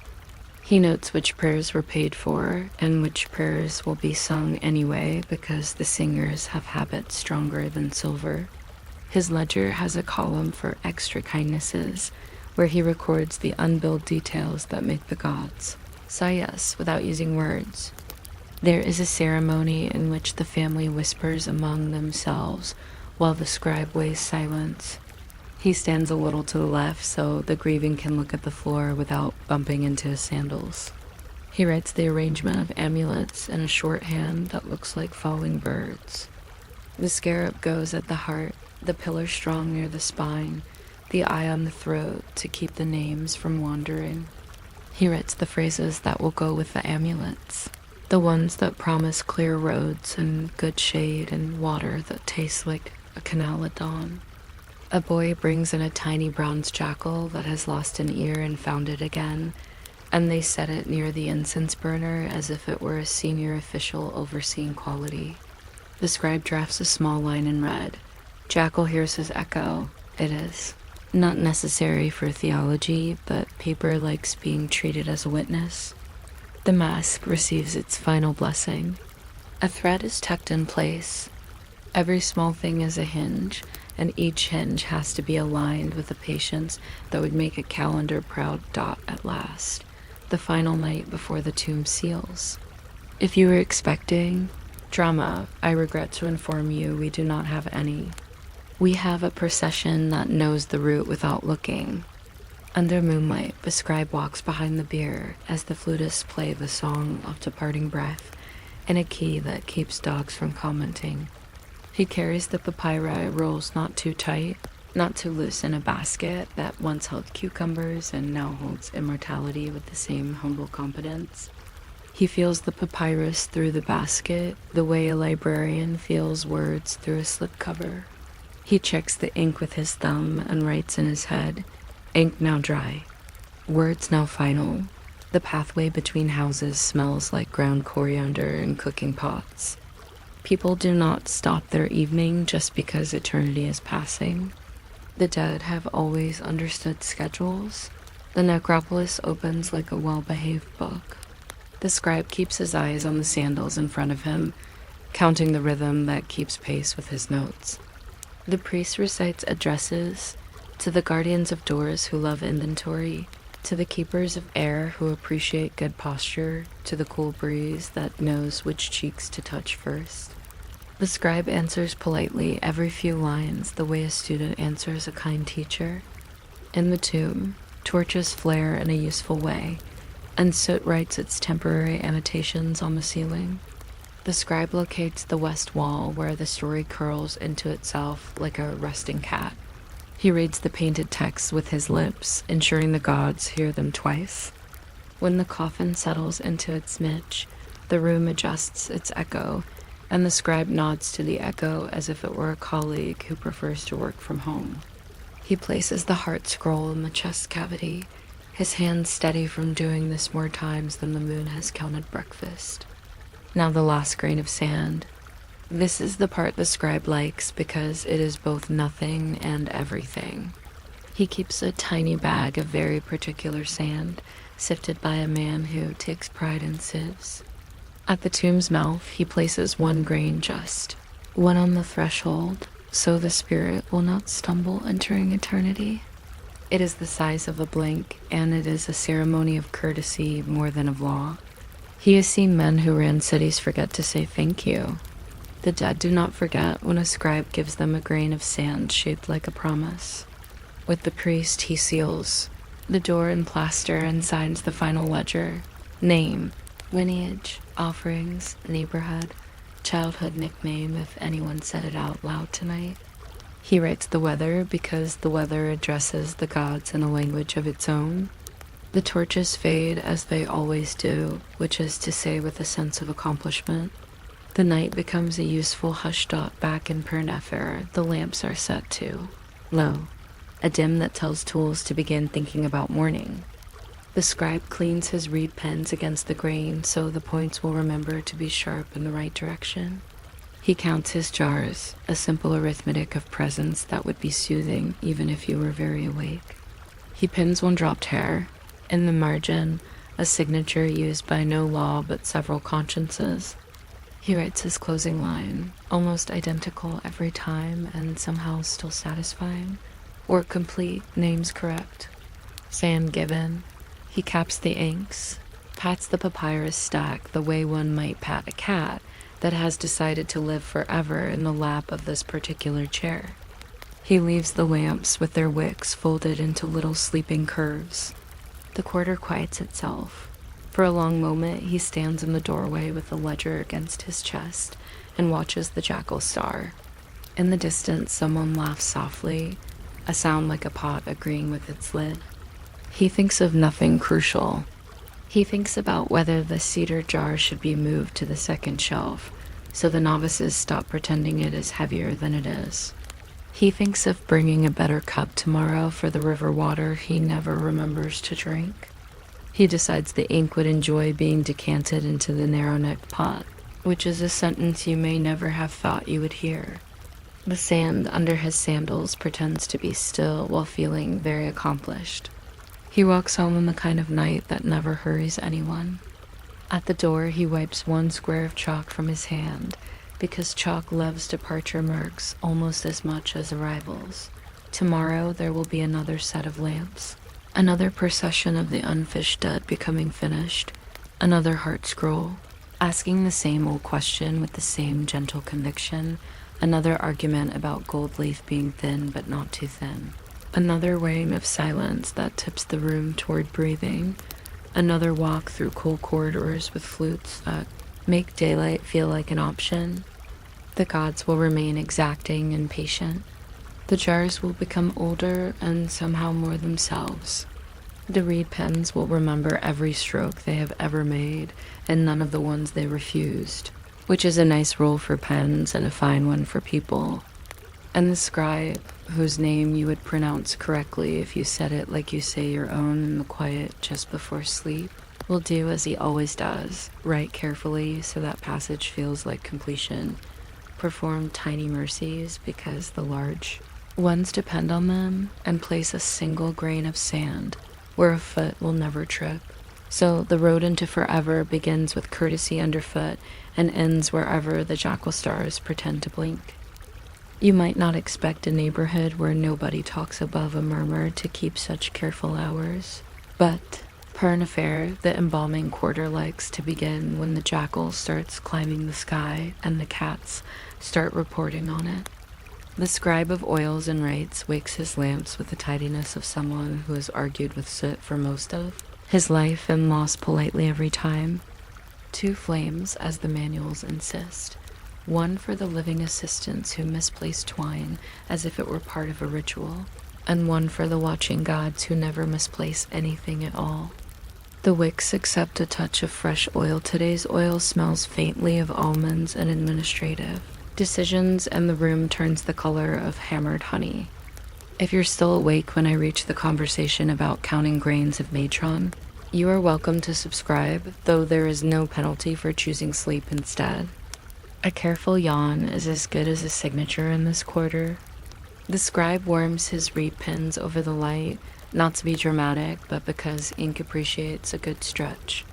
He notes which prayers were paid for and which prayers will be sung anyway because the singers have habits stronger than silver. His ledger has a column for extra kindnesses, where he records the unbilled details that make the gods. Say yes without using words. There is a ceremony in which the family whispers among themselves while the scribe weighs silence. He stands a little to the left so the grieving can look at the floor without bumping into his sandals. He writes the arrangement of amulets in a shorthand that looks like falling birds. The scarab goes at the heart, the pillar strong near the spine, the eye on the throat to keep the names from wandering. He writes the phrases that will go with the amulets, the ones that promise clear roads and good shade and water that tastes like a canal at dawn. A boy brings in a tiny bronze jackal that has lost an ear and found it again, and they set it near the incense burner as if it were a senior official overseeing quality. The scribe drafts a small line in red. Jackal hears his echo. It is not necessary for theology, but paper likes being treated as a witness. The mask receives its final blessing. A thread is tucked in place. Every small thing is a hinge, and each hinge has to be aligned with a patience that would make a calendar-proud dot at last, the final night before the tomb seals. If you were expecting drama, I regret to inform you we do not have any. We have a procession that knows the route without looking. Under moonlight, the scribe walks behind the bier as the flutists play the song of departing breath in a key that keeps dogs from commenting. He carries the papyri rolls not too tight, not too loose in a basket that once held cucumbers and now holds immortality with the same humble competence. He feels the papyrus through the basket the way a librarian feels words through a slipcover. He checks the ink with his thumb and writes in his head, ink now dry, words now final. The pathway between houses smells like ground coriander and cooking pots. People do not stop their evening just because eternity is passing. The dead have always understood schedules. The necropolis opens like a well-behaved book. The scribe keeps his eyes on the sandals in front of him, counting the rhythm that keeps pace with his notes. The priest recites addresses to the guardians of doors who love inventory, to the keepers of air who appreciate good posture, to the cool breeze that knows which cheeks to touch first. The scribe answers politely every few lines the way a student answers a kind teacher. In the tomb, torches flare in a useful way, and soot writes its temporary annotations on the ceiling. The scribe locates the west wall where the story curls into itself like a resting cat. He reads the painted texts with his lips, ensuring the gods hear them twice. When the coffin settles into its niche, the room adjusts its echo, and the scribe nods to the echo as if it were a colleague who prefers to work from home. He places the heart scroll in the chest cavity, his hands steady from doing this more times than the moon has counted breakfast. Now the last grain of sand. This is the part the scribe likes because it is both nothing and everything. He keeps a tiny bag of very particular sand, sifted by a man who takes pride in sieves. At the tomb's mouth, he places one grain just, one on the threshold, so the spirit will not stumble entering eternity. It is the size of a blink, and it is a ceremony of courtesy more than of law. He has seen men who ran cities forget to say thank you. The dead do not forget when a scribe gives them a grain of sand shaped like a promise. With the priest, he seals the door in plaster and signs the final ledger. Name, lineage, offerings, neighborhood, childhood nickname if anyone said it out loud tonight. He writes the weather because the weather addresses the gods in a language of its own. The torches fade as they always do, which is to say with a sense of accomplishment. The night becomes a useful hush dot back in Per-Nefer. The lamps are set to low, a dim that tells tools to begin thinking about morning. The scribe cleans his reed pens against the grain so the points will remember to be sharp in the right direction. He counts his jars, a simple arithmetic of presence that would be soothing even if you were very awake. He pins one dropped hair. In the margin, a signature used by no law but several consciences. He writes his closing line, almost identical every time and somehow still satisfying. Work complete, names correct. Sand given. He caps the inks, pats the papyrus stack the way one might pat a cat that has decided to live forever in the lap of this particular chair. He leaves the lamps with their wicks folded into little sleeping curves. The quarter quiets itself. For a long moment, he stands in the doorway with the ledger against his chest and watches the jackal star. In the distance, someone laughs softly, a sound like a pot agreeing with its lid. He thinks of nothing crucial. He thinks about whether the cedar jar should be moved to the second shelf, so the novices stop pretending it is heavier than it is. He thinks of bringing a better cup tomorrow for the river water he never remembers to drink. He decides the ink would enjoy being decanted into the narrow-necked pot, which is a sentence you may never have thought you would hear. The sand under his sandals pretends to be still while feeling very accomplished. He walks home on the kind of night that never hurries anyone. At the door, he wipes one square of chalk from his hand, because chalk loves departure marks almost as much as arrivals. Tomorrow there will be another set of lamps. Another procession of the unfished dead becoming finished. Another heart scroll, asking the same old question with the same gentle conviction. Another argument about gold leaf being thin but not too thin. Another weighing of silence that tips the room toward breathing. Another walk through cool corridors with flutes that make daylight feel like an option. The gods will remain exacting and patient. The jars will become older and somehow more themselves. The reed pens will remember every stroke they have ever made and none of the ones they refused, which is a nice rule for pens and a fine one for people. And the scribe, whose name you would pronounce correctly if you said it like you say your own in the quiet just before sleep, will do as he always does, write carefully so that passage feels like completion, perform tiny mercies because the large ones depend on them, and place a single grain of sand where a foot will never trip. So the road into forever begins with courtesy underfoot and ends wherever the jackal stars pretend to blink. You might not expect a neighborhood where nobody talks above a murmur to keep such careful hours, but Per-Nefer, the embalming quarter, likes to begin when the jackal starts climbing the sky and the cats start reporting on it. The scribe of oils and rites wakes his lamps with the tidiness of someone who has argued with soot for most of his life and lost politely every time. 2 flames, as the manuals insist. One for the living assistants who misplace twine as if it were part of a ritual, and one for the watching gods who never misplace anything at all. The wicks accept a touch of fresh oil. Today's oil smells faintly of almonds and administrative decisions, and the room turns the color of hammered honey. If you're still awake when I reach the conversation about counting grains of matron, you are welcome to subscribe, though there is no penalty for choosing sleep instead. A careful yawn is as good as a signature in this quarter. The scribe warms his reed pins over the light, not to be dramatic, but because ink appreciates a good stretch.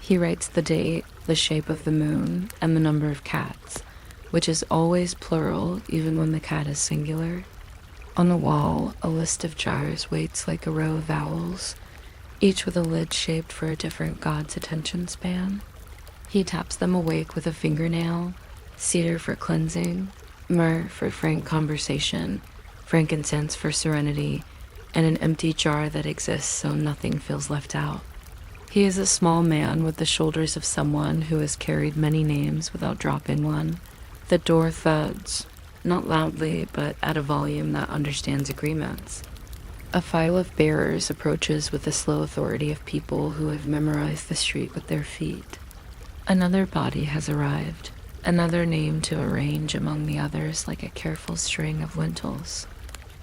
He writes the date, the shape of the moon, and the number of cats, which is always plural even when the cat is singular. On the wall, a list of jars waits like a row of vowels, each with a lid shaped for a different god's attention span. He taps them awake with a fingernail, cedar for cleansing, myrrh for frank conversation, frankincense for serenity, and an empty jar that exists so nothing feels left out. He is a small man with the shoulders of someone who has carried many names without dropping one. The door thuds, not loudly, but at a volume that understands agreements. A file of bearers approaches with the slow authority of people who have memorized the street with their feet. Another body has arrived, another name to arrange among the others like a careful string of lintels.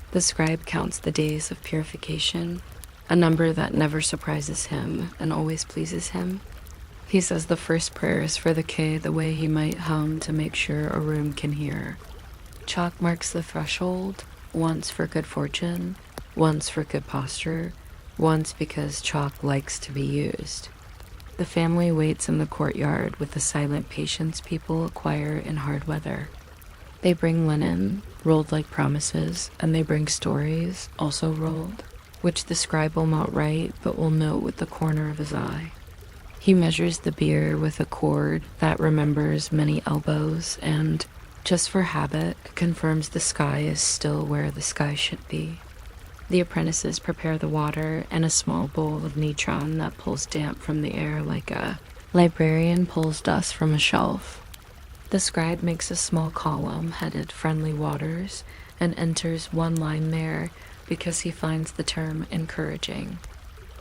The scribe counts the days of purification, a number that never surprises him and always pleases him. He says the first prayers for the K the way he might hum to make sure a room can hear. Chalk marks the threshold, once for good fortune, once for good posture, once because chalk likes to be used. The family waits in the courtyard with the silent patience people acquire in hard weather. They bring linen, rolled like promises, and they bring stories, also rolled, which the scribe will not write but will note with the corner of his eye. He measures the beer with a cord that remembers many elbows and, just for habit, confirms the sky is still where the sky should be. The apprentices prepare the water and a small bowl of natron that pulls damp from the air like a librarian pulls dust from a shelf. The scribe makes a small column headed Friendly Waters and enters one line there because he finds the term encouraging.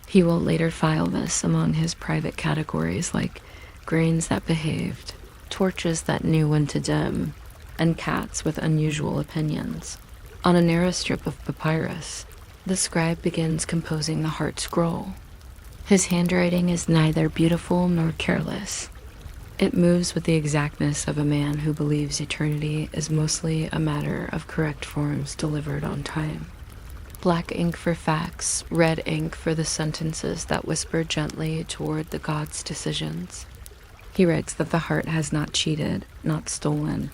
He will later file this among his private categories like grains that behaved, torches that knew when to dim, and cats with unusual opinions. On a narrow strip of papyrus, the scribe begins composing the heart scroll. His handwriting is neither beautiful nor careless. It moves with the exactness of a man who believes eternity is mostly a matter of correct forms delivered on time. Black ink for facts, red ink for the sentences that whisper gently toward the god's decisions. He writes that the heart has not cheated, not stolen,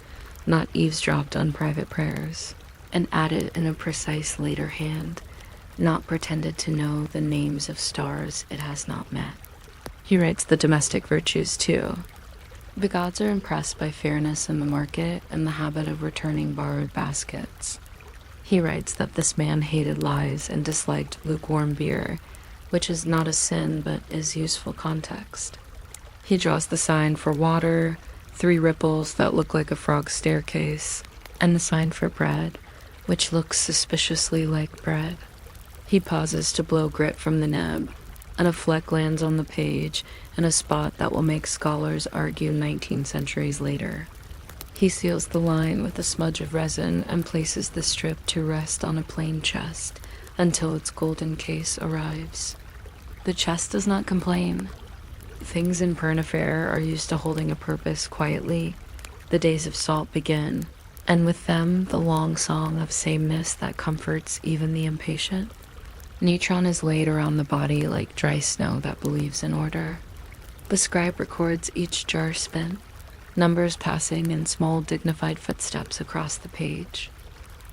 not eavesdropped on private prayers, and added in a precise later hand, not pretended to know the names of stars it has not met. He writes the domestic virtues too. The gods are impressed by fairness in the market and the habit of returning borrowed baskets. He writes that this man hated lies and disliked lukewarm beer, which is not a sin but is useful context. He draws the sign for water, 3 ripples that look like a frog's staircase, and the sign for bread, which looks suspiciously like bread. He pauses to blow grit from the nib, and a fleck lands on the page in a spot that will make scholars argue 19 centuries later. He seals the line with a smudge of resin and places the strip to rest on a plain chest until its golden case arrives. The chest does not complain. Things in Per-Nefer are used to holding a purpose quietly. The days of salt begin, and with them the long song of sameness that comforts even the impatient. Natron is laid around the body like dry snow that believes in order. The scribe records each jar spent, numbers passing in small dignified footsteps across the page.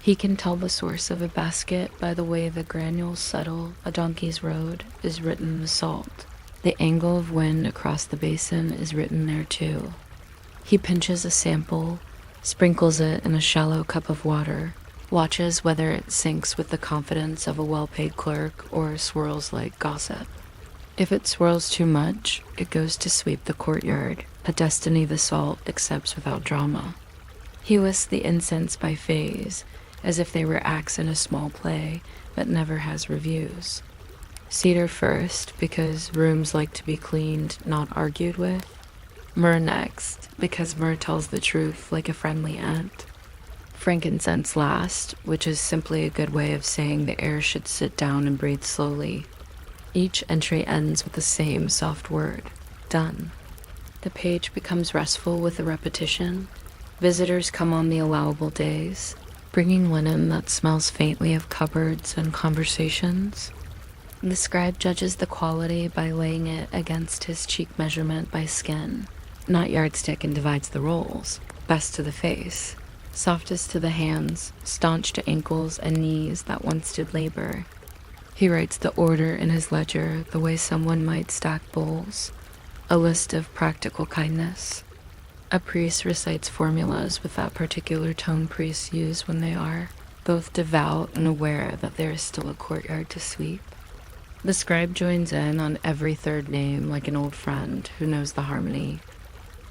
He can tell the source of a basket by the way the granules settle a donkey's road is written with salt. The angle of wind across the basin is written there too. He pinches a sample, sprinkles it in a shallow cup of water, watches whether it sinks with the confidence of a well-paid clerk or swirls like gossip. If it swirls too much, it goes to sweep the courtyard, a destiny the salt accepts without drama. He whisks the incense by phase, as if they were acts in a small play, but never has reviews. Cedar first, because rooms like to be cleaned, not argued with. Myrrh next, because myrrh tells the truth like a friendly aunt. Frankincense last, which is simply a good way of saying the air should sit down and breathe slowly. Each entry ends with the same soft word, done. The page becomes restful with the repetition. Visitors come on the allowable days, bringing linen that smells faintly of cupboards and conversations. The scribe judges the quality by laying it against his cheek measurement by skin, not yardstick, and divides the rolls, best to the face, softest to the hands, staunch to ankles and knees that once did labor. He writes the order in his ledger the way someone might stack bowls, a list of practical kindness. A priest recites formulas with that particular tone priests use when they are both devout and aware that there is still a courtyard to sweep. The scribe joins in on every third name like an old friend who knows the harmony.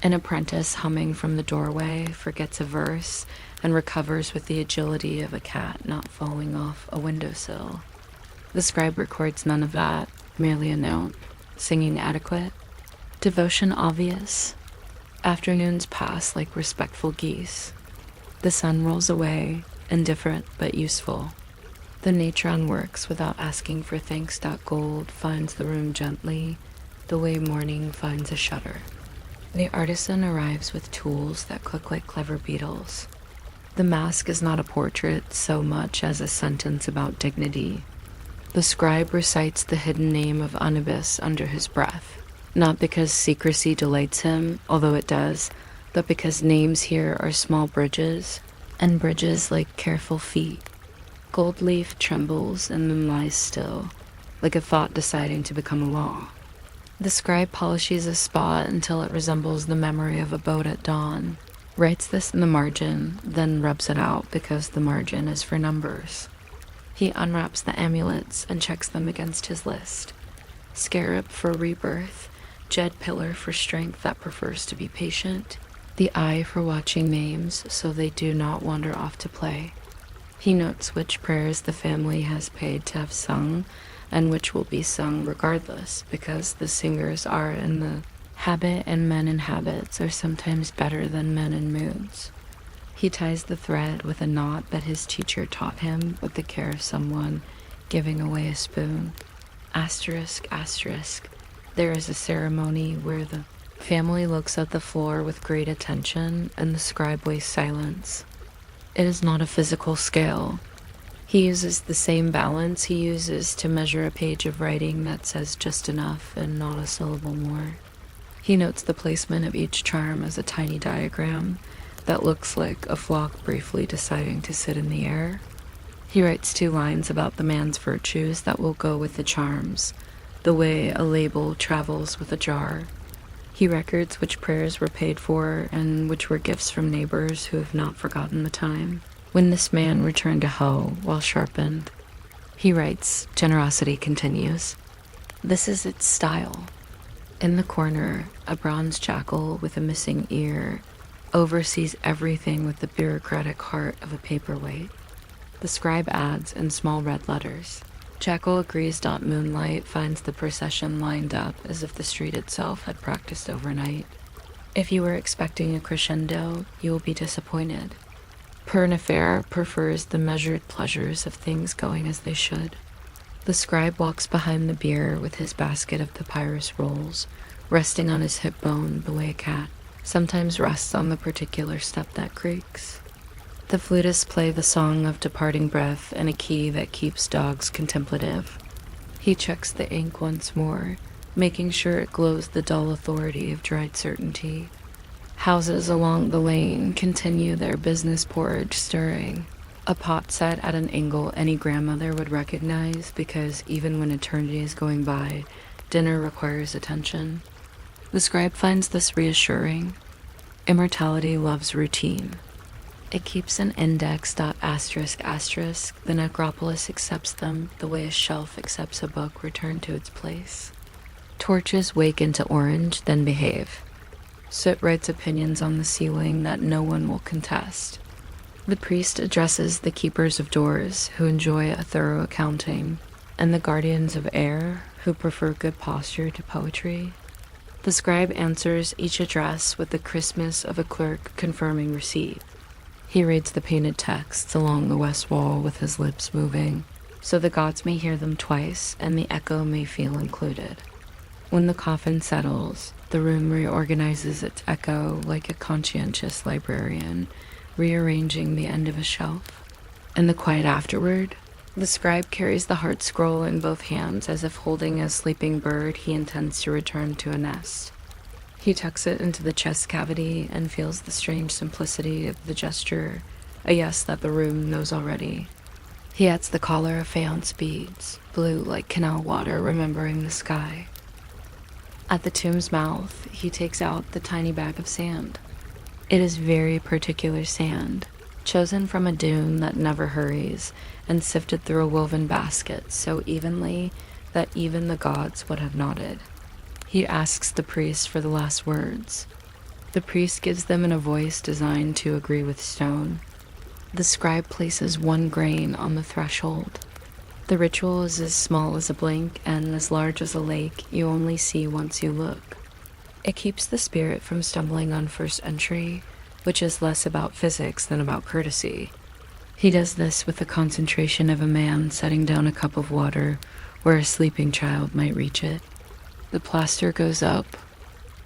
An apprentice humming from the doorway forgets a verse and recovers with the agility of a cat not falling off a windowsill. The scribe records none of that, merely a note. Singing adequate. Devotion obvious. Afternoons pass like respectful geese. The sun rolls away, indifferent but useful. The natron works without asking for thanks. Gold finds the room gently, the way morning finds a shutter. The artisan arrives with tools that click like clever beetles. The mask is not a portrait so much as a sentence about dignity. The scribe recites the hidden name of Anubis under his breath. Not because secrecy delights him, although it does, but because names here are small bridges, and bridges like careful feet. Gold leaf trembles and then lies still, like a thought deciding to become a law. The scribe polishes a spot until it resembles the memory of a boat at dawn, writes this in the margin, then rubs it out because the margin is for numbers. He unwraps the amulets and checks them against his list. Scarab for rebirth, Jed pillar for strength that prefers to be patient, the eye for watching names so they do not wander off to play. He notes which prayers the family has paid to have sung and which will be sung regardless because the singers are in the habit and men in habits are sometimes better than men in moods. He ties the thread with a knot that his teacher taught him with the care of someone giving away a spoon. Asterisk, asterisk. There is a ceremony where the family looks at the floor with great attention and the scribe wastes silence. It is not a physical scale. He uses the same balance he uses to measure a page of writing that says just enough and not a syllable more. He notes the placement of each charm as a tiny diagram that looks like a flock briefly deciding to sit in the air. He writes 2 lines about the man's virtues that will go with the charms, the way a label travels with a jar. He records which prayers were paid for and which were gifts from neighbors who have not forgotten the time when this man returned a hoe well sharpened. He writes, generosity continues. This is its style. In the corner, a bronze jackal with a missing ear oversees everything with the bureaucratic heart of a paperweight. The scribe adds in small red letters. Jackal agrees. Moonlight finds the procession lined up as if the street itself had practiced overnight. If you were expecting a crescendo, you will be disappointed. Per-Nefer prefers the measured pleasures of things going as they should. The scribe walks behind the bier with his basket of papyrus rolls, resting on his hip bone the way a cat sometimes rests on the particular step that creaks. The flutists play the song of departing breath in a key that keeps dogs contemplative. He checks the ink once more, making sure it glows the dull authority of dried certainty. Houses along the lane continue their business porridge stirring, a pot set at an angle any grandmother would recognize because even when eternity is going by, dinner requires attention. The scribe finds this reassuring. Immortality loves routine. It keeps an index. Asterisk, asterisk. The necropolis accepts them the way a shelf accepts a book returned to its place. Torches wake into orange, then behave. Soot writes opinions on the ceiling that no one will contest. The priest addresses the keepers of doors, who enjoy a thorough accounting, and the guardians of air, who prefer good posture to poetry. The scribe answers each address with the crispness of a clerk confirming receipt. He reads the painted texts along the west wall with his lips moving, so the gods may hear them twice and the echo may feel included. When the coffin settles, the room reorganizes its echo like a conscientious librarian, rearranging the end of a shelf. In the quiet afterward, the scribe carries the heart scroll in both hands as if holding a sleeping bird he intends to return to a nest. He tucks it into the chest cavity and feels the strange simplicity of the gesture, a yes that the room knows already. He adds the collar of faience beads, blue like canal water remembering the sky. At the tomb's mouth, he takes out the tiny bag of sand. It is very particular sand, chosen from a dune that never hurries, and sifted through a woven basket so evenly that even the gods would have nodded. He asks the priest for the last words. The priest gives them in a voice designed to agree with stone. The scribe places 1 grain on the threshold. The ritual is as small as a blink and as large as a lake you only see once you look. It keeps the spirit from stumbling on first entry, which is less about physics than about courtesy. He does this with the concentration of a man setting down a cup of water where a sleeping child might reach it. The plaster goes up.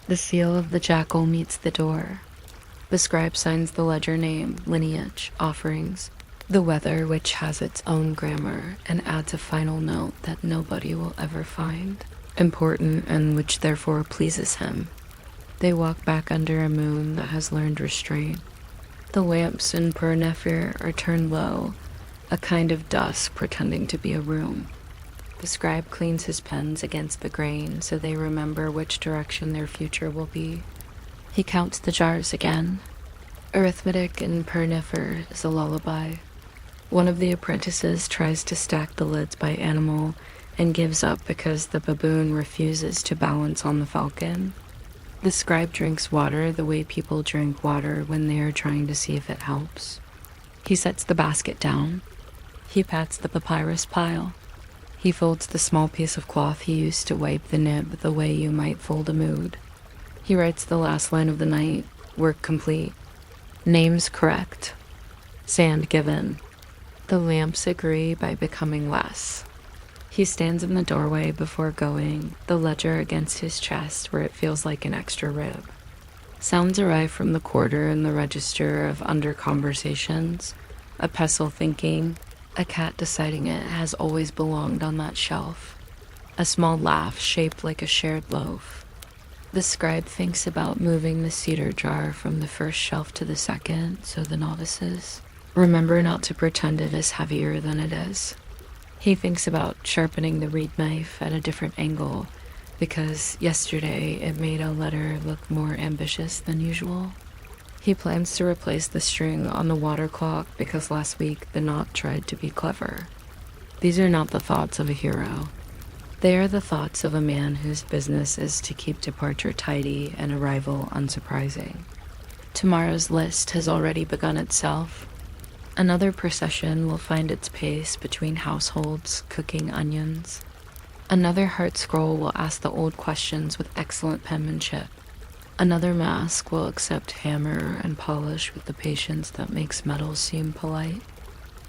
The seal of the jackal meets the door. The scribe signs the ledger name, lineage, offerings, the weather, which has its own grammar, and adds a final note that nobody will ever find, important and which therefore pleases him. They walk back under a moon that has learned restraint. The lamps in Per-Nefer are turned low, a kind of dusk pretending to be a room. The scribe cleans his pens against the grain so they remember which direction their future will be. He counts the jars again. Arithmetic in Per-Nefer is a lullaby. One of the apprentices tries to stack the lids by animal and gives up because the baboon refuses to balance on the falcon. The scribe drinks water the way people drink water when they are trying to see if it helps. He sets the basket down. He pats the papyrus pile. He folds the small piece of cloth he used to wipe the nib the way you might fold a mood. He writes the last line of the night, work complete. Names correct. Sand given. The lamps agree by becoming less. He stands in the doorway before going, the ledger against his chest where it feels like an extra rib. Sounds arrive from the quarter in the register of under conversations, a pestle thinking, a cat deciding it has always belonged on that shelf, a small laugh shaped like a shared loaf. The scribe thinks about moving the cedar jar from the first shelf to the second so the novices remember not to pretend it is heavier than it is. He thinks about sharpening the reed knife at a different angle because yesterday it made a letter look more ambitious than usual. He plans to replace the string on the water clock because last week the knot tried to be clever. These are not the thoughts of a hero. They are the thoughts of a man whose business is to keep departure tidy and arrival unsurprising. Tomorrow's list has already begun itself. Another procession will find its pace between households cooking onions. Another heart scroll will ask the old questions with excellent penmanship. Another mask will accept hammer and polish with the patience that makes metal seem polite.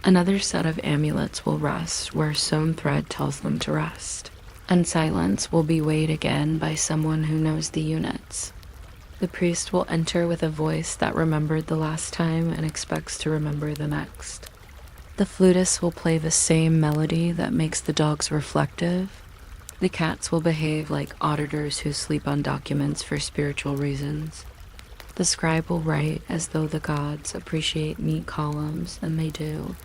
Another set of amulets will rest where sewn thread tells them to rest. And silence will be weighed again by someone who knows the units. The priest will enter with a voice that remembered the last time and expects to remember the next. The flutist will play the same melody that makes the dogs reflective. The cats will behave like auditors who sleep on documents for spiritual reasons. The scribe will write as though the gods appreciate neat columns, and they do,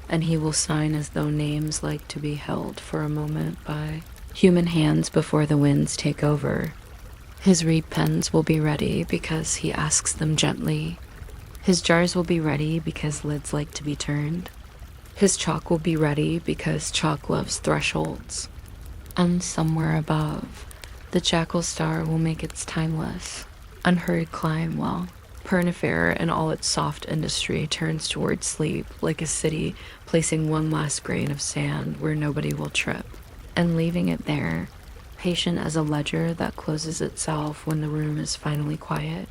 and he will sign as though names like to be held for a moment by human hands before the winds take over. His reed pens will be ready because he asks them gently. His jars will be ready because lids like to be turned. His chalk will be ready because chalk loves thresholds. And somewhere above, the jackal star will make its timeless, unhurried climb while Per-Nefer and all its soft industry turns toward sleep like a city placing one last grain of sand where nobody will trip, and leaving it there, patient as a ledger that closes itself when the room is finally quiet.